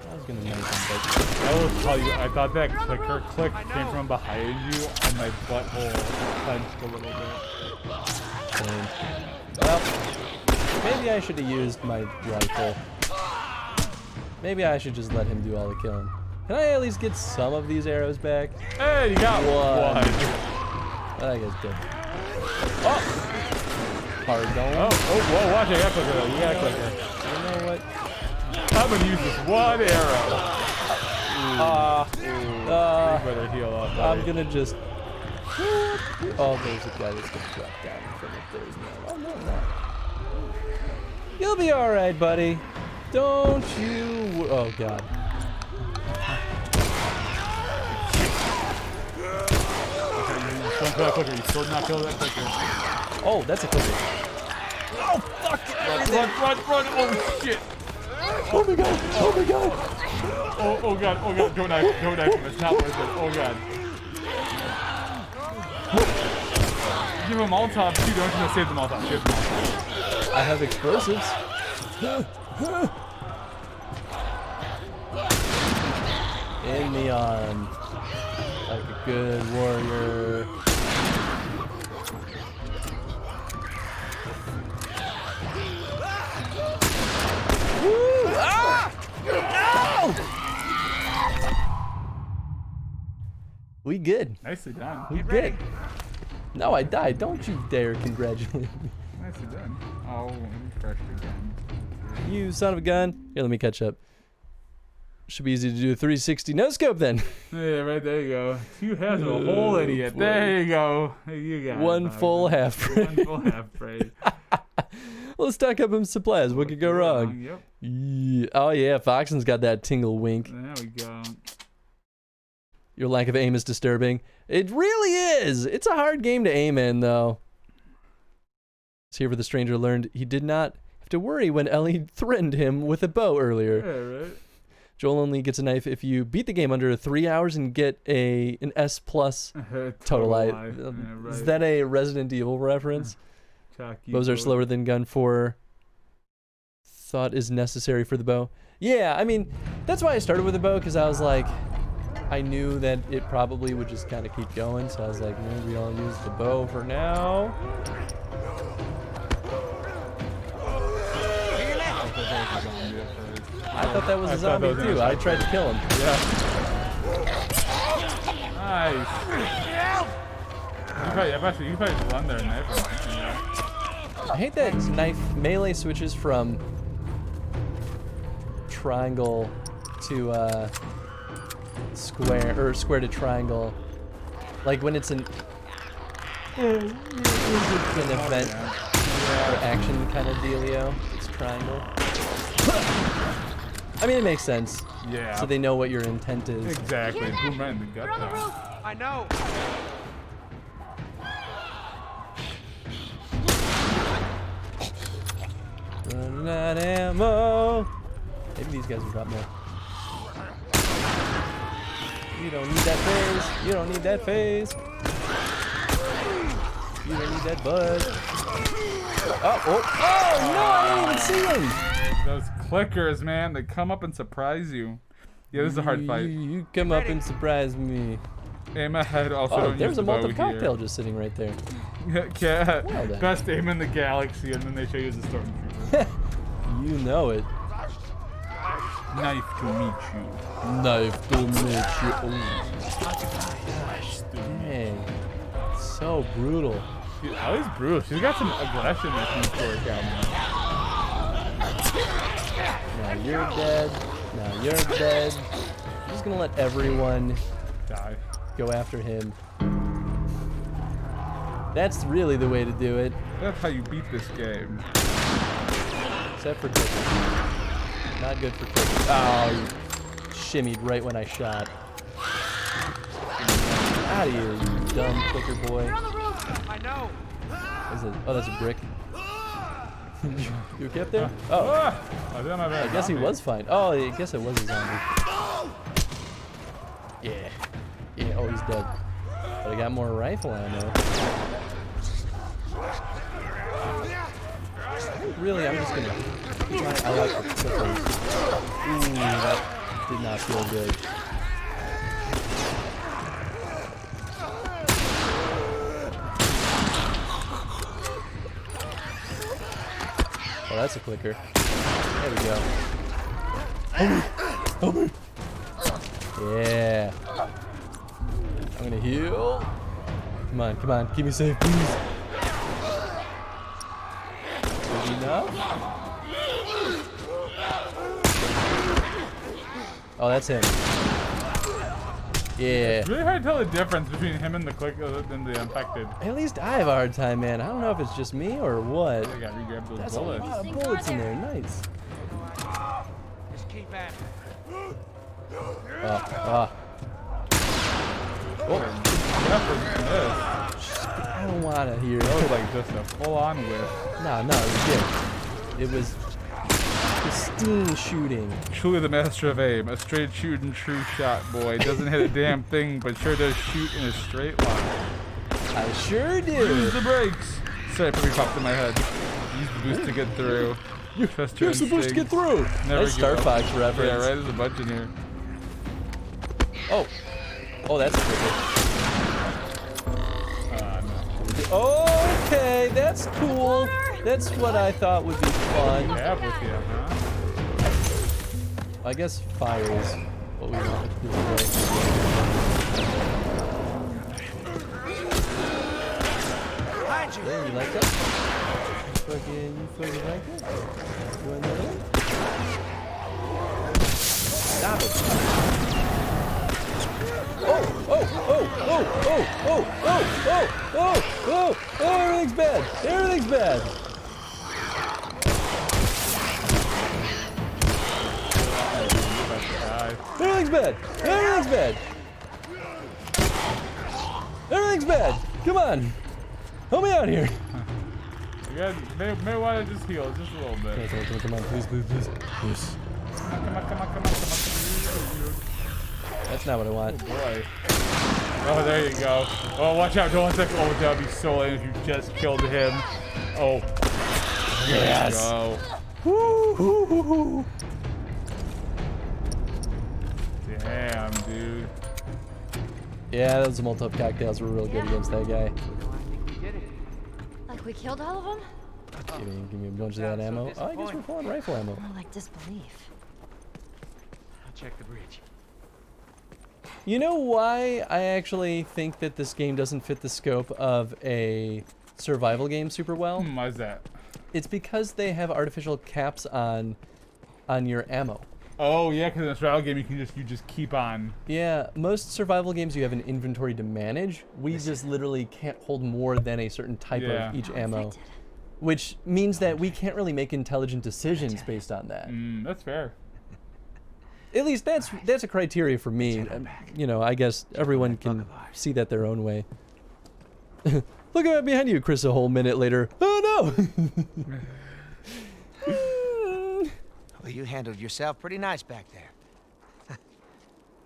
I was gonna knife him, I will tell you, I thought that clicker click came from behind you, and my butthole clenched a little bit. Well, maybe I should have used my rifle. Maybe I should just let him do all the killing. Can I at least get some of these arrows back? Hey, you got one. I guess dead. Oh! Hard going. Oh, whoa, watch it. I got clicker though. You got clicker. You know what? I'm gonna use this one arrow. You better heal up, buddy. I'm gonna just. Oh, there's a guy that's gonna drop down in front of there's no. Oh, no, no. You'll be alright, buddy. Don't you. Oh, God. Don't kill that clicker. You still not kill that clicker. Oh, that's a clicker. Oh, fuck! Run. Oh, shit. Oh, my God. Oh, my God. Oh, God. Don't knife him. It's not worth it. Oh, God. Give him Molotov, too. Don't you save the Molotov. Give him Molotov. I have explosives. In the arm. Like a good warrior. Woo! Ah! No! We good. Nicely done. We good. No, I died. Don't you dare congratulate me. Nicely done. Oh, refreshed again. You son of a gun. Here, let me catch up. Should be easy to do a 360 no scope then. Yeah, right there you go. You have a whole idiot. There you go. You got One it, full Bobby. half brain. One full half brain. Let's stock up on supplies. What could go wrong? Yep. Yeah. Oh yeah, Foxen's got that tingle wink. There we go. Your lack of aim is disturbing. It really is. It's a hard game to aim in, though. It's here where the stranger learned he did not have to worry when Ellie threatened him with a bow earlier. Yeah, right. Joel only gets a knife if you beat the game under 3 hours and get an S plus total life. Yeah, right. Is that a Resident Evil reference? Chalky Bows are bow. slower than gun for thought is necessary for the bow. Yeah, I mean, that's why I started with the bow, because I was like, I knew that it probably would just kind of keep going, so I was like, maybe I'll use the bow for now. I thought that was a zombie too. I tried to kill him. Yeah. Nice. You probably just run there and everything. I hate that knife melee switches from triangle to square, or square to triangle. Like when it's an event or action kind of dealio, it's triangle. I mean, it makes sense. Yeah. So they know what your intent is. Exactly. Boom right in the gut. I know. Running out of ammo. Maybe these guys will drop more. You don't need that phase. You don't need that phase. You don't need that buzz. Oh no, I didn't even see him. Those clickers, man, they come up and surprise you. Yeah, this is a hard fight. You come up and surprise me. Aim ahead. Also, Oh, don't there's use a the bow molten here. cocktail just sitting right there. Yeah, Well then. best aim in the galaxy, and then they show you as a stormtrooper. You know it. Knife to meet you. Knife to meet you. Dang. So brutal. Dude, Ellie's brutal. She's got some aggression that she's work out. Now you're dead. Now you're dead. I'm just gonna let everyone Die. go after him. That's really the way to do it. That's how you beat this game. Except for cooking. Not good for cooking. Oh, you shimmied right when I shot. Out of here, you dumb clicker boy. I know. Is it? Oh, that's a brick. You okay up there? Oh, I guess he was fine. Oh, I guess it was a zombie. Yeah. Yeah, oh, he's dead. But I got more rifle ammo. Really, I'm just gonna... I like the clippers. Ooh, that did not feel good. Oh, that's a clicker. There we go. Help me! Yeah. I'm gonna heal. Come on, keep me safe, please. Good enough. Oh, that's him. Yeah. It's really hard to tell the difference between him and the infected. At least I have a hard time, man. I don't know if it's just me or what. I gotta re-grab those That's bullets. a lot of bullets in there. Nice. Just keep at it. Oh. I don't want to hear That was it. like just a full-on whip. No, it was good. It was pristine shooting. Truly the master of aim, a straight shooting true shot boy. Doesn't hit a damn thing, but sure does shoot in a straight line. I sure Use did. the brakes. Sorry, probably popped in my head. Use the boost to get through. Trust your You're supposed to get through. Never Nice give Star up. Fox reference. Yeah, right. There's a bunch in here. Oh. Oh, that's a good No. Okay, that's cool. That's what I thought would be fun. Have with you, huh? I guess fire is what we want to do. Behind you. Hey, you like that? You fucking like that? You want another one? Stop it. Oh, everything's bad. Everything's bad. Everything's bad. Everything's bad. Everything's bad. Come on. Help me out here. You guys may want to just heal just a little bit. Come on, please. Yes. Come on. That's not what I want. Oh boy. Oh, there you go. Oh, watch out. Don't let that. Oh, that would be so lame if you just killed him. Oh. Yes. There you Woo. go. Damn, dude. Yeah, those Molotov cocktails were real good against that guy. I think we did it. Like we killed all of them? Give me a bunch of that ammo. Oh, I guess we're full on rifle ammo. More like disbelief. check the bridge. You know why I actually think that this game doesn't fit the scope of a survival game super well? Why is that? It's because they have artificial caps on your ammo. Oh yeah, because in a survival game you just keep on. Yeah, most survival games you have an inventory to manage. We just literally can't hold more than a certain type of each ammo, which means that we can't really make intelligent decisions based on that. That's fair. At least that's a criteria for me. You know, I guess everyone can see that their own way. Look at behind you, Chris. A whole minute later. Oh no! Well, you handled yourself pretty nice back there.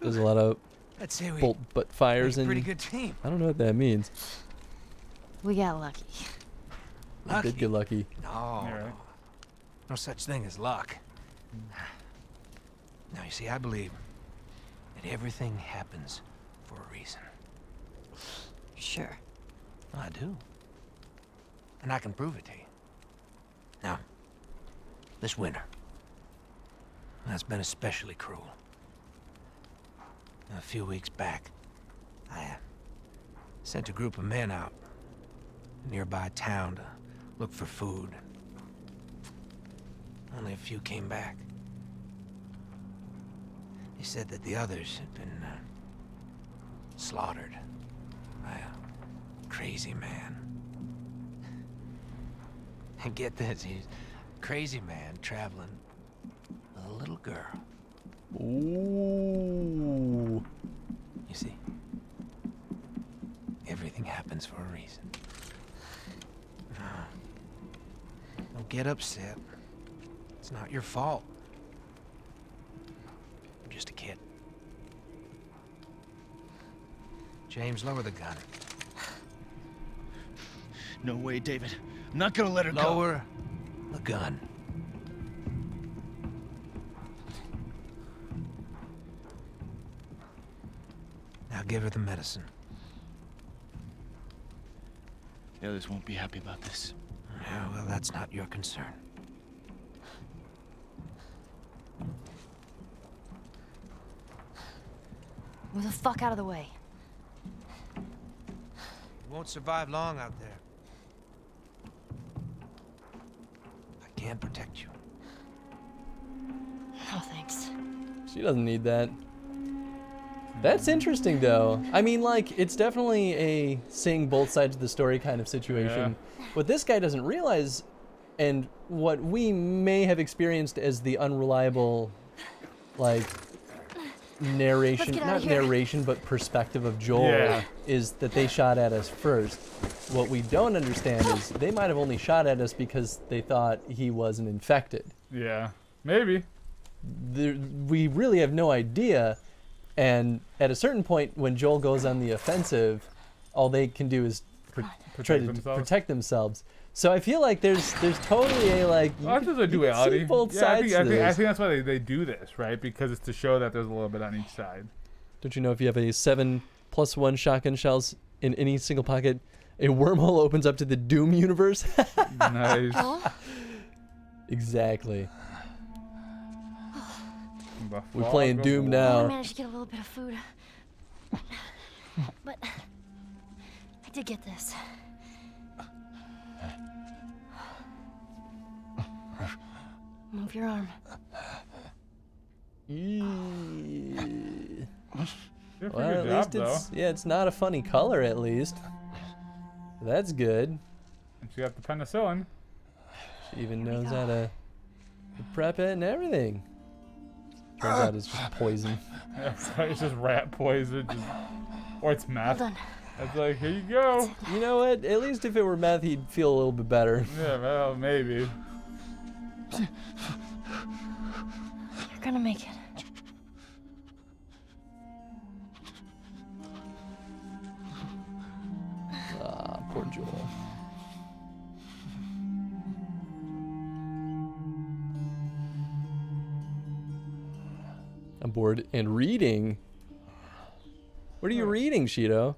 There's a lot of Let's say we bolt butt fires and pretty good team. I don't know what that means. We got lucky. I did get lucky. No, no such thing as luck. Now you see, I believe that everything happens for a reason. Sure. I do. And I can prove it to you. Now, this winter, that's been especially cruel. A few weeks back, I sent a group of men out to a nearby town to look for food. Only a few came back. They said that the others had been slaughtered by a crazy man. And get this, he's a crazy man traveling with a little girl. Ooh. You see, everything happens for a reason. Don't get upset. It's not your fault. I'm just a kid. James, lower the gun. No way, David. I'm not gonna let her go. Lower the gun. Now give her the medicine. The others won't be happy about this. Yeah, well, that's not your concern. Move the fuck out of the way. You won't survive long out there. I can protect you. No thanks. She doesn't need that. That's interesting, though. I mean, like, it's definitely a seeing both sides of the story kind of situation. What this guy doesn't realize, and what we may have experienced as the unreliable, like, narration, not narration, but perspective of Joel, is that they shot at us first. What we don't understand is they might have only shot at us because they thought he wasn't infected. Yeah, maybe. We really have no idea. And at a certain point, when Joel goes on the offensive, all they can do is try to protect themselves. So I feel like there's totally a like. Well, that's a duality. See both sides I to this. think that's why they do this, right? Because it's to show that there's a little bit on each side. Don't you know if you have a 7+1 shotgun shells in any single pocket, a wormhole opens up to the Doom universe? Nice. Exactly. We're playing Doom now. I managed to get a little bit of food. But I did get this. Move your arm. Well, at least it's not a funny color, at least. That's good. And she got the penicillin. She even knows how to prep it and everything. Turns out it's just poison. Yeah, it's just rat poison. Or it's meth. It's like, here you go. You know what? At least if it were meth, he'd feel a little bit better. Yeah, well, maybe. You're gonna make it. Ah, poor Joel. I'm bored and reading. What are you reading, Shido?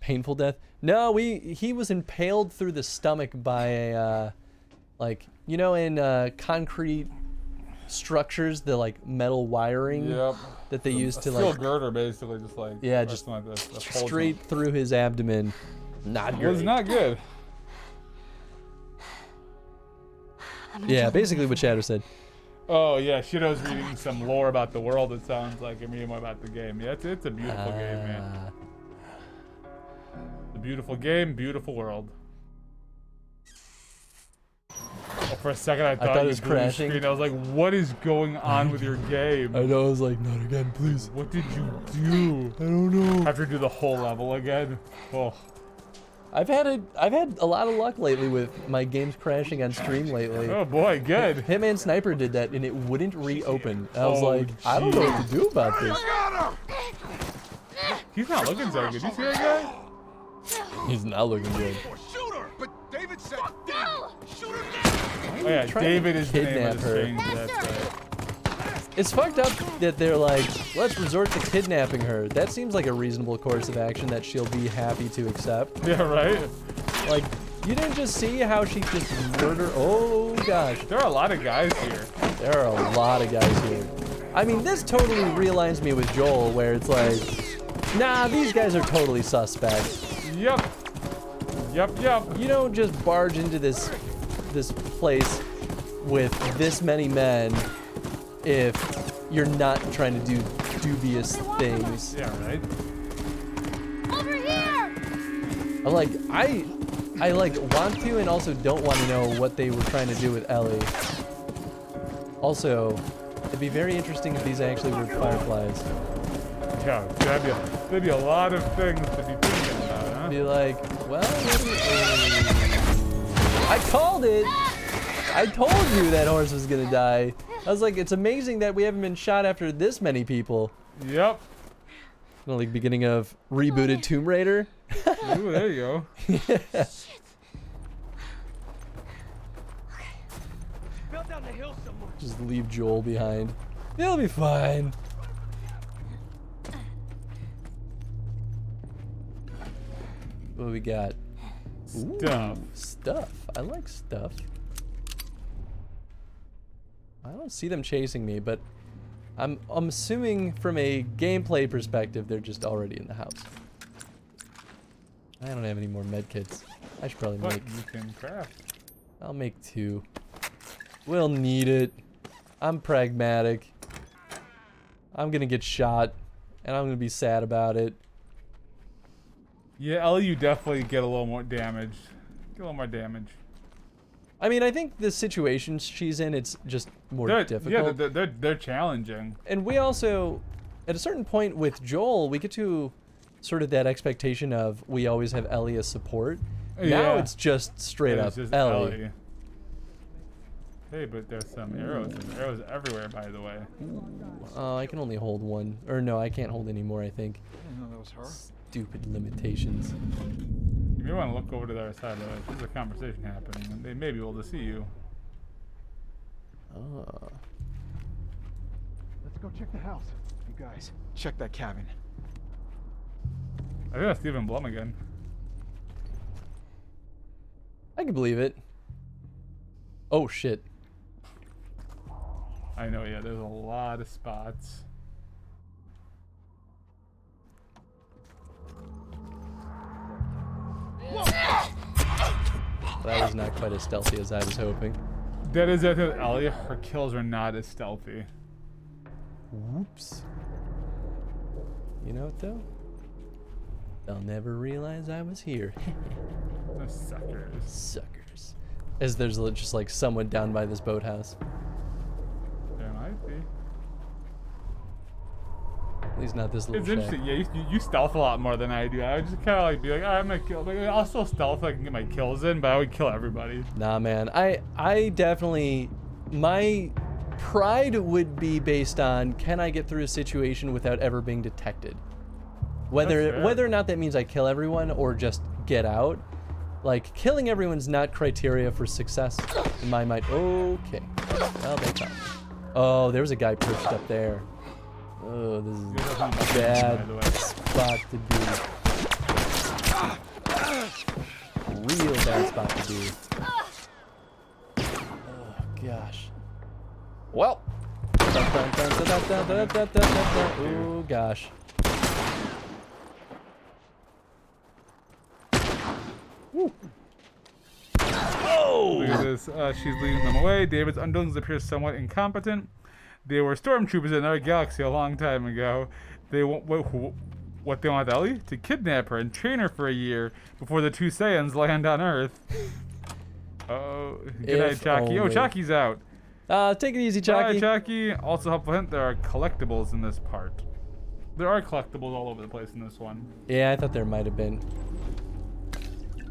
Painful death? No, he was impaled through the stomach by Like, you know, in concrete structures, the like metal wiring that they use to steel like girder, basically, just like just like this, straight through his abdomen. Not It good. was not good. Yeah, basically what Shadow said. Oh yeah, Shadow's reading some lore about the world. It sounds like, and reading more about the game. Yeah, it's a beautiful game, man. It's a beautiful game, beautiful world. Oh, for a second, I thought it was crashing. Screen. I was like, "What is going on with your game?" I know. I was like, "Not again, please." What did you do? I don't know. Have to do the whole level again. Oh. I've had a lot of luck lately with my games crashing on stream lately. Oh boy, good. Hitman Sniper did that and it wouldn't reopen. I was like, geez. I don't know what to do about this. He's not looking so good. You see that guy? He's not looking good. Shoot her! But David said, shoot her Oh yeah, David is the name of the her. thing. That's right. It's fucked up that they're like, let's resort to kidnapping her. That seems like a reasonable course of action that she'll be happy to accept. Yeah, right? Like, you didn't just see how she just murdered. Oh gosh. There are a lot of guys here. There are a lot of guys here. I mean, this totally realigns me with Joel, where it's like, nah, these guys are totally suspect. Yep. You don't just barge into this place with this many men if you're not trying to do dubious things. Yeah, right? Over here! I'm like, I like want to and also don't want to know what they were trying to do with Ellie. Also, it'd be very interesting if these actually were fireflies. Yeah, there'd be a lot of things to be thinking about, huh? Be like, well, I called it. I told you that horse was gonna die. I was like, it's amazing that we haven't been shot after this many people. Yep. Like beginning of rebooted Tomb Raider. Ooh, there you go. Yeah. Just leave Joel behind. He'll be fine. What we got? Stuff. Ooh, stuff. I like stuff. I don't see them chasing me, but I'm assuming from a gameplay perspective, they're just already in the house. I don't have any more medkits. I should probably But make. you can craft. I'll make 2. We'll need it. I'm pragmatic. I'm gonna get shot, and I'm gonna be sad about it. Yeah, Ellie, you definitely get a little more damage. Get a little more damage. I mean, I think the situation she's in, it's just more difficult. Yeah, they're challenging. And we also, at a certain point with Joel, we get to sort of that expectation of we always have Ellie as support. Yeah. Now it's just straight up just Ellie. Hey, but there's some arrows. There's arrows everywhere, by the way. I can only hold 1. Or no, I can't hold any more, I think. I didn't know that was her. Stupid limitations. You may want to look over to the other side, though. There's a conversation happening, and they may be able to see you. Oh. Let's go check the house. You guys, check that cabin. I think that's Stephen Blum again. I can believe it. Oh, shit. I know, yeah, there's a lot of spots. That was not quite as stealthy as I was hoping. That is it, Ellie. Her kills are not as stealthy. Whoops. You know what, though? They'll never realize I was here. Those suckers. Suckers. As there's just like someone down by this boathouse. There might be. At least not this little It's shack. interesting. Yeah, you stealth a lot more than I do. I would just kind of like be like, I'm gonna kill. Like, I'll still stealth so I can get my kills in, but I would kill everybody. Nah, man. I definitely, my pride would be based on, can I get through a situation without ever being detected? Whether or not that means I kill everyone or just get out. Like, killing everyone's not criteria for success in my mind. Okay. Well, they found me. Oh, there was a guy perched up there. Oh, this is a bad spot to be. Real bad spot to be. gosh. Well. Oh gosh. Woo. Oh! Look at this. She's leading them away. David's underlings appear somewhat incompetent. They were stormtroopers in our galaxy a long time ago. They want what they want Ellie? To kidnap her and train her for a year before the two Saiyans land on Earth. Oh, good night, Chalky. Oh, Chalky's out. Take it easy, Chalky. Bye, Chalky. Also, helpful hint: there are collectibles in this part. There are collectibles all over the place in this one. Yeah, I thought there might have been.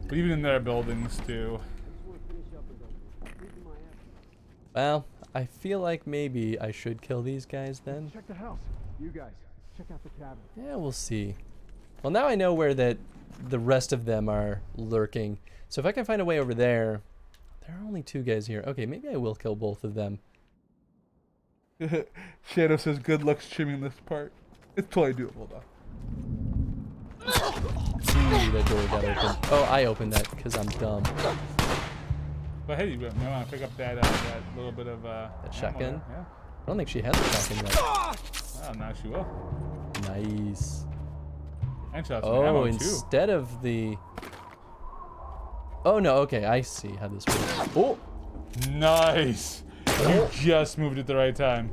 But even in their buildings too. Well, I feel like maybe I should kill these guys then. Check the house. You guys, check out the cabin. Yeah, we'll see. Well, now I know where the rest of them are lurking. So if I can find a way over there, there are only 2 guys here. Okay, maybe I will kill both of them. Shadow says, "Good luck streaming this part." It's totally doable though. Ooh, that door got open. Oh, I opened that because I'm dumb. But hey, you want to pick up that little bit of that shotgun? Yeah. I don't think she has a shotgun yet. Oh, now she will. Nice. And she has some ammo, Oh, too. instead of the... Oh, no, okay, I see how this works. Oh! Nice! You just moved at the right time.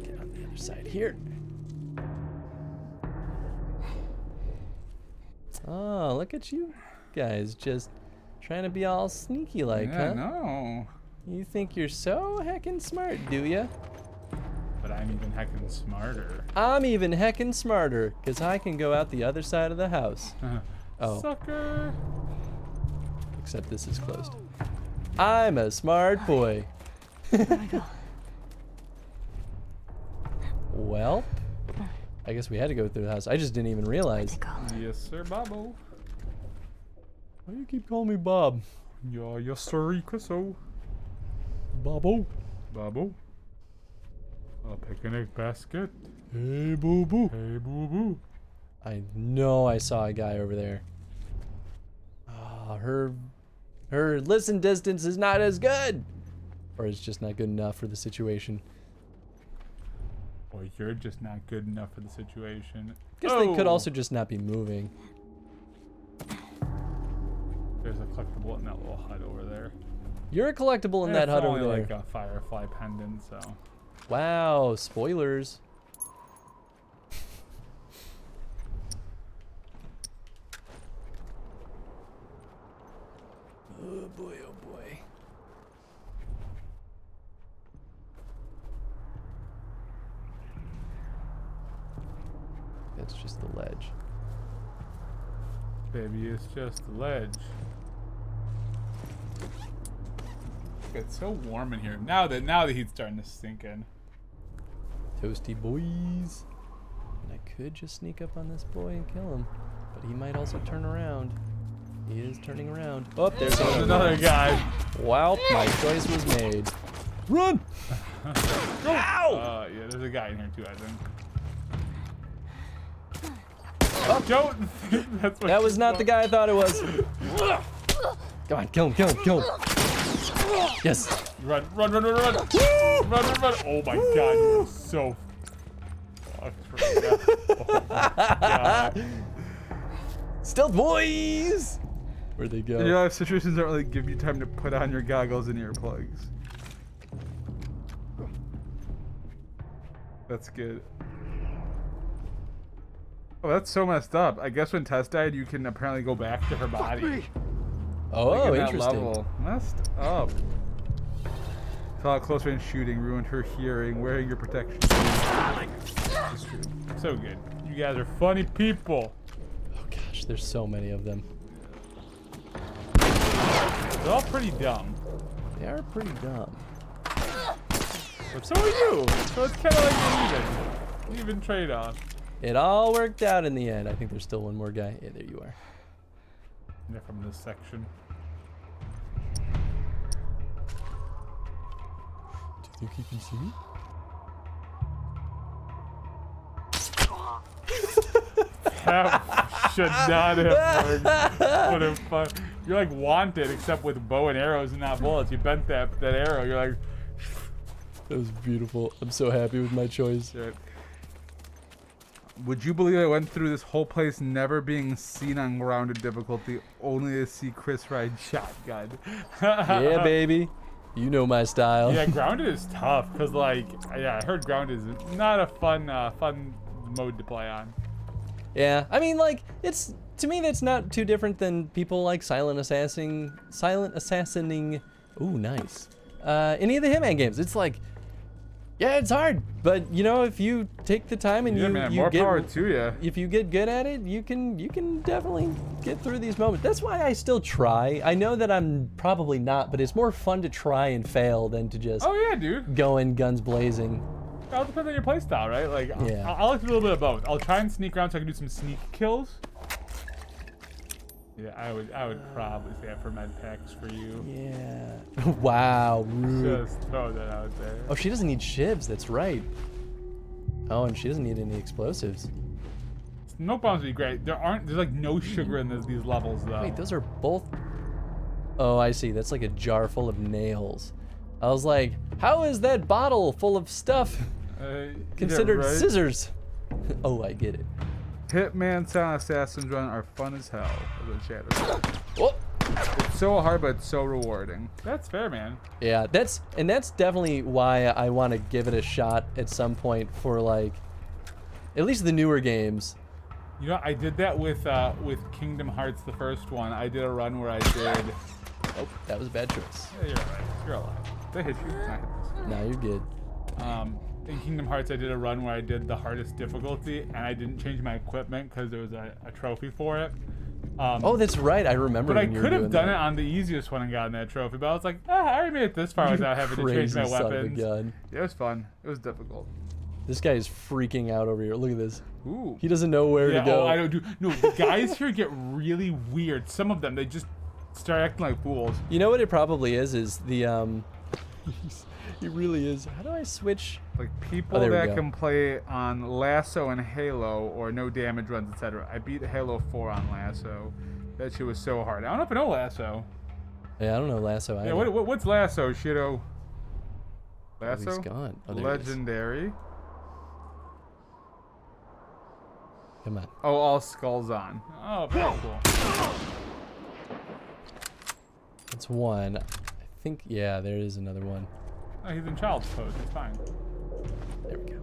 Get on the other side here. Oh, look at you guys just trying to be all sneaky like, Yeah, huh? no. You think you're so heckin' smart, do ya? But I'm even heckin' smarter. I'm even heckin' smarter, because I can go out the other side of the house. Oh. Sucker! Except this is closed. I'm a smart boy. Well, I guess we had to go through the house. I just didn't even realize. Yes, sir, Bobo. Why do you keep calling me Bob? Yeah, yes, sir, Chriso. Bobo. Bobo. A picnic basket. Hey, boo boo. Hey, boo boo. I know I saw a guy over there. Oh, her listen distance is not as good. Or it's just not good enough for the situation. Or you're just not good enough for the situation. Guess they could also just not be moving. There's a collectible in that little hut over there. You're a collectible in that hut over It's only there. like a firefly pendant, so. Wow, spoilers. Oh boy, oh boy. That's just the ledge. Baby, it's just a ledge. It's so warm in here. Now the heat's starting to sink in. Toasty boys. And I could just sneak up on this boy and kill him. But he might also turn around. He is turning around. Oh, there's Another guy. Wow, my choice was made. Run! Ow! Yeah, there's a guy in here too, I think. Oh, don't! That's what That was not the guy I thought it was. Come on, kill him, kill him, kill him. Yes. Run, run, run, run, run! Run, run, run! Oh my god, you're so fucked right now. Oh my god. Stealth boys! Where'd they go? You know, situations don't really give you time to put on your goggles and earplugs. That's good. Oh, that's so messed up. I guess when Tess died, you can apparently go back to her body. Oh, Like in that interesting. level. Messed up. Saw close range shooting, ruined her hearing, wearing your protection. It's true. So good. You guys are funny people. Oh gosh, there's so many of them. They're all pretty dumb. They are pretty dumb. But so are you. So it's kind of like an even trade-off. It all worked out in the end. I think there's still one more guy. Yeah, there you are. They're from this section. Do you think he can see me? That should not have worked. What a fun. You're like Wanted, except with bow and arrows and not bullets. You bent that arrow. You're like. That was beautiful. I'm so happy with my choice. Shit. Would you believe I went through this whole place never being seen on grounded difficulty, only to see Chris ride shotgun? Yeah, baby. You know my style. Yeah, grounded is tough because, like, yeah, I heard grounded is not a fun mode to play on. Yeah, I mean, like, it's to me that's not too different than people like silent assassinating. Ooh, nice. Any of the Hitman games. It's like, yeah, it's hard, but you know, if you take the time and more power to you. If you get good at it, you can definitely get through these moments. That's why I still try. I know that I'm probably not, but it's more fun to try and fail than to just go in guns blazing. It all depends on your playstyle, right? Like, yeah. I'll like to do a little bit of both. I'll try and sneak around so I can do some sneak kills. Yeah, I would probably say that for med packs for you. Yeah. Wow. Rude. Just throw that out there. Oh, she doesn't need shivs. That's right. Oh, and she doesn't need any explosives. Smoke bombs would be great. There's like no sugar in these levels though. Wait, those are both. Oh, I see. That's like a jar full of nails. I was like, how is that bottle full of stuff considered yeah, right? scissors? Oh, I get it. Hitman Silent Assassin's Run are fun as hell. Oh. It's so hard, but it's so rewarding. That's fair, man. Yeah, that's definitely why I want to give it a shot at some point for like, at least the newer games. You know, I did that with Kingdom Hearts, the first one. I did a run where I did. Oh, that was a bad choice. Yeah, you're alright. You're alive. They hit you. I hit this. No, you're good. In Kingdom Hearts, I did a run where I did the hardest difficulty, and I didn't change my equipment because there was a trophy for it. Oh, that's right. I remember. But I could have done it on the easiest one and gotten that trophy. But I was like, I already made it this far without having to change my weapons. Yeah, it was fun. It was difficult. This guy is freaking out over here. Look at this. Ooh. He doesn't know where to go. Oh, I don't do. No, the guys here get really weird. Some of them, they just start acting like fools. You know what it probably is the he really is. How do I switch? Like people that can play on Lasso and Halo or no damage runs, etc. I beat Halo 4 on Lasso. That shit was so hard. I don't know if I know Lasso. Yeah, I don't know Lasso either. Yeah, what's Lasso, Shido? Lasso? Oh, he's gone. Oh, Legendary. Come on. Oh, all skulls on. Oh, very cool. That's one. I think, yeah, there is another one. Oh, he's in child's pose. It's fine. There we go.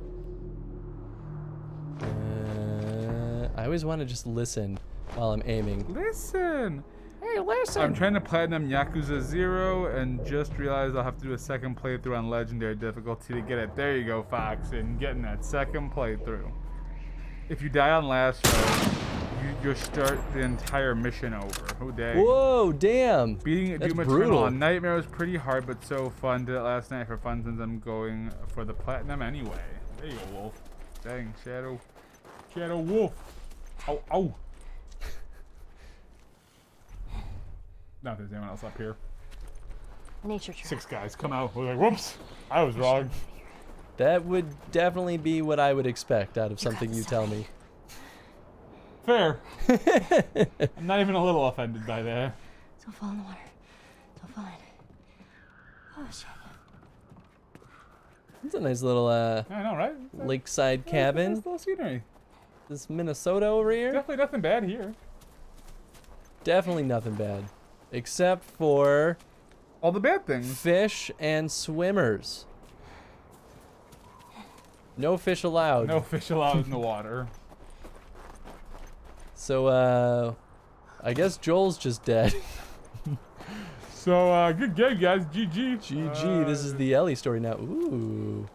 I always want to just listen while I'm aiming. Listen! Hey, listen! I'm trying to platinum Yakuza 0 and just realized I'll have to do a second playthrough on Legendary difficulty to get it. There you go, Fox, and getting that second playthrough. If you die on last row, you'll start the entire mission over. Oh, dang. Whoa, damn! Beating That's Doom brutal. Eternal on Nightmare was pretty hard, but so fun. Did it last night for fun since I'm going for the platinum anyway. There you go, Wolf. Dang, Shadow. Shadow Wolf. Ow, ow. Not that there's anyone else up here. Nature trap. 6 guys come out. We're like, whoops, I was wrong. That would definitely be what I would expect out of something you tell me. Fair. I'm not even a little offended by that. Don't fall in the water. Don't fall in. Oh, shit. It's a nice little I know, right? lakeside cabin. Nice little scenery. This Minnesota over here? Definitely nothing bad here. Definitely nothing bad. Except for all the bad things. Fish and swimmers. No fish allowed. No fish allowed in the water. So, I guess Joel's just dead. So, good game, guys. GG. GG. This is the Ellie story now. Ooh.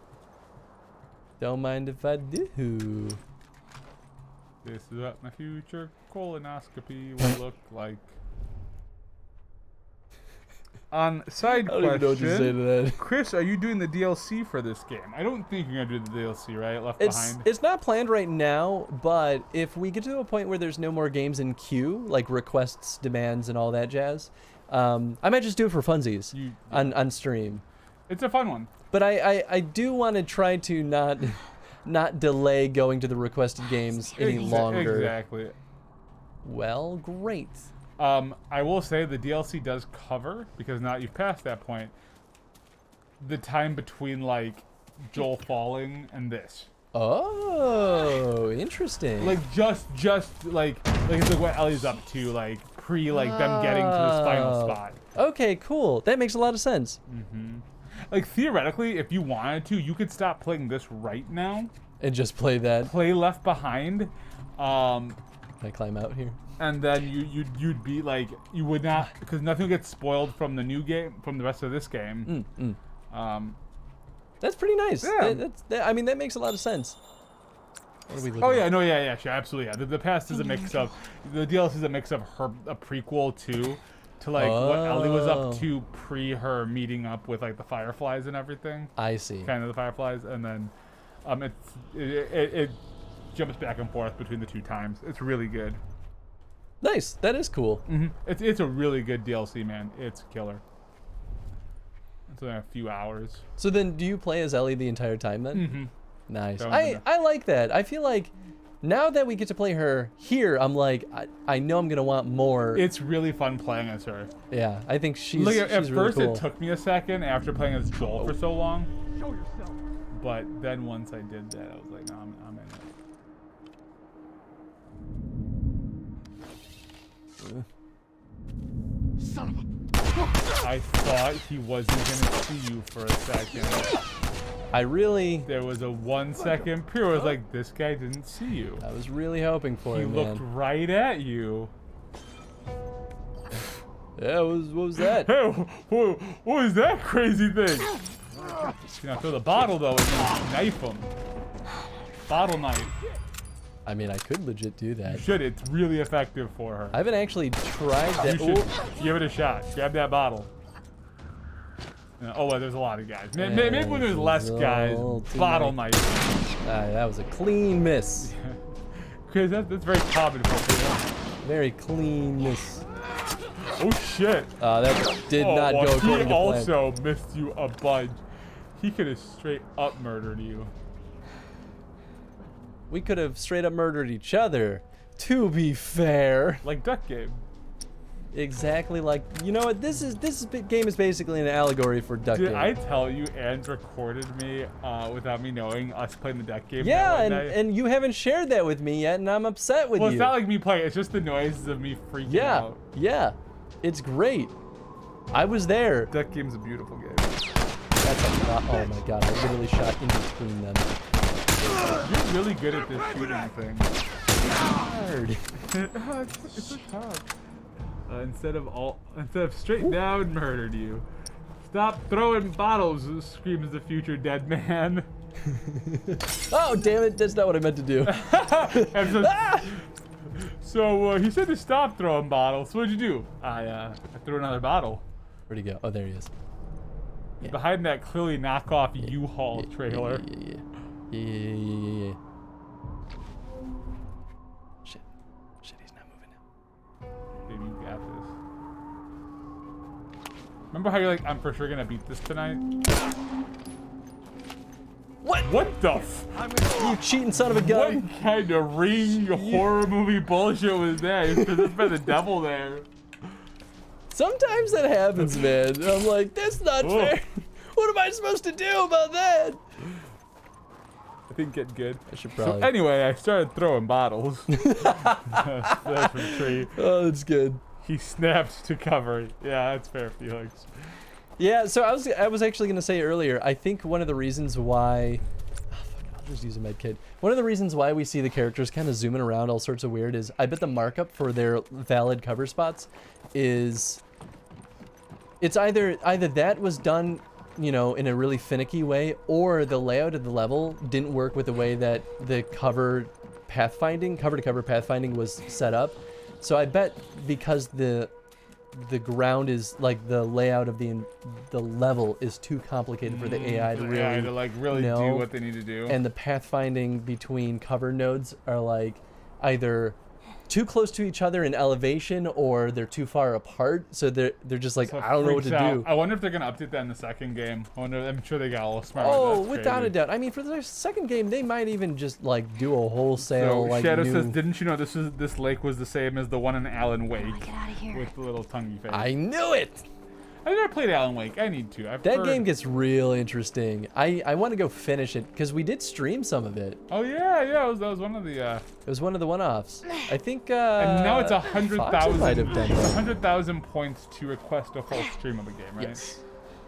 Don't mind if I do. This is what my future colonoscopy will look like. On side I don't even know what to say to question, that. Chris, are you doing the DLC for this game? I don't think you're gonna do the DLC, right? Left Behind. It's not planned right now, but if we get to a point where there's no more games in queue, like requests, demands, and all that jazz, I might just do it for funsies on stream. It's a fun one. But I do want to try to not delay going to the requested games any longer. Exactly. Well, great. I will say the DLC does cover, because now you've passed that point, the time between like Joel falling and this. Oh, interesting. Like just like it's like what Ellie's up to, like pre like them getting to this final spot. Okay, cool. That makes a lot of sense. Like theoretically, if you wanted to, you could stop playing this right now And just play that. play Left Behind, Can I climb out here? and then you'd be like, you would not, because nothing gets spoiled from the new game, from the rest of this game. That's pretty nice. Yeah. I mean, that makes a lot of sense. What are we looking Oh at? yeah, no, yeah, sure, absolutely, yeah. The past is a mix of, the DLC is a mix of a prequel to like what Ellie was up to pre her meeting up with like the Fireflies and everything. I see. Kind of the Fireflies, and then it jumps back and forth between the two times. It's really good. Nice. That is cool. It's a really good DLC, man. It's killer. It's only a few hours. So then, do you play as Ellie the entire time then? Nice. That one's I like that. I feel like now that we get to play her here, I'm like, I know I'm gonna want more. It's really fun playing as her. Yeah, I think she's. Like at she's really first, cool. it took me a second after playing as Joel for so long. Show yourself. But then once I did that, I was like, no, I'm in it. Son of a... I thought he wasn't gonna see you for a second. I really. There was a 1 second period where I was like, this guy didn't see you. I was really hoping for He it, looked man. right at you. Yeah, what was that? Hey, what was that crazy thing? You know, throw the bottle though and then knife him. Bottle knife. I mean, I could legit do that. You should. It's really effective for her. I haven't actually tried that. You should give it a shot. Grab that bottle. Oh, well, there's a lot of guys. Maybe when there's less guys, bottle knife. That was a clean miss. Because that's very common for people. Very clean miss. Oh shit! That did not go according to plan. He also missed you a bunch. He could have straight up murdered you. We could have straight up murdered each other. To be fair. Like Duck Game. Exactly like, you know what, this game is basically an allegory for Duck Game. Did I tell you and recorded me without me knowing us playing the Duck Game? Yeah, and you haven't shared that with me yet, and I'm upset with you. Well, it's not like me playing, it's just the noises of me freaking out. Yeah, it's great. I was there. Duck Game's a beautiful game. That's a lot. Oh my god, I literally shot in between them. You're really good at this shooting thing. Hard. It's so tough. Instead of straight down murdered you. Stop throwing bottles, screams the future dead man. Oh damn it! That's not what I meant to do. So he said to stop throwing bottles. So what'd you do? I threw another bottle. Where'd he go? Oh, there he is. Yeah. Behind that clearly knockoff U-Haul trailer. Yeah. Shit, he's not moving now. Baby, you got this. Remember how you're like, I'm for sure gonna beat this tonight? What the You cheating son of a gun! What kind of Ring horror movie bullshit was that? You're possessed by the devil there. Sometimes that happens, man. I'm like, that's not fair. What am I supposed to do about that? I think get good. I should probably. So anyway, I started throwing bottles. That's from tree. Oh, that's good. He snapped to cover. Yeah, that's fair, Felix. Yeah, so I was actually gonna say earlier. I think one of the reasons why. I'll just use a med kit. One of the reasons why we see the characters kind of zooming around all sorts of weird is I bet the markup for their valid cover spots is. It's either that was done, you know, in a really finicky way, or the layout of the level didn't work with the way that the cover to cover pathfinding was set up. So I bet because the ground is like the layout of the level is too complicated for the AI to really do what they need to do. And the pathfinding between cover nodes are like either too close to each other in elevation or they're too far apart, so they're just like, So it I don't know what to freaks out. do. I wonder if they're gonna update that in the second game. I'm sure they got a little smarter. Oh, That's without crazy. a doubt. I mean, for the second game, they might even just like do a wholesale So like Shadow new... says, didn't you know this lake was the same as the one in Alan Wake Get out of here. with the little tonguey face? I knew it. I've never played Alan Wake. I need to. I've That heard... game gets real interesting. I want to go finish it because we did stream some of it. Oh yeah. That was one of the. It was one of the one-offs. I think. And now it's Fox might have done that. 100,000 points to request a full stream of the game, right? Yes.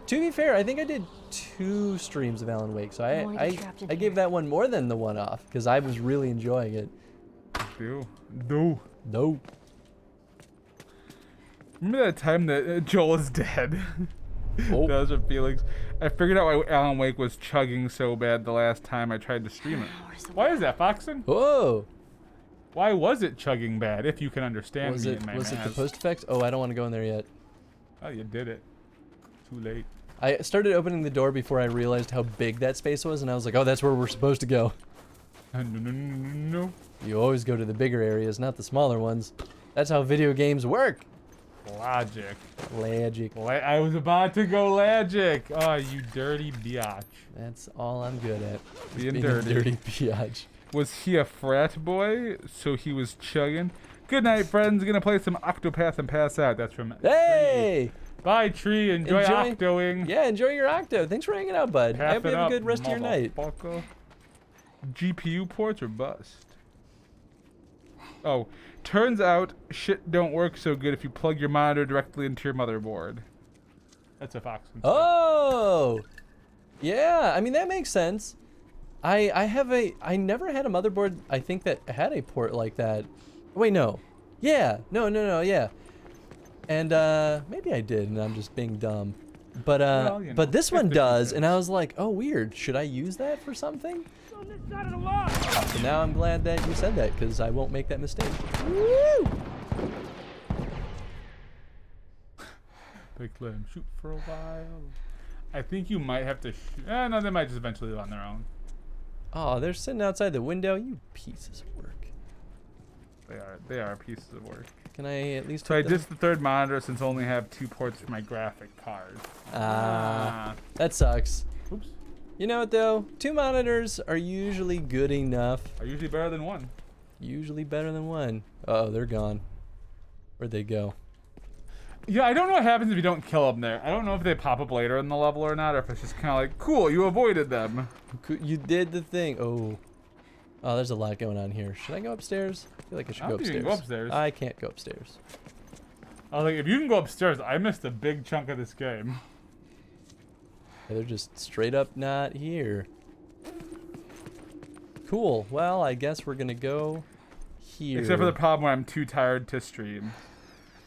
To be fair, I think I did 2 streams of Alan Wake, so I wanna get I trapped in gave here. that one more than the one-off because I was really enjoying it. Do. No. Remember that time that Joel is dead? Oh. Those are feelings. I figured out why Alan Wake was chugging so bad the last time I tried to stream it. Why is that, Foxen? Whoa. Why was it chugging bad? If you can understand Was me it in my the maths. post effects? Oh, I don't want to go in there yet. Oh, you did it. Too late. I started opening the door before I realized how big that space was, and I was like, oh, that's where we're supposed to go. No. You always go to the bigger areas, not the smaller ones. That's how video games work. Logic. Logic. I was about to go logic. Oh, you dirty biatch. That's all I'm good at. Being Being dirty. a dirty biatch. Was he a frat boy? So he was chugging. Good night, friends. Gonna play some Octopath and pass out. That's from Hey! Tree. Bye, Tree. Enjoy octoing. Yeah, enjoy your octo. Thanks for hanging out, bud. I hope you Pass it have a up, good rest of your night. motherfucker. GPU ports or bust? Oh, turns out shit don't work so good if you plug your monitor directly into your motherboard. That's a Fox. Oh! Yeah, I mean, that makes sense. I never had a motherboard, I think, that had a port like that. Wait, no. Yeah. No, yeah. And maybe I did, and I'm just being dumb. But Well, you know, but this one 50%. does, and I was like, oh, weird. Should I use that for something? So now I'm glad that you said that, because I won't make that mistake. Woo! Like, let him shoot for a while. I think you might have to shoot. No, they might just eventually live on their own. Oh, they're sitting outside the window. You pieces of work. They are pieces of work. Can I at least? So I hook them? dissed the third monitor since I only have 2 ports for my graphic card. That sucks. Oops. You know what though? 2 monitors are usually good enough. Are usually better than 1. Usually better than 1. Uh-oh, they're gone. Where'd they go? Yeah, I don't know what happens if you don't kill them there. I don't know if they pop up later in the level or not, or if it's just kind of like, cool, you avoided them. You did the thing. Oh, there's a lot going on here. Should I go upstairs? I feel like I should I go don't think you upstairs. can go upstairs. I can't go upstairs. I was like, if you can go upstairs, I missed a big chunk of this game. Yeah, they're just straight up not here. Cool. Well, I guess we're gonna go here. Except for the problem where I'm too tired to stream.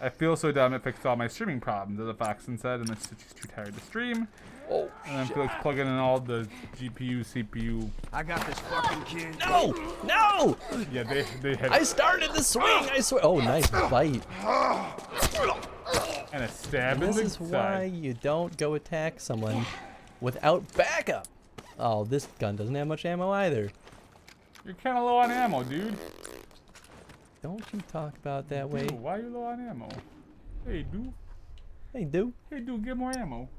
I feel so dumb it fixed all my streaming problems, as a Foxen said, and it's just too tired to stream. Oh, And then Felix plugging in all the GPU, CPU. I got this fucking kid. no! No! Yeah, they had I started the swing. I swear. Oh, nice bite. and a stab in This the is why side. you don't go attack someone without backup. Oh, this gun doesn't have much ammo either. You're kind of low on ammo, dude. Don't you talk about that way. Dude, why are you low on ammo? Hey, dude. Hey, dude. Hey, dude, get more ammo.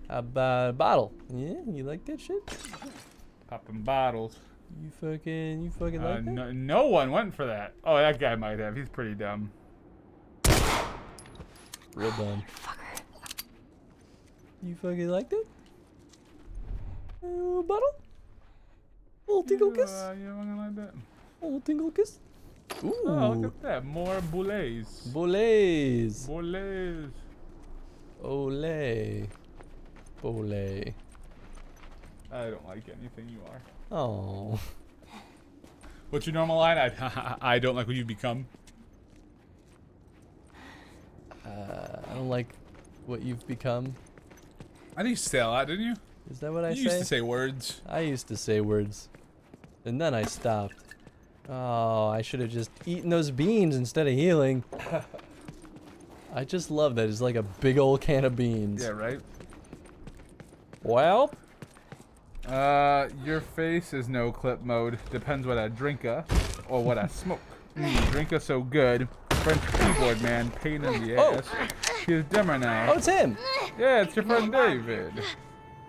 How about a bottle? Yeah, you like that shit? Popping bottles. You fucking like that? No one went for that. Oh, that guy might have. He's pretty dumb. Real dumb. You fucking like that? Bottle? Little tingle kiss? You don't like that? Little tingle kiss? Ooh. Oh, look at that. More boulets. Boulets. Boulets. Ole. Ole. I don't like anything you are. Oh. What's your normal line? I don't like what you become. I don't like what you've become. I think you say a lot, didn't you? Is that what I You say? used to say words. I used to say words. And then I stopped. Oh, I should have just eaten those beans instead of healing. I just love that. It's like a big old can of beans. Yeah, right? Well, Your face is no clip mode. Depends what I drink or what I smoke. Drink us so good. French keyboard man, pain in the ass. He's dimmer now. Oh, it's him. Yeah, it's your friend David.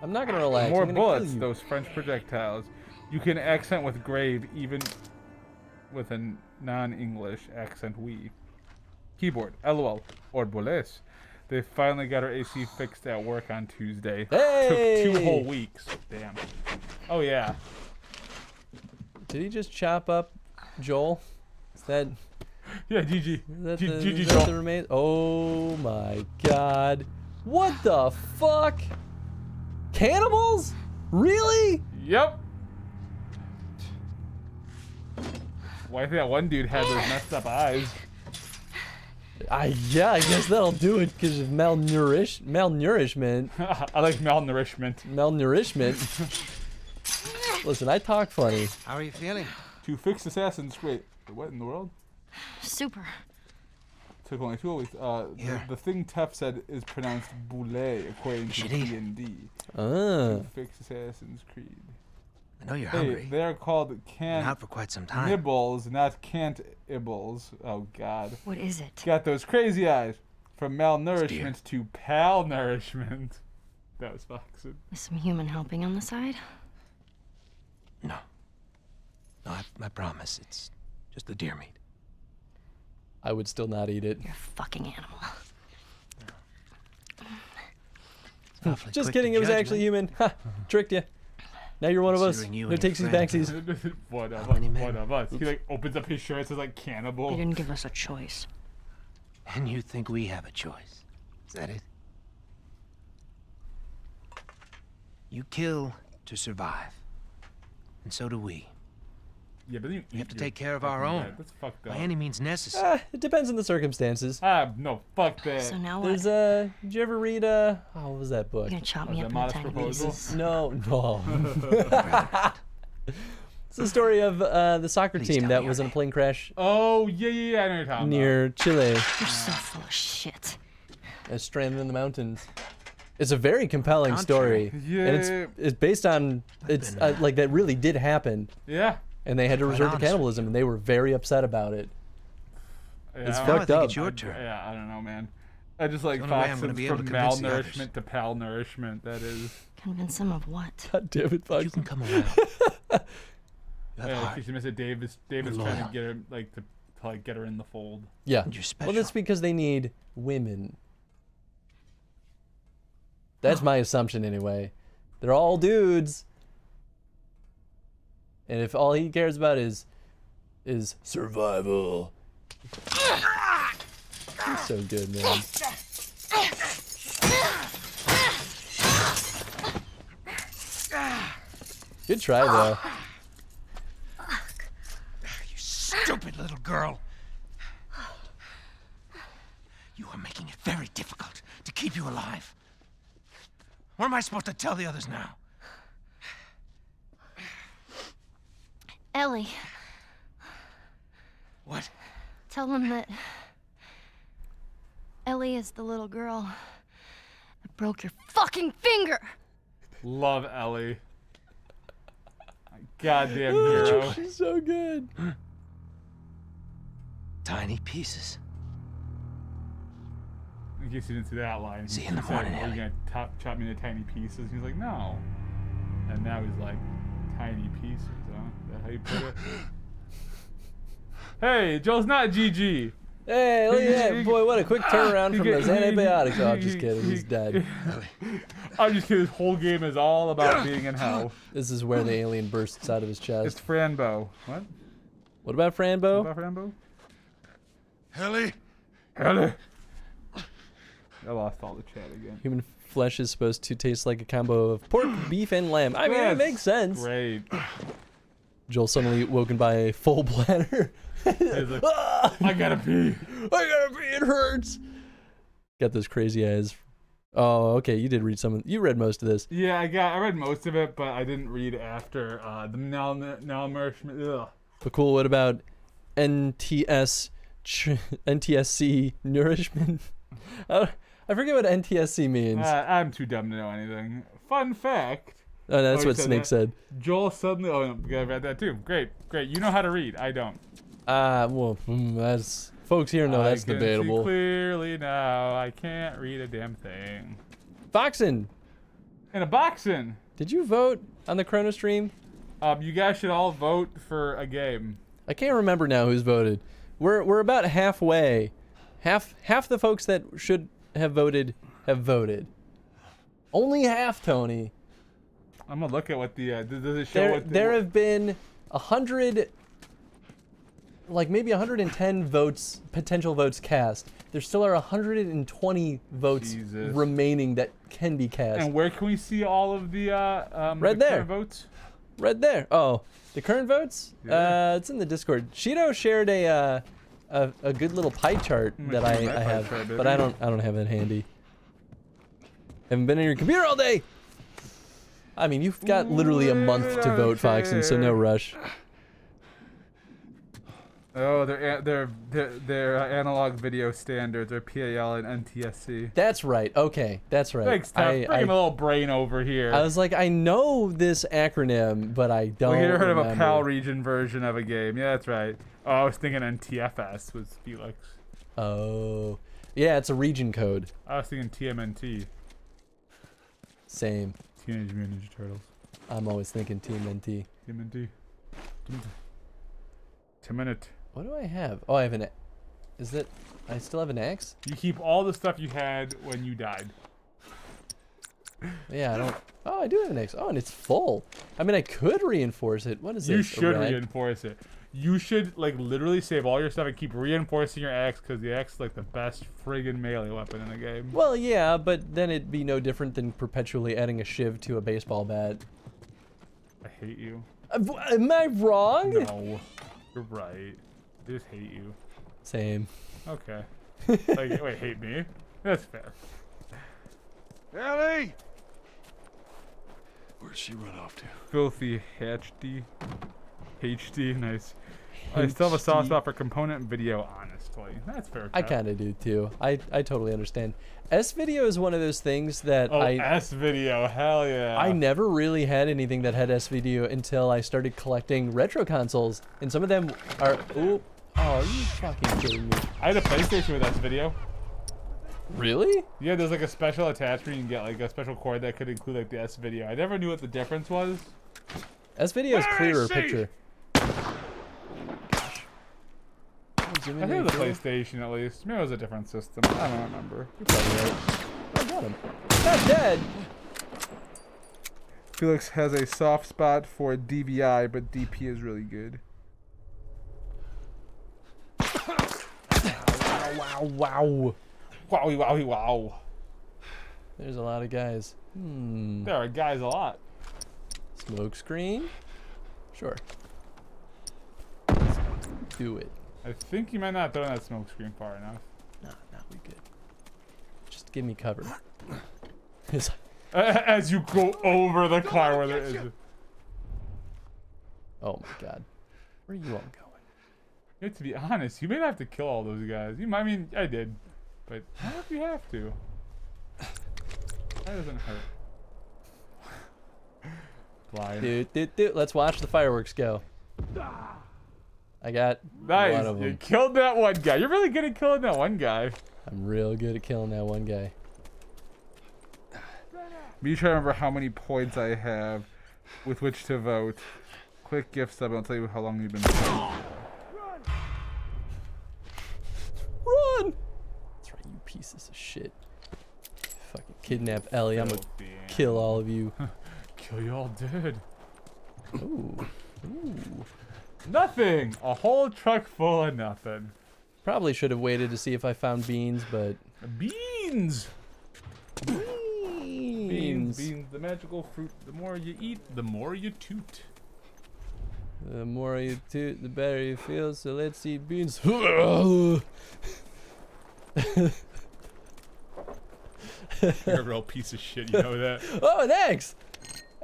I'm not gonna relax. More I'm gonna kill bullets, you. those French projectiles. You can accent with grave, even with a non-English accent. We. Keyboard, LOL, or Boles. They finally got our AC fixed at work on Tuesday. Hey! Took 2 whole weeks. Damn. Oh yeah. Did he just chop up Joel? Is that? Yeah, GG. Is that the, GG is that Joel. the remains? Oh my God! What the fuck? Cannibals? Really? Yep. Why well, I think that one dude had those messed up eyes. Yeah, I guess that'll do it because of malnourishment. I like malnourishment. Malnourishment. Listen, I talk funny. How are you feeling? To fix assassins. Wait, what in the world? Super. Took only 2 weeks. The thing Tef said is pronounced boule according to D&D. To fix Assassin's Creed. I know you're hungry. They are called canned out for quite some time. nibbles, not can't-ibbles. Oh God. What is it? Got those crazy eyes. From malnourishment to pal nourishment. That was Foxen. Is some human helping on the side? No. No, I promise. It's just the deer meat. I would still not eat it. You're a fucking animal. Just kidding, it was actually human. Ha! Tricked you. Now you're one of us. Who takes these backsies? One of us. He like opens up his shirt and says like cannibal. They didn't give us a choice. And you think we have a choice? Is that it? You kill to survive. And so do we. Yeah, but we have to take care of our own. That's fucked up. By any means necessary. It depends on the circumstances. No, fuck that. So now what? There's did you ever read what was that book? You're gonna chop me up into tiny pieces. No. It's the story of the soccer team that was in a plane crash. Oh, yeah, I know what you're talking near Chile. You're so full of shit. Stranded in the mountains. It's a very compelling story. Yeah. And it's based on, like that really did happen. Yeah. And they had to resort to cannibalism, and they were very upset about it. Yeah, it's fucked up. It's your turn. Yeah, I don't know, man. I just like Foxen from malnourishment to pal nourishment. That is. Convince them of what? God damn it, Foxen. You can come around. Yeah, she missed it. David's trying to get her to get her in the fold. Yeah. You're special. Well, that's because they need women. That's my assumption anyway. They're all dudes. And if all he cares about is survival. He's so good, man. Good try, though. You stupid little girl. You are making it very difficult to keep you alive. What am I supposed to tell the others now? Ellie. What? Tell them that Ellie is the little girl that broke your fucking finger. Love Ellie. Goddamn hero. She's so good. Tiny pieces. In case you didn't see that line. See you in the morning, Ellie. Are you gonna chop me into tiny pieces? He's like, no. And now he's like, tiny pieces, huh? Is that how you put it? Hey, Joel's not GG. Hey, look at that. Boy, what a quick turnaround from those antibiotics. Oh, just kidding. He's dead. I'm just kidding. This whole game is all about being in hell. This is where the alien bursts out of his chest. It's Franbo. What? What about Franbo? What about Franbo? Ellie? Ellie. I lost all the chat again. Human flesh is supposed to taste like a combo of pork, beef, and lamb. I mean, it makes sense. Great. Joel suddenly woken by a full bladder. He's like, I gotta pee. I gotta pee. It hurts. Got those crazy eyes. Oh, okay. You did read some. You read most of this. Yeah, I read most of it, but I didn't read after the malnourishment. Ugh. But cool. What about NTSC nourishment? I forget what NTSC means. I'm too dumb to know anything. Fun fact. Oh, no, that's what Snake said. Joel suddenly. Oh, no, I read that too. Great. You know how to read. I don't. Well, that's folks here know that's I can debatable. See clearly now, I can't read a damn thing. Boxing. In a boxing. Did you vote on the Chrono stream? You guys should all vote for a game. I can't remember now who's voted. We're about halfway. Half the folks that should have voted have voted. Only half, Tony. I'm gonna look at what the does it show There have been 100, like maybe 110 votes, potential votes cast. There still are 120 votes remaining that can be cast. And where can we see all of the right the there votes? Right there. Oh, the current votes? Yeah. It's in the Discord. Shido shared a good little pie chart that I have, but I don't have it handy. Haven't been on your computer all day. I mean, you've got literally a month to vote, Foxen, so no rush. Oh, they're analog video standards, or PAL and NTSC. That's right. Okay, that's right. Thanks, Tough. Bring a little brain over here. I was like, I know this acronym, but I don't. Well, you heard of a remember. PAL region version of a game? Yeah, that's right. Oh, I was thinking NTFS was Felix. Oh, yeah, it's a region code. I was thinking TMNT. Same. Teenage Mutant Ninja Turtles. I'm always thinking TMNT. TMNT. 10 minute. What do I have? Oh, I have an. Is that? I still have an axe? You keep all the stuff you had when you died. Yeah, I don't. Oh, I do have an axe. Oh, and it's full. I mean, I could reinforce it. What is this? You should reinforce it. You should like literally save all your stuff and keep reinforcing your axe, because the axe is like the best friggin' melee weapon in the game. Well, yeah, but then it'd be no different than perpetually adding a shiv to a baseball bat. I hate you. Am I wrong? No, you're right. I just hate you. Same. Okay. Like, wait, hate me? That's fair. Ellie! Where'd she run off to? Filthy HD. HD, nice. I still have a soft spot for component video, honestly. That's fair. I kind of do too. I totally understand. S-Video is one of those things that S-Video, hell yeah. I never really had anything that had S-Video until I started collecting retro consoles, and some of them are. Oh, are you fucking kidding me? I had a PlayStation with S-Video. Really? Yeah, there's like a special attachment. You can get like a special cord that could include like the S-Video. I never knew what the difference was. S-Video is clearer picture. I think it was a PlayStation at least. Maybe it was a different system. I don't remember. You're probably right. I got him. Not dead. Felix has a soft spot for DVI, but DP is really good. Wow, wow. Wowie, wowie, wow. There's a lot of guys. There are guys a lot. Smoke screen? Sure. Do it. I think you might not throw that smoke screen far enough. No, we good. Just give me cover. As you go over the car where there is. Oh my god. Where are you all going? You have to be honest. You may not have to kill all those guys. You might, I mean, I did. But not if you have to. That doesn't hurt. Blind. Dude. Let's watch the fireworks go. I got nice. one of them. You killed that one guy. You're really good at killing that one guy. I'm real good at killing that one guy. Me trying to remember how many points I have with which to vote. Quick gift sub. I'll tell you how long you've been playing. Run! That's right, you pieces of shit. Fucking kidnap Ellie. I'm gonna kill all of you. Kill you all dead. Ooh. Nothing. A whole truck full of nothing. Probably should have waited to see if I found beans, but beans. Beans. The magical fruit. The more you eat, the more you toot. The more you toot, the better you feel. So let's eat beans. You're a real piece of shit. You know that. Oh, an axe!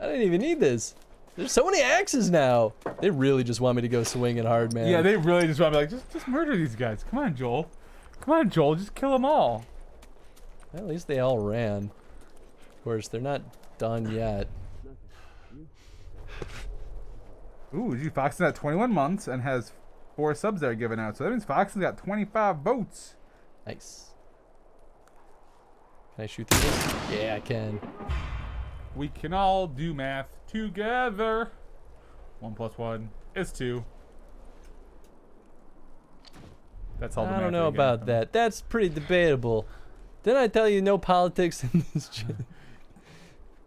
I didn't even need this. There's so many axes now. They really just want me to go swinging hard, man. Yeah, they really just want to be like, just murder these guys. Come on, Joel. Come on, Joel. Just kill them all. Well, at least they all ran. Of course, they're not done yet. Ooh, Foxen at 21 months and has 4 subs that are given out. So that means Foxen's got 25 votes. Nice. Can I shoot through this? Yeah, I can. We can all do math together. 1 + 1 is 2. That's all the math I don't know we're getting about from that. That's pretty debatable. Didn't I tell you no politics in this shit?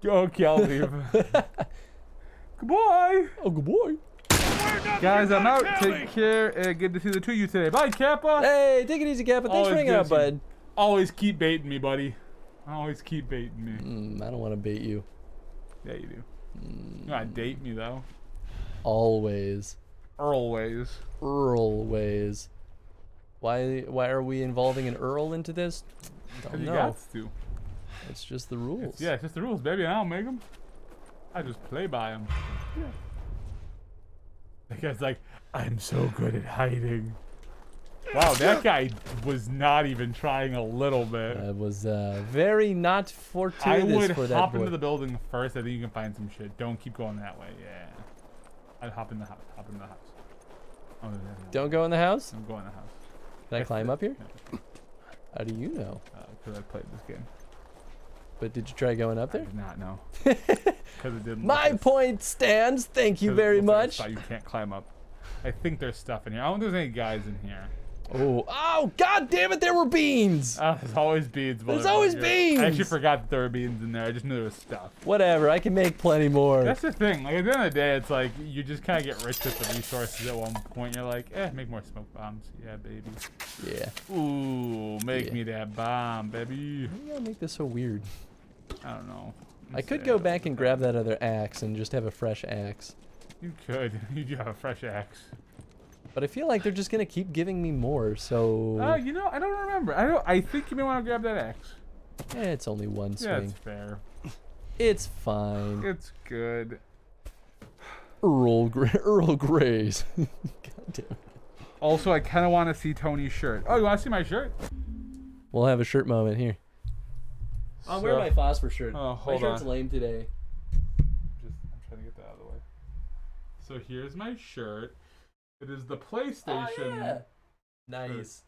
Okay, I'll leave. Goodbye. Oh, good boy. Guys, I'm out. Take care. Good to see the two of you today. Bye, Kappa. Hey, take it easy, Kappa. Thanks for Always hanging good out, to see you. bud. Always keep baiting me, buddy. Always keep baiting me. I don't want to bait you. Yeah, you do. You gotta date me, though. Always. Always. Earlways. Why are we involving an Earl into this? Don't You know. got to. It's just the rules. Yeah, it's just the rules, baby. I don't make them. I just play by them. Yeah. That guy's like, I'm so good at hiding. Wow, that guy was not even trying a little bit. That was very not fortuitous I would for that hop boy. into the building first. I think you can find some shit. Don't keep going that way. Yeah. I'd hop in the house. Hop in the house. Oh, no. Don't go in the house? Don't go in the house. Can I climb up here? Yeah. How do you know? Because I played this game. But did you try going up I there? did not know. Because it didn't. My point stands. Thank you very much. You can't climb up. I think there's stuff in here. I don't think there's any guys in here. Oh, god damn it, there were beans! There's always beans. There's always beans! I actually forgot that there were beans in there. I just knew there was stuff. Whatever, I can make plenty more. That's the thing. Like, at the end of the day, it's like, you just kind of get rich with the resources at one point. You're like, make more smoke bombs. Yeah, baby. Yeah. Ooh, make me that bomb, baby. Why do you gotta make this so weird? I don't know. I could go back and grab that other axe and just have a fresh axe. You could. You do have a fresh axe. But I feel like they're just gonna keep giving me more, so... You know, I don't remember. I think you may want to grab that axe. It's only one swing. Yeah, it's fair. It's fine. It's good. Earl Grey's. God damn it. Also, I kind of want to see Tony's shirt. Oh, you want to see my shirt? We'll have a shirt moment here. I'm wearing my phosphor shirt. Oh, my hold shirt's on. lame today. I'm trying to get that out of the way. So here's my shirt. It is the PlayStation. Oh, yeah. Nice.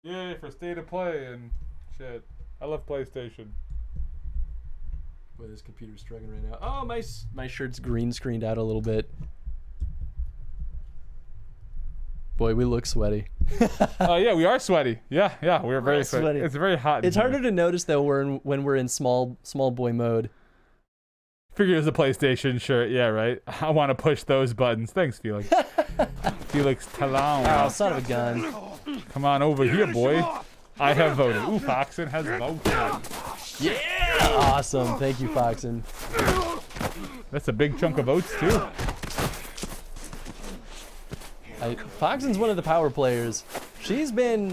Yay for State of Play and shit. I love PlayStation. Boy, this computer's struggling right now. Oh, my shirt's green screened out a little bit. Boy, we look sweaty. Oh yeah, we are sweaty. Yeah, we're very sweaty. It's very hot. It's harder to notice though when we're in small boy mode. Figured it was a PlayStation shirt. Yeah, right. I want to push those buttons. Thanks, Felix. Felix Talon. Oh, son of a gun. Come on over here, boy. I have voted. Ooh, Foxen has voted. Yeah! Awesome. Thank you, Foxen. That's a big chunk of votes, too. Foxen's one of the power players. She's been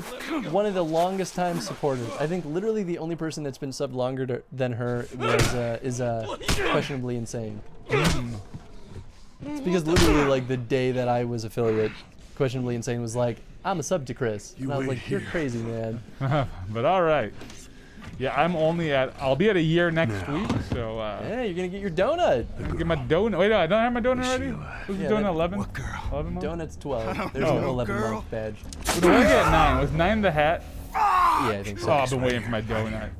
one of the longest time supporters. I think literally the only person that's been subbed longer than her is questionably insane. It's because literally like the day that I was affiliate, questionably insane was like, I'm a sub to Chris. And I was like, you're crazy, man. But all right. Yeah, I'll be at a year next week, so. Yeah, you're gonna get your donut. Get my donut. Wait, no, I don't have my donut already? Was the donut 11? What girl? 11 months? Donut's 12. There's no 11-month badge. What do I get 9? Was 9 the hat? Yeah, I think so. Oh, I've been waiting for my donut.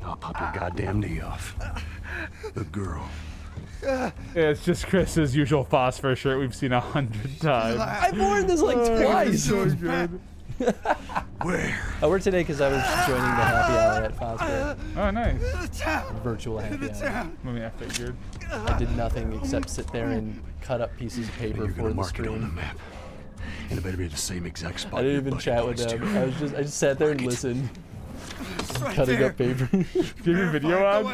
I'll pop your goddamn knee off. The girl. Yeah, it's just Chris's usual phosphor shirt we've seen 100 times. I've worn this like twice. So good. Where? I worked today because I was joining the happy hour at Phosphor. Oh, nice. Virtual happy hour. I mean, I figured. I did nothing except sit there and cut up pieces of paper You're for gonna the mark it on the stream. map. And it better be the same exact spot. I didn't your even buddy chat with points them. to. I just sat there and listened. Cutting up paper. Do you have your video on?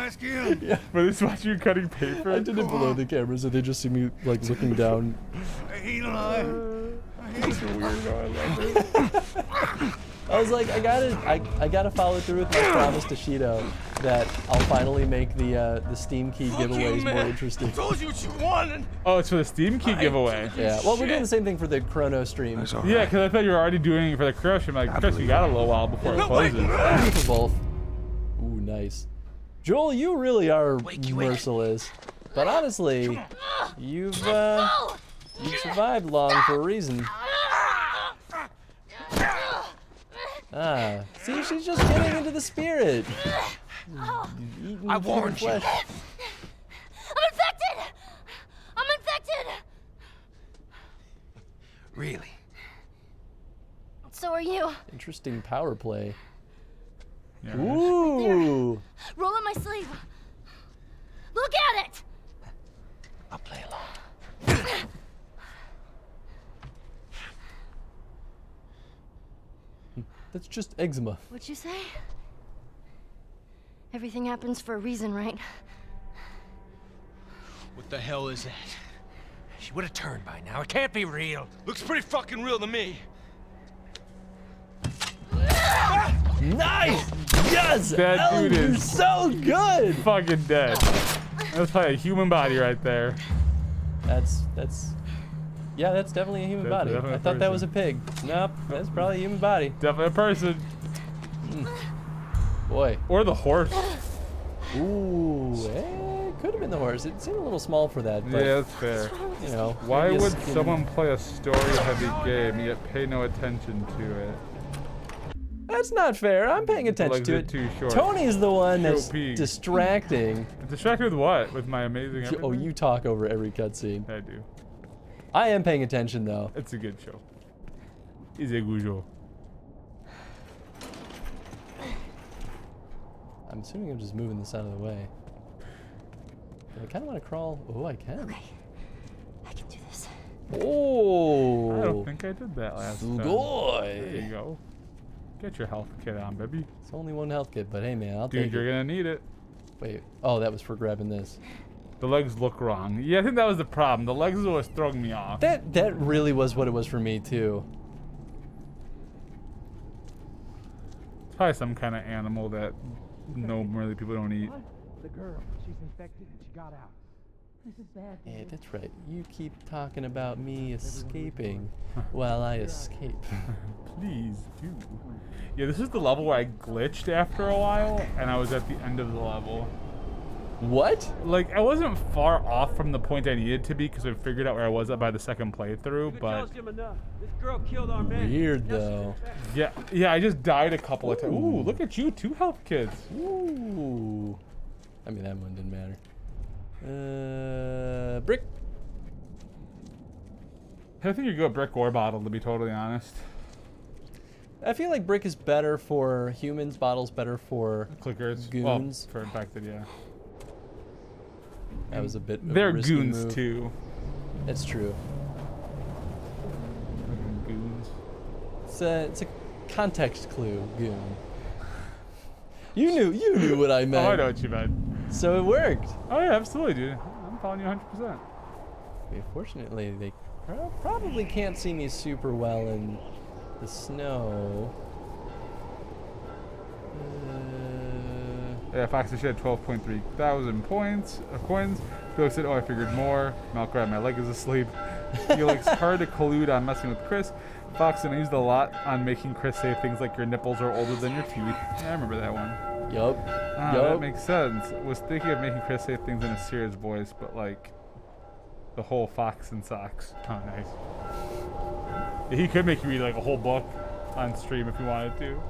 Yeah. But it's watching you cutting paper? I did it below the camera, so they just see me like looking down. It's a weirdo. I love it. I was like, I gotta follow through with my promise to Shido that I'll finally make the Steam key giveaways more interesting. Told you what you wanted. Oh, it's for the Steam Key giveaway. Yeah, well, we're doing the same thing for the Chrono stream. That's all Yeah, right. because I thought you were already doing it for the Crush. I'm like, Chris, you got a little while before it closes. For both. Ooh, nice. Joel, you really are merciless. But honestly, you've You survived long for a reason. Ah, see, she's just getting into the spirit. I warned you. I'm infected! I'm infected! Really? So are you. Interesting power play. Yeah, Ooh. Roll up my sleeve. Look at it! I'll play along. That's just eczema. What'd you say? Everything happens for a reason, right? What the hell is that? She would have turned by now. It can't be real. Looks pretty fucking real to me. Nice! Yes! That Ellen, dude you're is so good! fucking dead. That's probably a human body right there. Yeah, that's definitely a human That's body. definitely I a thought that was a person. pig. Nope, that's probably a human body. Definitely a person. Boy. Or the horse. Ooh, could have been the horse. It seemed a little small for that, but Yeah, that's fair. you know. Why maybe a would skin- someone play a story-heavy game yet pay no attention to it? That's not fair. I'm paying attention legs to are it. too short. Tony's the one that's Showpea. distracting. Distracted with what? With my amazing everything? Oh, you talk over every cutscene. I do. I am paying attention though. It's a good show. It's a good show. I'm assuming I'm just moving this out of the way. But I kind of want to crawl. Oh, I can. Okay. I can do this. Oh. I don't think I did that last time. There Sugoi. you go. Get your health kit on, baby. It's only one health kit, but hey man, I'll Dude, take you're it. gonna need it. Wait. Oh, that was for grabbing this. The legs look wrong. Yeah, I think that was the problem. The legs was throwing me off. That really was what it was for me too. It's probably some kind of animal that really people don't eat. The girl. She's infected and she got out. Yeah, that's right. You keep talking about me escaping while I escape. Please do. Yeah, this is the level where I glitched after a while, and I was at the end of the level. What? Like, I wasn't far off from the point I needed to be because I figured out where I was at by the second playthrough, but This girl killed our man. Weird though. yeah, I just died a couple of times. Ooh, look at you, 2 health kits. Ooh. I mean, that one didn't matter. Brick. I think you go brick or bottle, to be totally honest. I feel like brick is better for humans, bottle's better for Clickers. goons. Well, for infected, yeah. That was a bit of a They're risky goons move. too. That's true. Goons. It's a context clue, goon. You knew what I meant. Oh, I know what you meant. So it worked. Oh yeah, absolutely, dude. I'm following you 100%. Okay, fortunately, they probably can't see me super well in the snow. Yeah, Fox had 12.3 thousand points coins. Felix said, "Oh, I figured more." Mal grabbed my leg is asleep. Felix hard to collude on messing with Chris. Fox and I used a lot on making Chris say things like your nipples are older than your teeth. Yeah, I remember that one. Yup. That makes sense. Was thinking of making Chris say things in a serious voice, but like the whole Fox and Socks. Oh, nice. Yeah, he could make you read like a whole book on stream if you wanted to.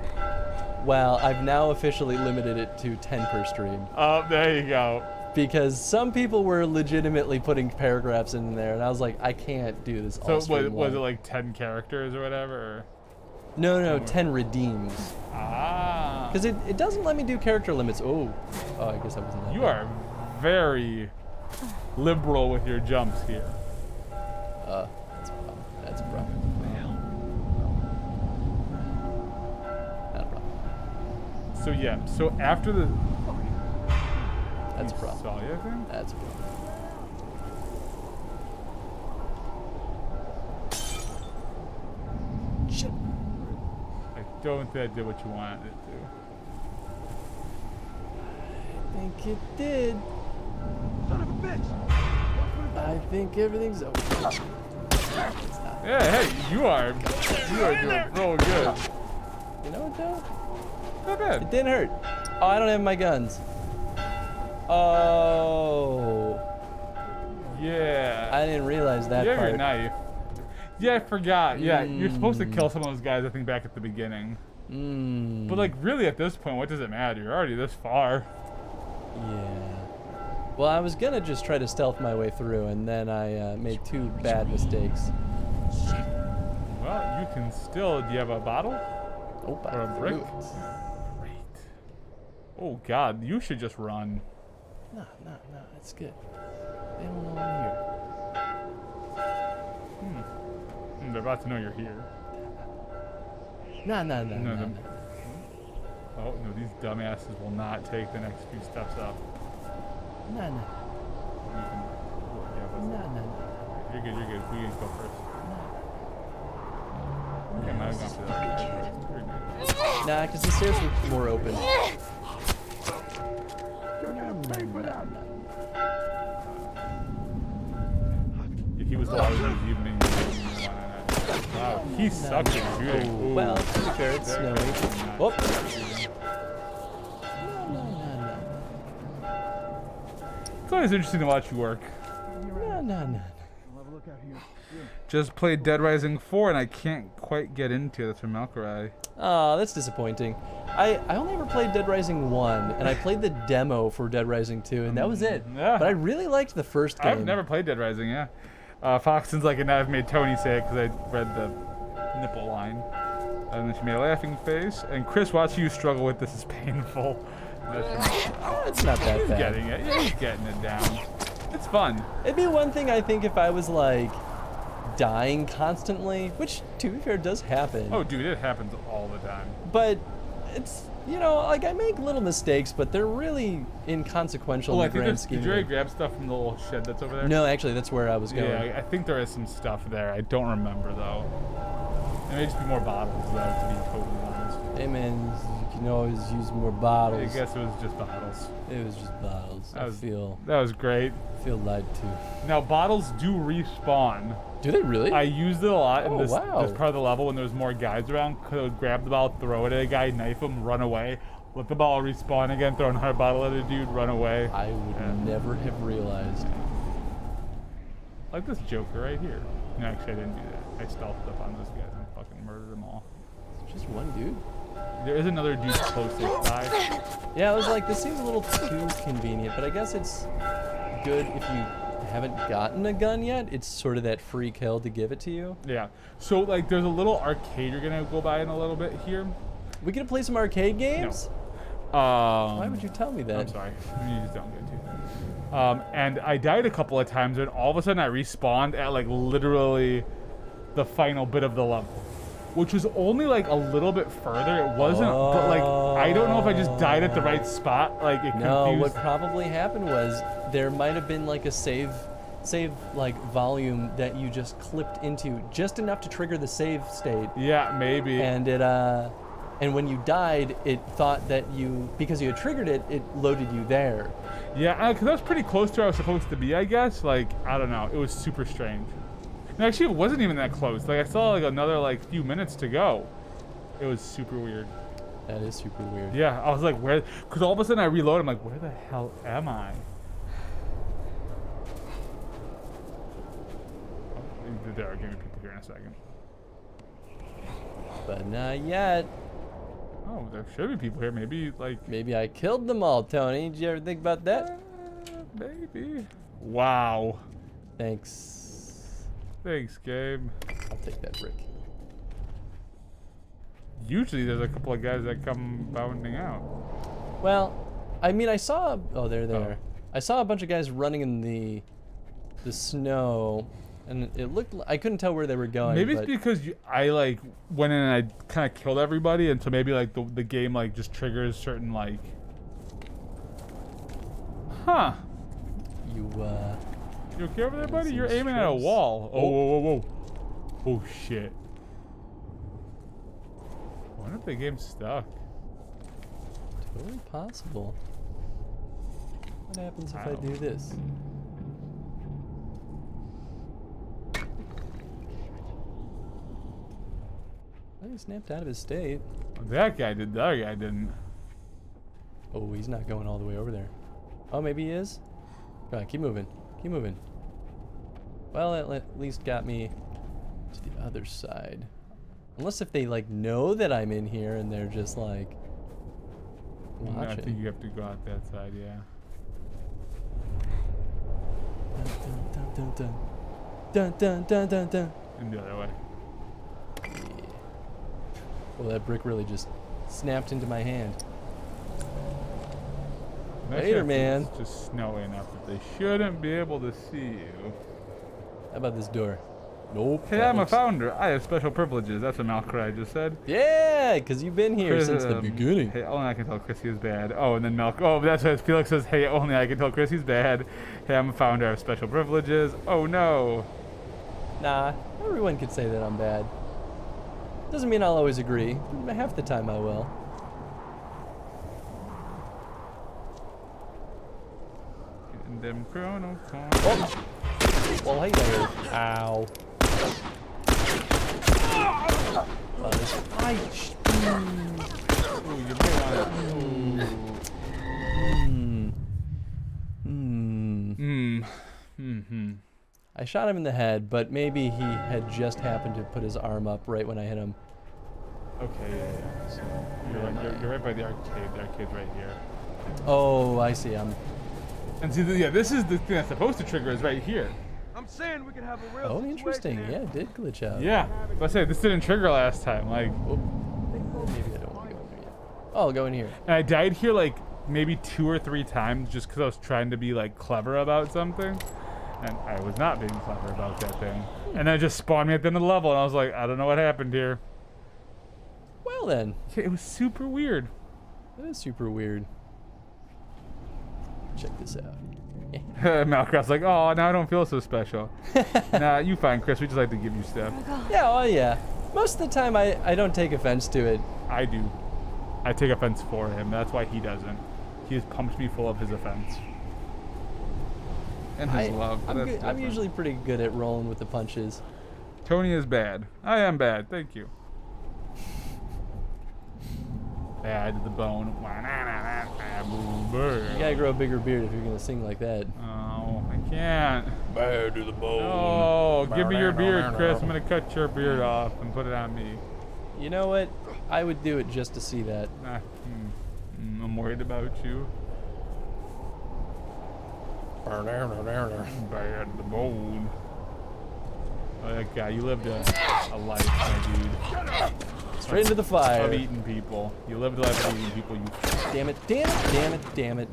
Well, I've now officially limited it to 10 per stream. Oh, there you go. Because some people were legitimately putting paragraphs in there, and I was like, I can't do this all So stream was it long. like 10 characters or whatever? Or? No, 10 redeems. Ah. Because it doesn't let me do character limits. Oh, I guess that wasn't that You bad. are very liberal with your jumps here. That's a problem. That's a problem. Not a problem. So yeah, so after the That's a problem. Saw you, I think? That's a problem. Shit. I don't think I did what you wanted it I think it did. Son of a bitch. I think everything's over. It's not. to. Yeah, hey, you are doing real good. You know what though? Not bad. It didn't hurt. Oh, I don't have my guns. Oh. Yeah. I didn't realize that You have part. your knife. Yeah, I forgot. Yeah, you're supposed to kill some of those guys, I think, back at the beginning. But, like, really, at this point, what does it matter? You're already this far. Yeah. Well, I was gonna just try to stealth my way through, and then I made 2 bad mistakes. Well, you can still... Do you have a bottle? Oh, Or a brick? Great. Oh, God, you should just run. No, it's good. They don't know I'm here. They're about to know you're here. No. Oh, no, these dumbasses will not take the next few steps up. No. You're good. We can go first. Okay, I'm not going for that. You're good. Nah, because the stairs were more open. He was loud this evening. Wow, he sucks at shooting. Ooh. Well, to be fair, it's snowy. Whoop. It's always interesting to watch you work. No. Just played Dead Rising 4 and I can't quite get into it. That's from Malkarai. Oh, that's disappointing. I only ever played Dead Rising 1, and I played the demo for Dead Rising 2, and that was it. Yeah. But I really liked the first game. I've never played Dead Rising, yeah. Foxton's like, and I've made Tony say it because I read the nipple line. And then she made a laughing face. And Chris, watching you struggle with this is painful. It's not that He's bad. getting it. Yeah, he's getting it down. It's fun. It'd be one thing, I think, if I was, like, dying constantly, which, to be fair, does happen. Oh, dude, it happens all the time. But it's, you know, like, I make little mistakes, but they're really inconsequential in the grand scheme. Did you already grab stuff from the little shed that's over there? No, actually, that's where I was going. Yeah, I think there is some stuff there. I don't remember, though. It may just be more bottles, though, to be totally honest. Hey, man, you can always use more bottles. I guess it was just bottles. It was just bottles. That was great. I feel lied to. Now, bottles do respawn. Do they really? I used it a lot in Oh, this wow. part of the level when there was more guys around. Could grab the bottle, throw it at a guy, knife him, run away. Let the bottle respawn again, throw another bottle at a dude, run away. I would never have realized. Like this Joker right here. No, actually, I didn't do that. I stealthed up on those guys and fucking murdered them all. It's just one dude. There is another dude close to die. Yeah, I was like, this seems a little too convenient, but I guess it's good if you haven't gotten a gun yet. It's sort of that free kill to give it to you. Yeah. So, like, there's a little arcade you're going to go by in a little bit here. We gonna play some arcade games? No. Why would you tell me that? I'm sorry. You just don't get to. And I died a couple of times, and all of a sudden I respawned at, like, literally the final bit of the level. Which was only, like, a little bit further. It wasn't, but, like, I don't know if I just died at the right spot. Like, it confused. No, what probably happened was there might have been, like, a save like volume that you just clipped into just enough to trigger the save state. Yeah, maybe. And it and when you died, it thought that because you had triggered it, it loaded you there. Yeah, because I was pretty close to where I was supposed to be, I guess. Like, I don't know. It was super strange. And actually, it wasn't even that close. Like, I saw, like, another, like, few minutes to go. It was super weird. That is super weird. Yeah, I was like, where? Because all of a sudden I reload. I'm like, where the hell am I? Oh, there are going to be people here in a second. But not yet. Oh, there should be people here. Maybe, like... Maybe I killed them all, Tony. Did you ever think about that? Maybe. Wow. Thanks. Thanks, Gabe. I'll take that brick. Usually there's a couple of guys that come bounding out. Well, I mean, I saw... Oh, they're there. I saw a bunch of guys running in the snow, and it looked... I couldn't tell where they were going. Maybe it's because I, like, went in and I kind of killed everybody, and so maybe, like, the game, like, just triggers certain, like... Huh. You okay over there, buddy? You're aiming at a wall. Oh, whoa, whoa, whoa. Oh, shit. I wonder if the game's stuck. Totally possible. What happens if I do this? Oh, he snapped out of his state. That guy did. The other guy didn't. Oh, he's not going all the way over there. Oh, maybe he is? Come on, keep moving. Keep moving. Well, it at least got me to the other side. Unless if they like know that I'm in here and they're just like watching. I think you have to go out that side, yeah. Dun, dun, dun, dun, dun, dun, dun, dun. And the other way. Well, that brick really just snapped into my hand. Later, man. It's just snowy enough that they shouldn't be able to see you. How about this door? Nope. Hey, I'm a founder. I have special privileges. That's what Malcry just said. Yeah, because you've been here Chris, since the beginning. Hey, only I can tell Chris he's bad. Oh, and then Oh, that's what Felix says. Hey, only I can tell Chris he's bad. Hey, I'm a founder. I have special privileges. Oh, no. Nah, everyone could say that I'm bad. Doesn't mean I'll always agree. Half the time I will. Getting them chrono Oh. Well, hey there. Ow. Oh, this Ooh, you're big on it. I shot him in the head, but maybe he had just happened to put his arm up right when I hit him. Okay, yeah. So you're right by the arcade. The arcade's right here. Oh, I see. And see, yeah, this is the thing that's supposed to trigger is right here. I'm saying we could have a real Oh, interesting. Yeah, it did glitch out. Yeah, but I say this didn't trigger last time. Like, Maybe I don't want to go in there yet. Oh, I'll go in here. and I died here like maybe 2 or 3 times just because I was trying to be like clever about something, and I was not being clever about that thing. And then it just spawned me at the end of the level, and I was like, I don't know what happened here. Well then, It was super weird. that is super weird. Check this out. Malcroft's like, oh, now I don't feel so special. Nah, you fine, Chris. We just like to give you stuff. Yeah, well, yeah. Most of the time, I don't take offense to it. I do. I take offense for him. That's why he doesn't. He just pumps me full of his offense. And his love. I'm usually pretty good at rolling with the punches. Tony is bad. I am bad. Thank you. Bad to the bone. You gotta grow a bigger beard if you're gonna sing like that. Oh, I can't. Bad to the bone. Oh, give me your beard, Chris. I'm gonna cut your beard off and put it on me. You know what? I would do it just to see that. I'm worried about you. Bad to the bone. Oh, that guy, you lived a life, my dude. Straight into the fire. Of eating people. You lived a life of eating people. You. Damn it! Damn it! Damn it! Damn it!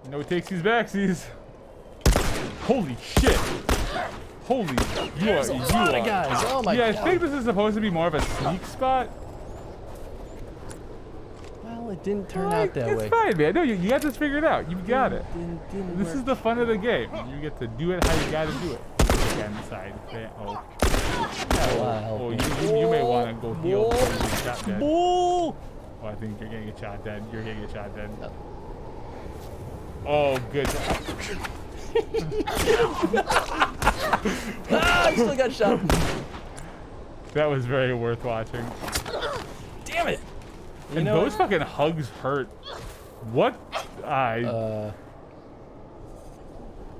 No takesies backsies. Holy shit! Holy, There's a lot of guys. Oh my yeah, god. I think this is supposed to be more of a sneak spot. Well, it didn't turn out that way. It's fine, man. No, you got this figured out. You got it. Didn't This work. is the fun of the game. You get to do it how you gotta do it. Again, side. Oh. Oh, you may want to go heal before you get shot dead. Bull! Oh, I think you're gonna get shot dead. You're gonna get shot dead. Oh, good. Ah, I still got shot. That was very worth watching. Damn it! And know those fucking hugs hurt. What?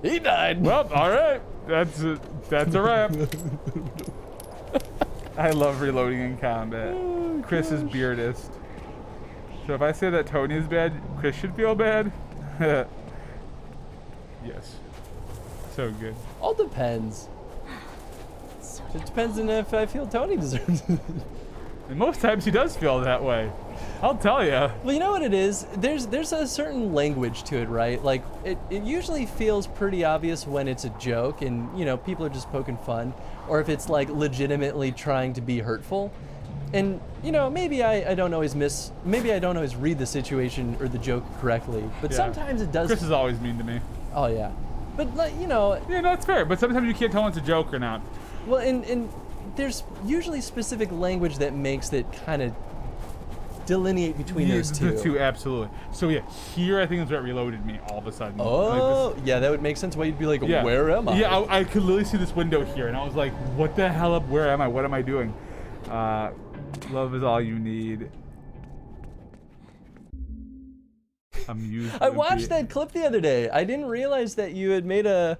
He died. Well, all right. That's a wrap. I love reloading in combat. Oh, Chris is beardist. So if I say that Tony is bad, Chris should feel bad? Yes. So good. All depends. It depends on if I feel Tony deserves it. And most times he does feel that way. I'll tell you. Well, you know what it is? There's a certain language to it, right? Like, it usually feels pretty obvious when it's a joke and, you know, people are just poking fun. Or if it's, like, legitimately trying to be hurtful. And, you know, maybe I don't always maybe I don't always read the situation or the joke correctly. But Yeah. sometimes it does. Chris is always mean to me. Oh, yeah. But, like, you know. Yeah, no, it's fair. But sometimes you can't tell when it's a joke or not. Well, and there's usually specific language that makes it kind of delineate between those two. The two, absolutely. So yeah, here I think is what reloaded me all of a sudden. Oh, Like this, yeah, that would make sense. Why you'd be like, yeah. where am I? Yeah, I could literally see this window here, and I was like, what the hell up? Where am I? What am I doing? Love is all you need. I watched that clip the other day. I didn't realize that you had made a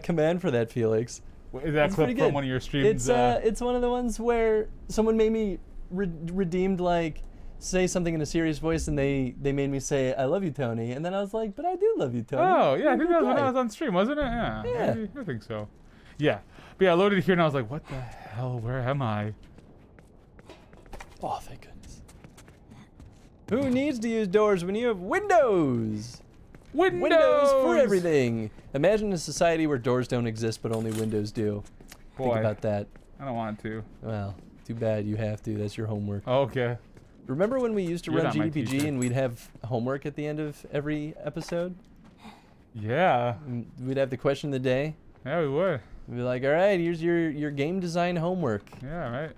command for that, Felix. Is that It's clip pretty from good. one of your streams? It's one of the ones where someone made me redeemed, like, say something in a serious voice, and they made me say, "I love you, Tony," and then I was like, "But I do love you, Tony." Oh, yeah, You're I a think good that was when guy. I was on stream, wasn't it? Yeah. Yeah. Maybe, I think so. Yeah. But yeah, I loaded it here and I was like, what the hell? Where am I? Oh, thank goodness. Who needs to use doors when you have windows? Windows for everything. Imagine a society where doors don't exist, but only windows do. Boy, Think about that. I don't want to. Well, too bad you have to. That's your homework. Oh, okay. Remember when we used to You're run not my GDPG teacher. and we'd have homework at the end of every episode? Yeah. And we'd have the question of the day. Yeah, we would. We'd be like, all right, here's your game design homework. Yeah, right.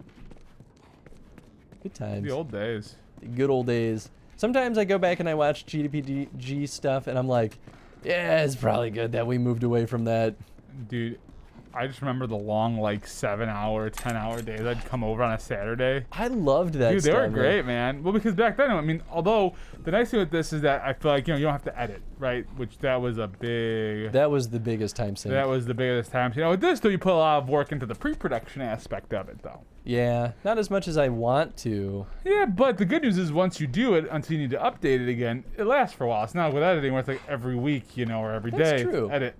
Good times. The old days. The good old days. Sometimes I go back and I watch GDPG stuff and I'm like, yeah, it's probably good that we moved away from that. Dude, I just remember the long, like, 7-hour, 10-hour days I'd come over on a Saturday. I loved that Dude, stuff. they were great, man. Well, because back then, I mean, although the nice thing with this is that I feel like, you don't have to edit, right? Which that was a big... That was the biggest time sink. That was the biggest time. With this, though, you put a lot of work into the pre-production aspect of it, though. Yeah, not as much as I want to. Yeah, but the good news is once you do it, until you need to update it again, it lasts for a while. It's not with editing where it's like every week, or every day. That's true. Edit.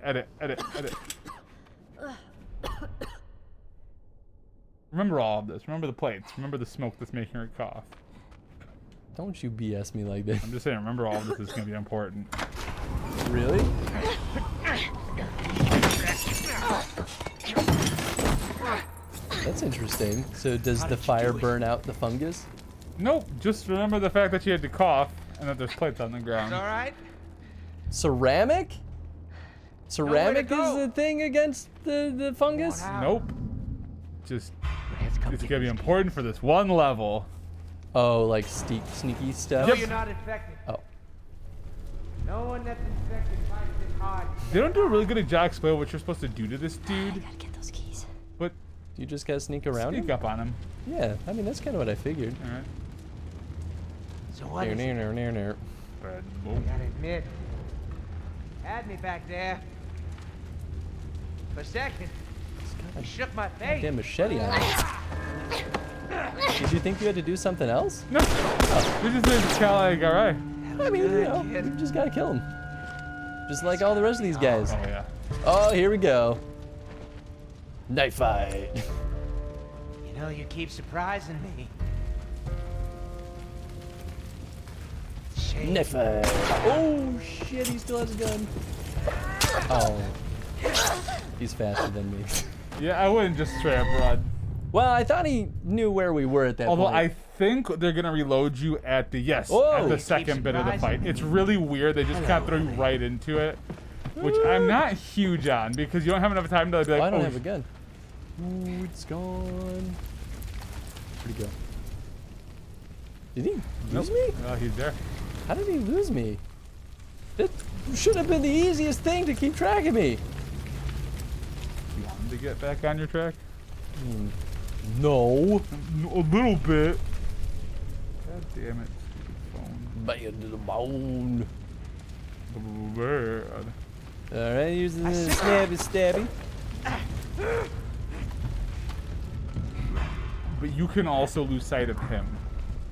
Remember all of this. Remember the plates. Remember the smoke that's making her cough. Don't you BS me like that. I'm just saying, remember all of this is going to be important. Really? That's interesting. So does the fire burn out the fungus? Nope. Just remember the fact that she had to cough and that there's plates on the ground. All right. Ceramic? Ceramic go. is the thing against the fungus? Nope. Just, Let's come it's get going to be this. important for this one level. Oh, like sneaky stuff? No, you're not infected. Oh. No one that's infected finds it hard. They don't do a really good job explaining what you're supposed to do to this I dude, gotta get those keys. but You just gotta sneak around sneak him? up on him. Yeah, I mean, that's kind of what I figured. All right. So what is it? Near. Bad I boom. gotta admit, had me back there. For a second, I shook my face. Damn machete on it. Did you think you had to do something else? No. This is kind of like, all right. I mean, you just gotta kill him. Just like all the rest of these guys. Oh, yeah. Oh, here we go. Knife fight. You know, you keep surprising me. Shame. Knife fight. Oh, shit, he still has a gun. Oh. He's faster than me. Yeah, I wouldn't just straight up run. Well, I thought he knew where we were at that Although point. I think they're going to reload you at the, Whoa. at the second bit of the fight. surprising It's really weird. They just kind of throw you right into it, which I'm not huge on because you don't have enough time to be like, Oh, I don't oh, have a gun. Ooh, it's gone. Where'd he go? Did he lose me? Oh, he's there. How did he lose me? That should have been the easiest thing to keep track of me. You want him to get back on your track? No. A little bit. God damn it, stupid phone. Bad to the bone. Bad. Alright, use the stabby. But you can also lose sight of him.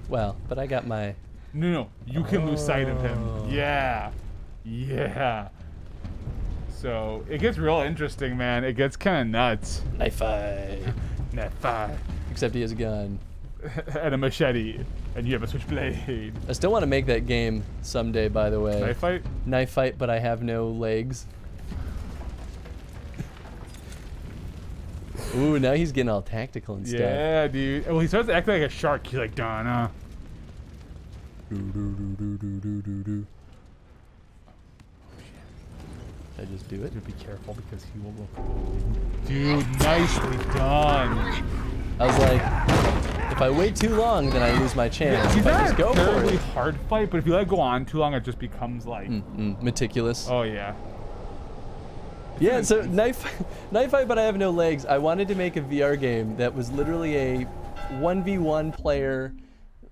Well, but I got my... No, you can lose sight of Oh. him. Yeah. Yeah. So it gets real interesting, man. It gets kind of nuts. Knife fight. Net 5. Except he has a gun. And a machete. And you have a switchblade. I still want to make that game someday, by the way. Knife fight? Knife fight, but I have no legs. Ooh, now he's getting all tactical and stuff. Yeah, dude. Well, he starts to act like a shark. He's like, Donna. I just do it? Dude, be careful because he will look. Dude, nicely done. I was like, if I wait too long, then I lose my chance. He's If I not just a go for terribly it. hard fight, but if you let it go on too long, it just becomes like, Meticulous. oh yeah. Yeah, so knife fight, but I have no legs. I wanted to make a VR game that was literally a 1v1 player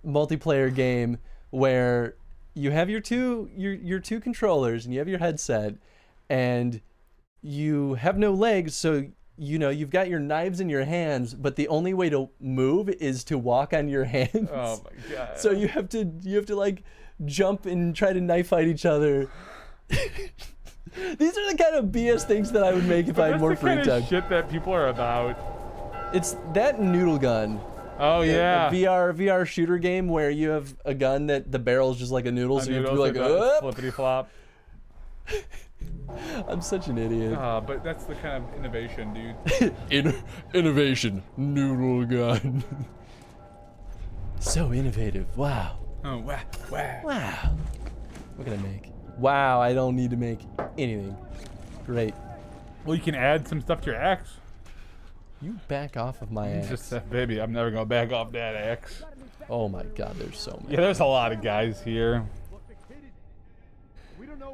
multiplayer game where you have your two controllers and you have your headset, and you have no legs, so you've got your knives in your hands, but the only way to move is to walk on your hands. Oh my god. So you have to like jump and try to knife fight each other. These are the kind of BS things that I would make if I had more free That's the kind of shit that people are about. It's that noodle gun. Oh yeah. A VR shooter game where you have a gun that the barrel is just like a noodle, so you have to be like, flippity flop. I'm such an idiot. But that's the kind of innovation, dude. Innovation, noodle gun. So innovative. Wow. Oh wow. Wow. What can I make? Wow, I don't need to make anything. Great. Well, you can add some stuff to your axe. You back off of my axe. Just baby, I'm never gonna back off that axe. Oh my god, there's so many. Yeah, there's a lot of guys here.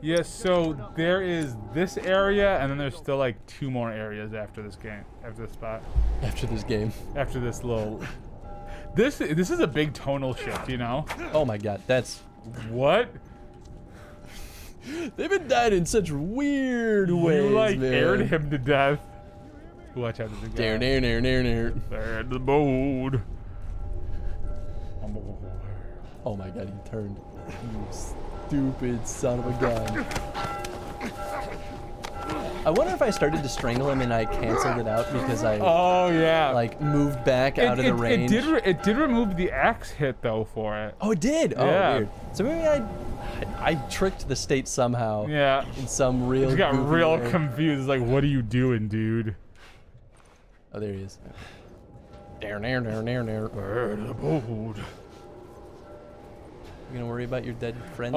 Yes, so there is this area, and then there's still like 2 more areas after this game, after this spot. After this game. After this little. This is a big tonal shift, you know? Oh my god, that's. What? They've been dying in such weird ways, You like man. aired him to death. Watch out, there's a guy. There. They're at the boat. Oh my god, he turned. You stupid son of a gun. I wonder if I started to strangle him and I canceled it out because I like moved back out of the range. It did remove the axe hit though for it. Oh, it did? Yeah. Oh, weird. So maybe I tricked the state somehow. Yeah. In some real He got goofy real way. confused. Like, what are you doing, dude? Oh, there he is. Where the boat? You gonna worry about your dead friend?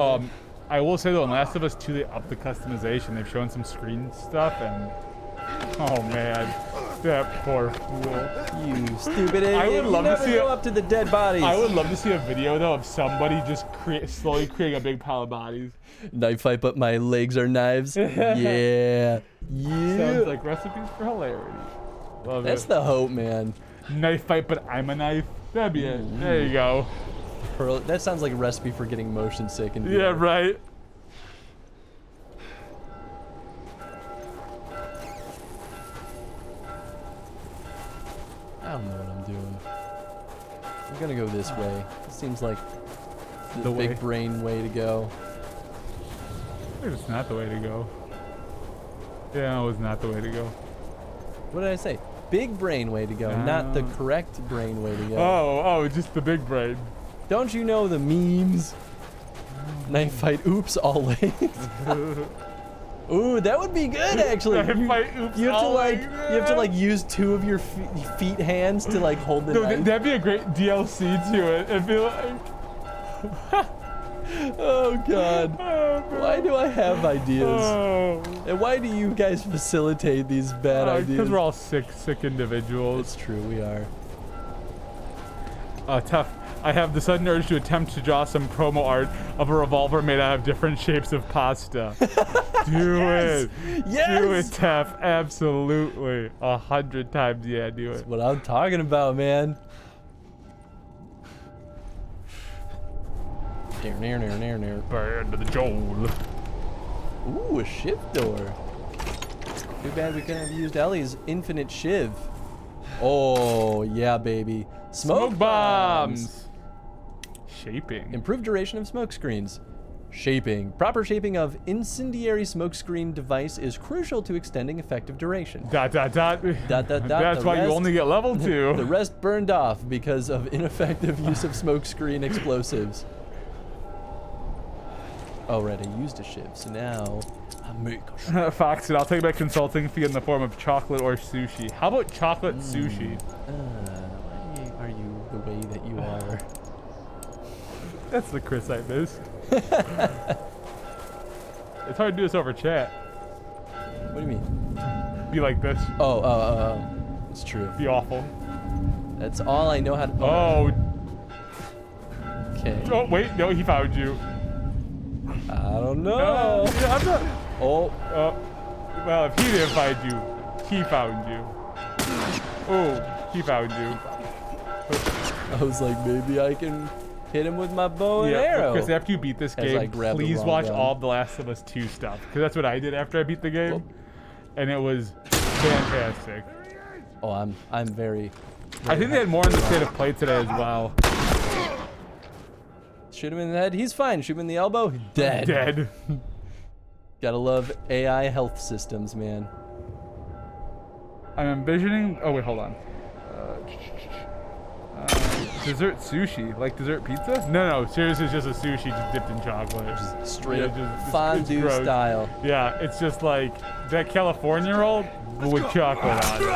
I will say though, in Last of Us 2, they upped the customization. They've shown some screen stuff, and oh man, that poor fool. You stupid idiot! I would love you to never see go up to the dead bodies. I would love to see a video though of somebody just slowly creating a big pile of bodies. Knife fight, but my legs are knives. Yeah. Sounds like recipes for hilarity. Love That's it. the hope, man. Knife fight, but I'm a knife. That'd be it. There you go. That sounds like a recipe for getting motion sick. And Yeah, right. I don't know what I'm doing. I'm gonna go this way. It seems like the big way. brain way to go. Maybe it's not the way to go. Yeah, it was not the way to go. What did I say? Big brain way to go, not the correct brain way to go. Oh, just the big brain. Don't you know the memes? Knife fight, oops, all legs. Ooh, that would be good actually. Knife fight, oops, You have to all like, legs, you have to like use 2 of your feet hands to like hold the No, knife. that'd be a great DLC to it. It'd be like. Oh god. Why do I have ideas? Oh. And why do you guys facilitate these bad ideas? Because we're all sick individuals. It's true, we are. Tough. I have the sudden urge to attempt to draw some promo art of a revolver made out of different shapes of pasta. Do it. Yes! Do it, Tef. Absolutely. 100 times, yeah, do it. That's what I'm talking about, man. Burn to the Joel. Ooh, a shiv door. Too bad we couldn't have used Ellie's infinite shiv. Oh, yeah, baby. Smoke bombs. Shaping. Improved duration of smoke screens. Shaping. Proper shaping of incendiary smoke screen device is crucial to extending effective duration. Dot. That's why you only get level 2. The rest burned off because of ineffective use of smoke screen explosives. Already used a shiv, so now I make a shiv. Fox, I'll take my consulting fee in the form of chocolate or sushi. How about chocolate sushi? Why are you the way that you are? That's the Chris I miss. It's hard to do this over chat. What do you mean? Be like this. Oh, it's true. Be awful. That's all I know how to. Oh. Okay. Oh, wait. No, he found you. I don't know. Yeah, I'm not. Oh. Well, if he didn't find you, he found you. Oh, he found you. I was like, maybe I can hit him with my bow and arrow. Because after you beat this As I game, grab the please wrong watch gun. all of The Last of Us 2 stuff. Because that's what I did after I beat the game. and it was fantastic. Oh, I'm very I think they had more in the state of play today as well. Shoot him in the head. He's fine. Shoot him in the elbow. Dead. Dead. Gotta love AI health systems, man. I'm envisioning. Oh wait, hold on. Dessert sushi, like dessert pizza? No, seriously, it's just a sushi just dipped in chocolate. Just straight up it's fondue gross. style. Yeah, it's just like that California roll with chocolate on it.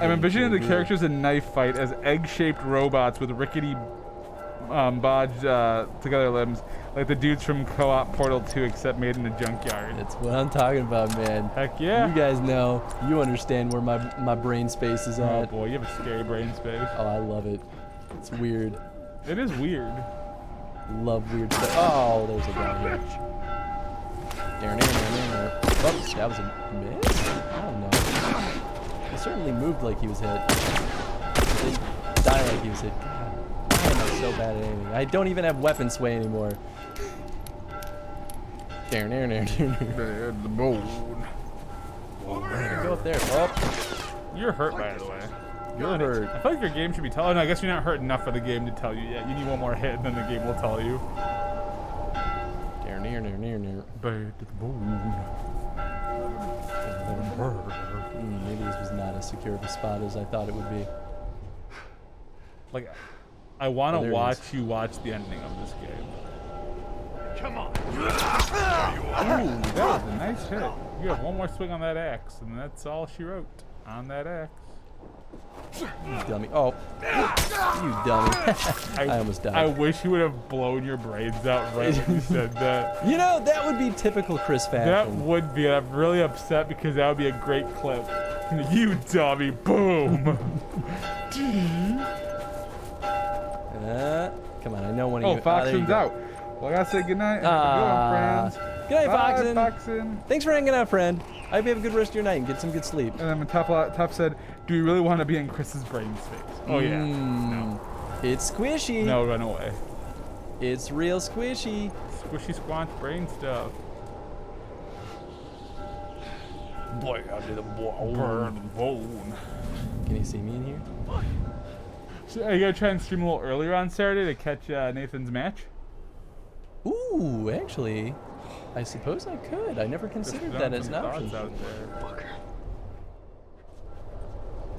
I'm envisioning the characters in Knife Fight as egg-shaped robots with rickety bodged together limbs, like the dudes from Co-op Portal 2, except made in a junkyard. That's what I'm talking about, man. Heck yeah. You guys know. You understand where my brain space is Oh at. boy, you have a scary brain space. Oh, I love it. It's weird. It is weird. Love weird stuff. Oh, there's a guy here. Oops, that was a miss? I don't know. He certainly moved like he was hit. He didn't die like he was hit. God, why am I so bad at aiming? I don't even have weapon sway anymore. The bone. Go up there. Oh, You're hurt, by the way. you're hurt. I feel like your game should be telling. Oh, no, I guess you're not hurt enough for the game to tell you yet. You need one more hit, and then the game will tell you. Bad to the bone. Maybe this was not as secure of a spot as I thought it would be. Like, I want Oh, to there it watch is. you watch the ending of this game. Come on. Ooh, that was a nice hit. You have one more swing on that axe, and that's all she wrote on that axe. You dummy. Oh, you dummy. I almost died. I wish you would have blown your brains out right when you said that. You know, that would be typical Chris fashion. That would be. I'm really upset because that would be a great clip. You dummy. Boom. Come on, I know one of you. Oh, Foxen's out. Well, I gotta say goodnight. Have a good one, friends. Good night, Bye, Foxen. Foxen. Thanks for hanging out, friend. I hope you have a good rest of your night and get some good sleep. And then Top said, "Do we really want to be in Chris's brain space?" Oh yeah. No. It's squishy. No, run away. It's real squishy. Squishy squanch brain stuff. Boy, I did a burn the bone. Can you see me in here? So are you gonna try and stream a little earlier on Saturday to catch Nathan's match? Ooh, actually, I suppose I could. I never considered that as an option. Out there.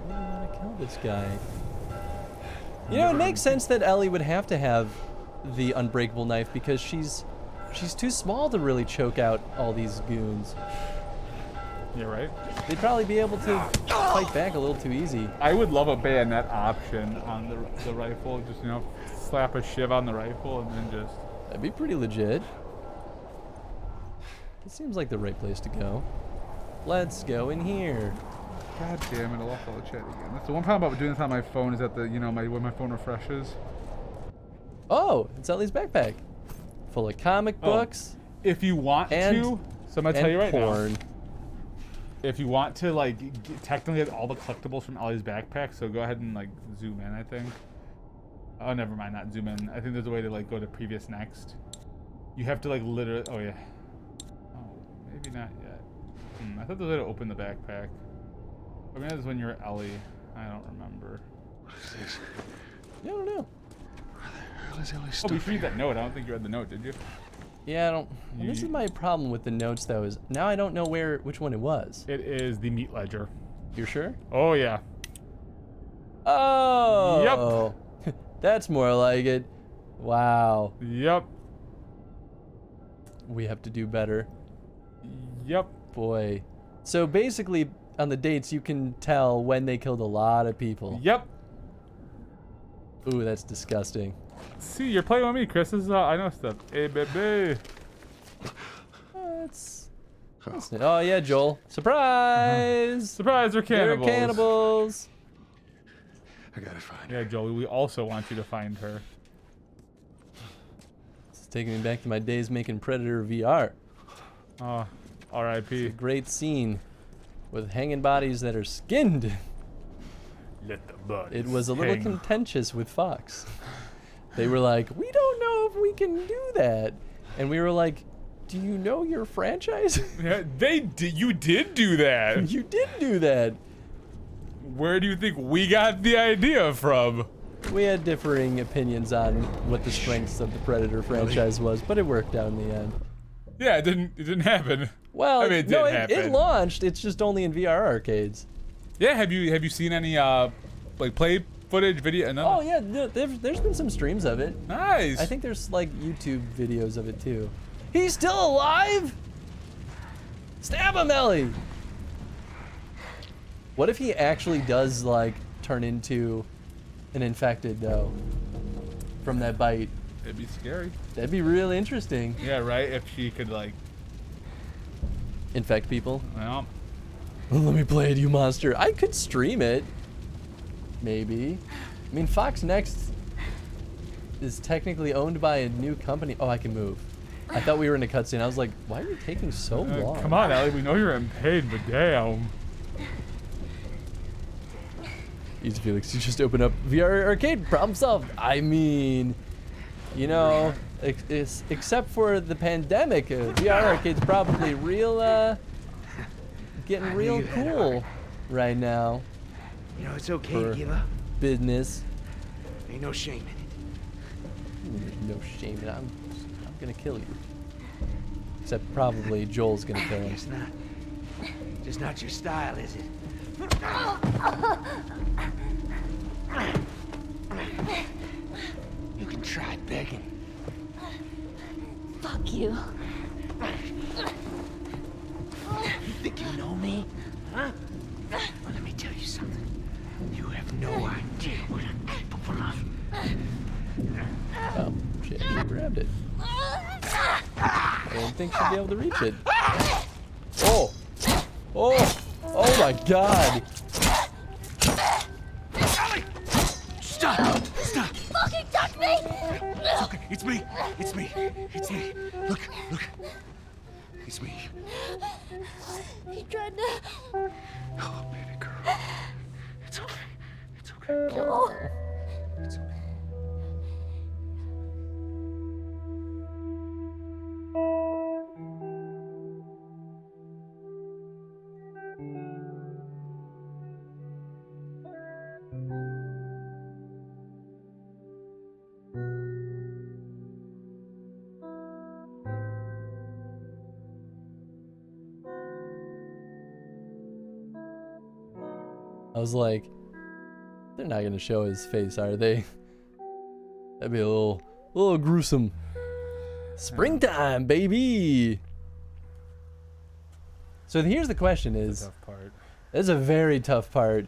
I really want to kill this guy. You know, it makes sense that Ellie would have to have the unbreakable knife because she's too small to really choke out all these goons. Yeah, right. They'd probably be able to fight back a little too easy. I would love a bayonet option on the rifle. Just, you know, slap a shiv on the rifle and then just... That'd be pretty legit. It seems like the right place to go. Let's go in here. God damn it, I lost all the chat again. That's the one problem about doing this on my phone is that when my phone refreshes. Oh, it's Ellie's backpack. Full of comic books. If you want to, so I'm gonna tell you right porn. now. If you want to like technically get all the collectibles from Ellie's backpack, so go ahead and like zoom in, I think. Oh, never mind, not zoom in. I think there's a way to like go to previous next. You have to like literally, oh yeah. Oh, maybe not yet. I thought there was a way to open the backpack. Or maybe that's when you're Ellie. I don't remember. What is this? I don't know. Where the hell is Ellie's Oh, stuff? we should read that note. I don't think you read the note, did you? Yeah, I don't. Well, this is my problem with the notes, though. Is now I don't know which one it was. It is the meat ledger. You're sure? Oh yeah. Oh. Yep. That's more like it. Wow. Yep. We have to do better. Yep. Boy. So basically, on the dates, you can tell when they killed a lot of people. Yep. Ooh, that's disgusting. See, you're playing with me, Chris. This is how I know stuff. Hey, baby. That's oh yeah, Joel. Surprise! Surprise, they're cannibals. They're cannibals. I gotta find Yeah, Joel, we also want you to find her. It's taking me back to my days making Predator VR. Oh, R.I.P. It's a great scene with hanging bodies that are skinned. Let the blood. It was a little contentious with Fox. They were like, we don't know if we can do that. And we were like, Do you know your franchise? Yeah, you did do that. You did do that. Where do you think we got the idea from? We had differing opinions on what the strengths of the Predator franchise was, but it worked out in the end. Yeah, it didn't happen. Well, I mean, it didn't happen. It launched. It's just only in VR arcades. Yeah, have you seen any like play footage video? No. Oh yeah, there's been some streams of it. Nice. I think there's like YouTube videos of it too. He's still alive? Stab him, Ellie! What if he actually does like turn into an infected though from that bite? It'd be scary. That'd be really interesting. Yeah, right. If she could like infect people. Well, let me play it, you monster. I could stream it. Maybe. I mean, Fox Next is technically owned by a new company. Oh, I can move. I thought we were in a cutscene. I was like, why are you taking so long? Come on, Ellie. We know you're in pain, but damn. Easy, Felix. You just open up VR arcade. Problem solved. I mean, you know, except for the pandemic, VR arcade's probably getting real cool right now. You know, it's okay to give up. Business. Ain't no shame in it. There's no shame in it. I'm gonna kill you. Except probably Joel's gonna kill him. It's not. Just not your style, is it? You can try begging. Fuck you. You think you know me? Huh? Well, let me tell you something. You have no idea what I'm capable of. Oh, shit. She grabbed it. I didn't think she'd be able to reach it. Oh! Oh! Oh my god! Ellie! Stop! Stop! Fucking touch me! It's okay. It's me. It's me. It's me. Look. It's me. He tried to... Oh, baby girl. It's okay. It's okay. No. It's okay. I was like, they're not gonna show his face, are they? That'd be a little gruesome. Springtime, baby! So here's the question is... Tough part. That's a very tough part.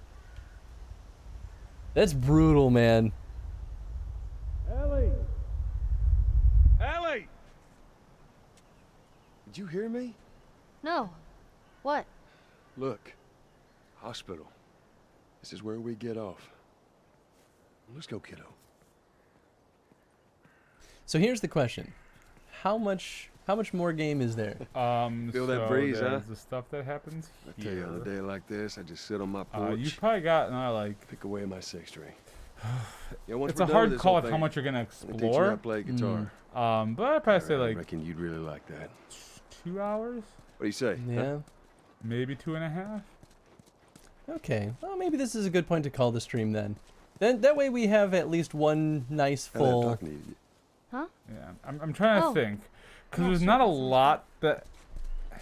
That's brutal, man. Ellie! Ellie! Did you hear me? No. What? Look. Hospital. This is where we get off. Let's go, kiddo. So here's the question. How much more game is there? Feel that breeze, huh? there's the stuff that happens I tell you, on a here. day like this, I just sit on my porch, You've probably got like... pick away my six string. Yeah, once It's we're a done hard with this call whole of how thing, much you're gonna I'm gonna teach you how to explore. play guitar. But I'd probably say I like reckon you'd really like that. 2 hours, What do you say? Yeah. maybe 2.5. Okay. Well, maybe this is a good point to call the stream then. Then that way we have at least one nice Huh? I'm full. talking to you. Huh? Yeah, I'm trying to Oh. think, because Yeah, there's sure, not a sure. lot that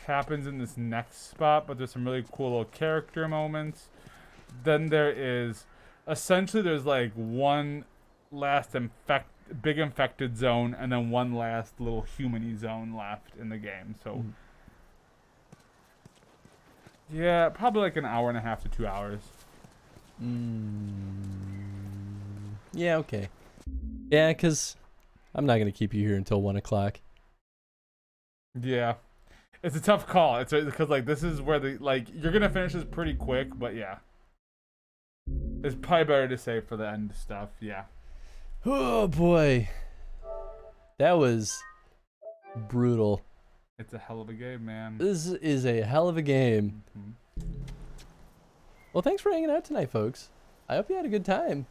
happens in this next spot, but there's some really cool little character moments. Then there is, essentially, there's like one last big infected zone, and then one last little human-y zone left in the game. So, yeah, probably like an hour and a half to 2 hours. Yeah, okay. Yeah, because I'm not going to keep you here until 1 o'clock. Yeah. It's a tough call. It's because like this is where you're gonna finish this pretty quick, but yeah, it's probably better to save for the end stuff. Yeah. Oh, boy. That was brutal. It's a hell of a game, man. This is a hell of a game. Well, thanks for hanging out tonight, folks. I hope you had a good time.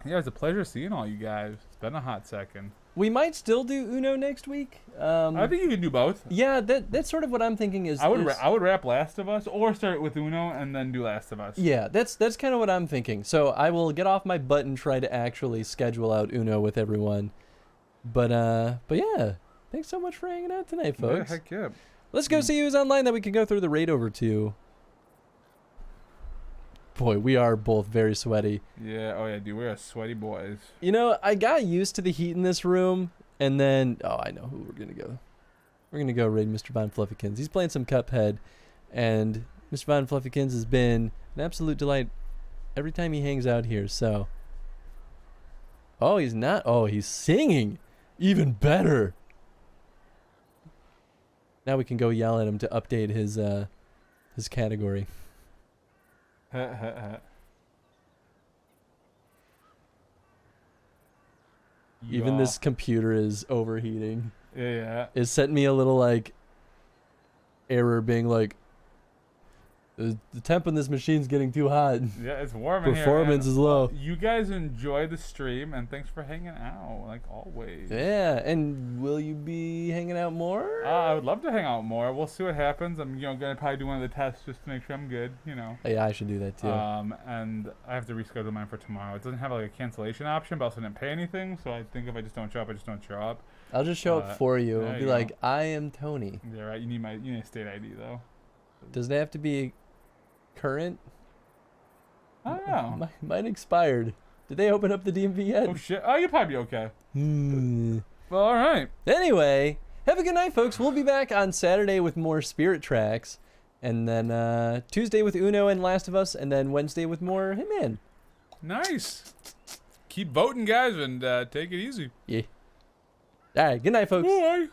Yeah, it's a pleasure seeing all you guys. It's been a hot second. We might still do Uno next week. I think you can do both. Yeah, that's sort of what I'm thinking is... I would wrap Last of Us, or start with Uno and then do Last of Us. Yeah, that's kind of what I'm thinking. So I will get off my butt and try to actually schedule out Uno with everyone. But yeah, thanks so much for hanging out tonight, folks. Yeah, heck yeah. Let's go see who's online that we can go through the raid over to. Boy, we are both very sweaty. Yeah, oh yeah, dude, we're sweaty boys. You know, I got used to the heat in this room, and then, oh, I know who we're going to go. We're going to go raid Mr. Von Fluffykins. He's playing some Cuphead, and Mr. Von Fluffykins has been an absolute delight every time he hangs out here, so. Oh, he's not. Oh, he's singing. Even better. Now we can go yell at him to update his category. Even this computer is overheating. Yeah. It sent me a little like error being like the temp on this machine's getting too hot. Yeah, it's warm in here. Performance is low. You guys enjoy the stream, and thanks for hanging out, like always. Yeah, and will you be hanging out more? I would love to hang out more. We'll see what happens. I'm gonna probably do one of the tests just to make sure I'm good, Yeah, I should do that too. And I have to reschedule mine for tomorrow. It doesn't have like a cancellation option, but I also didn't pay anything, so I think if I just don't show up, I just don't show up. I'll just show up for you. I'll be you like, I am Tony. Yeah, right. You need a state ID though. Does it have to be current? I don't know. Mine expired. Did they open up the DMV yet? Oh shit. Oh, you'll probably be okay. Well, all right. Anyway, have a good night, folks. We'll be back on Saturday with more Spirit Tracks, and then Tuesday with Uno and Last of Us, and then Wednesday with more Hitman. Nice. Keep voting, guys, and take it easy. Yeah. All right. Good night, folks. Bye.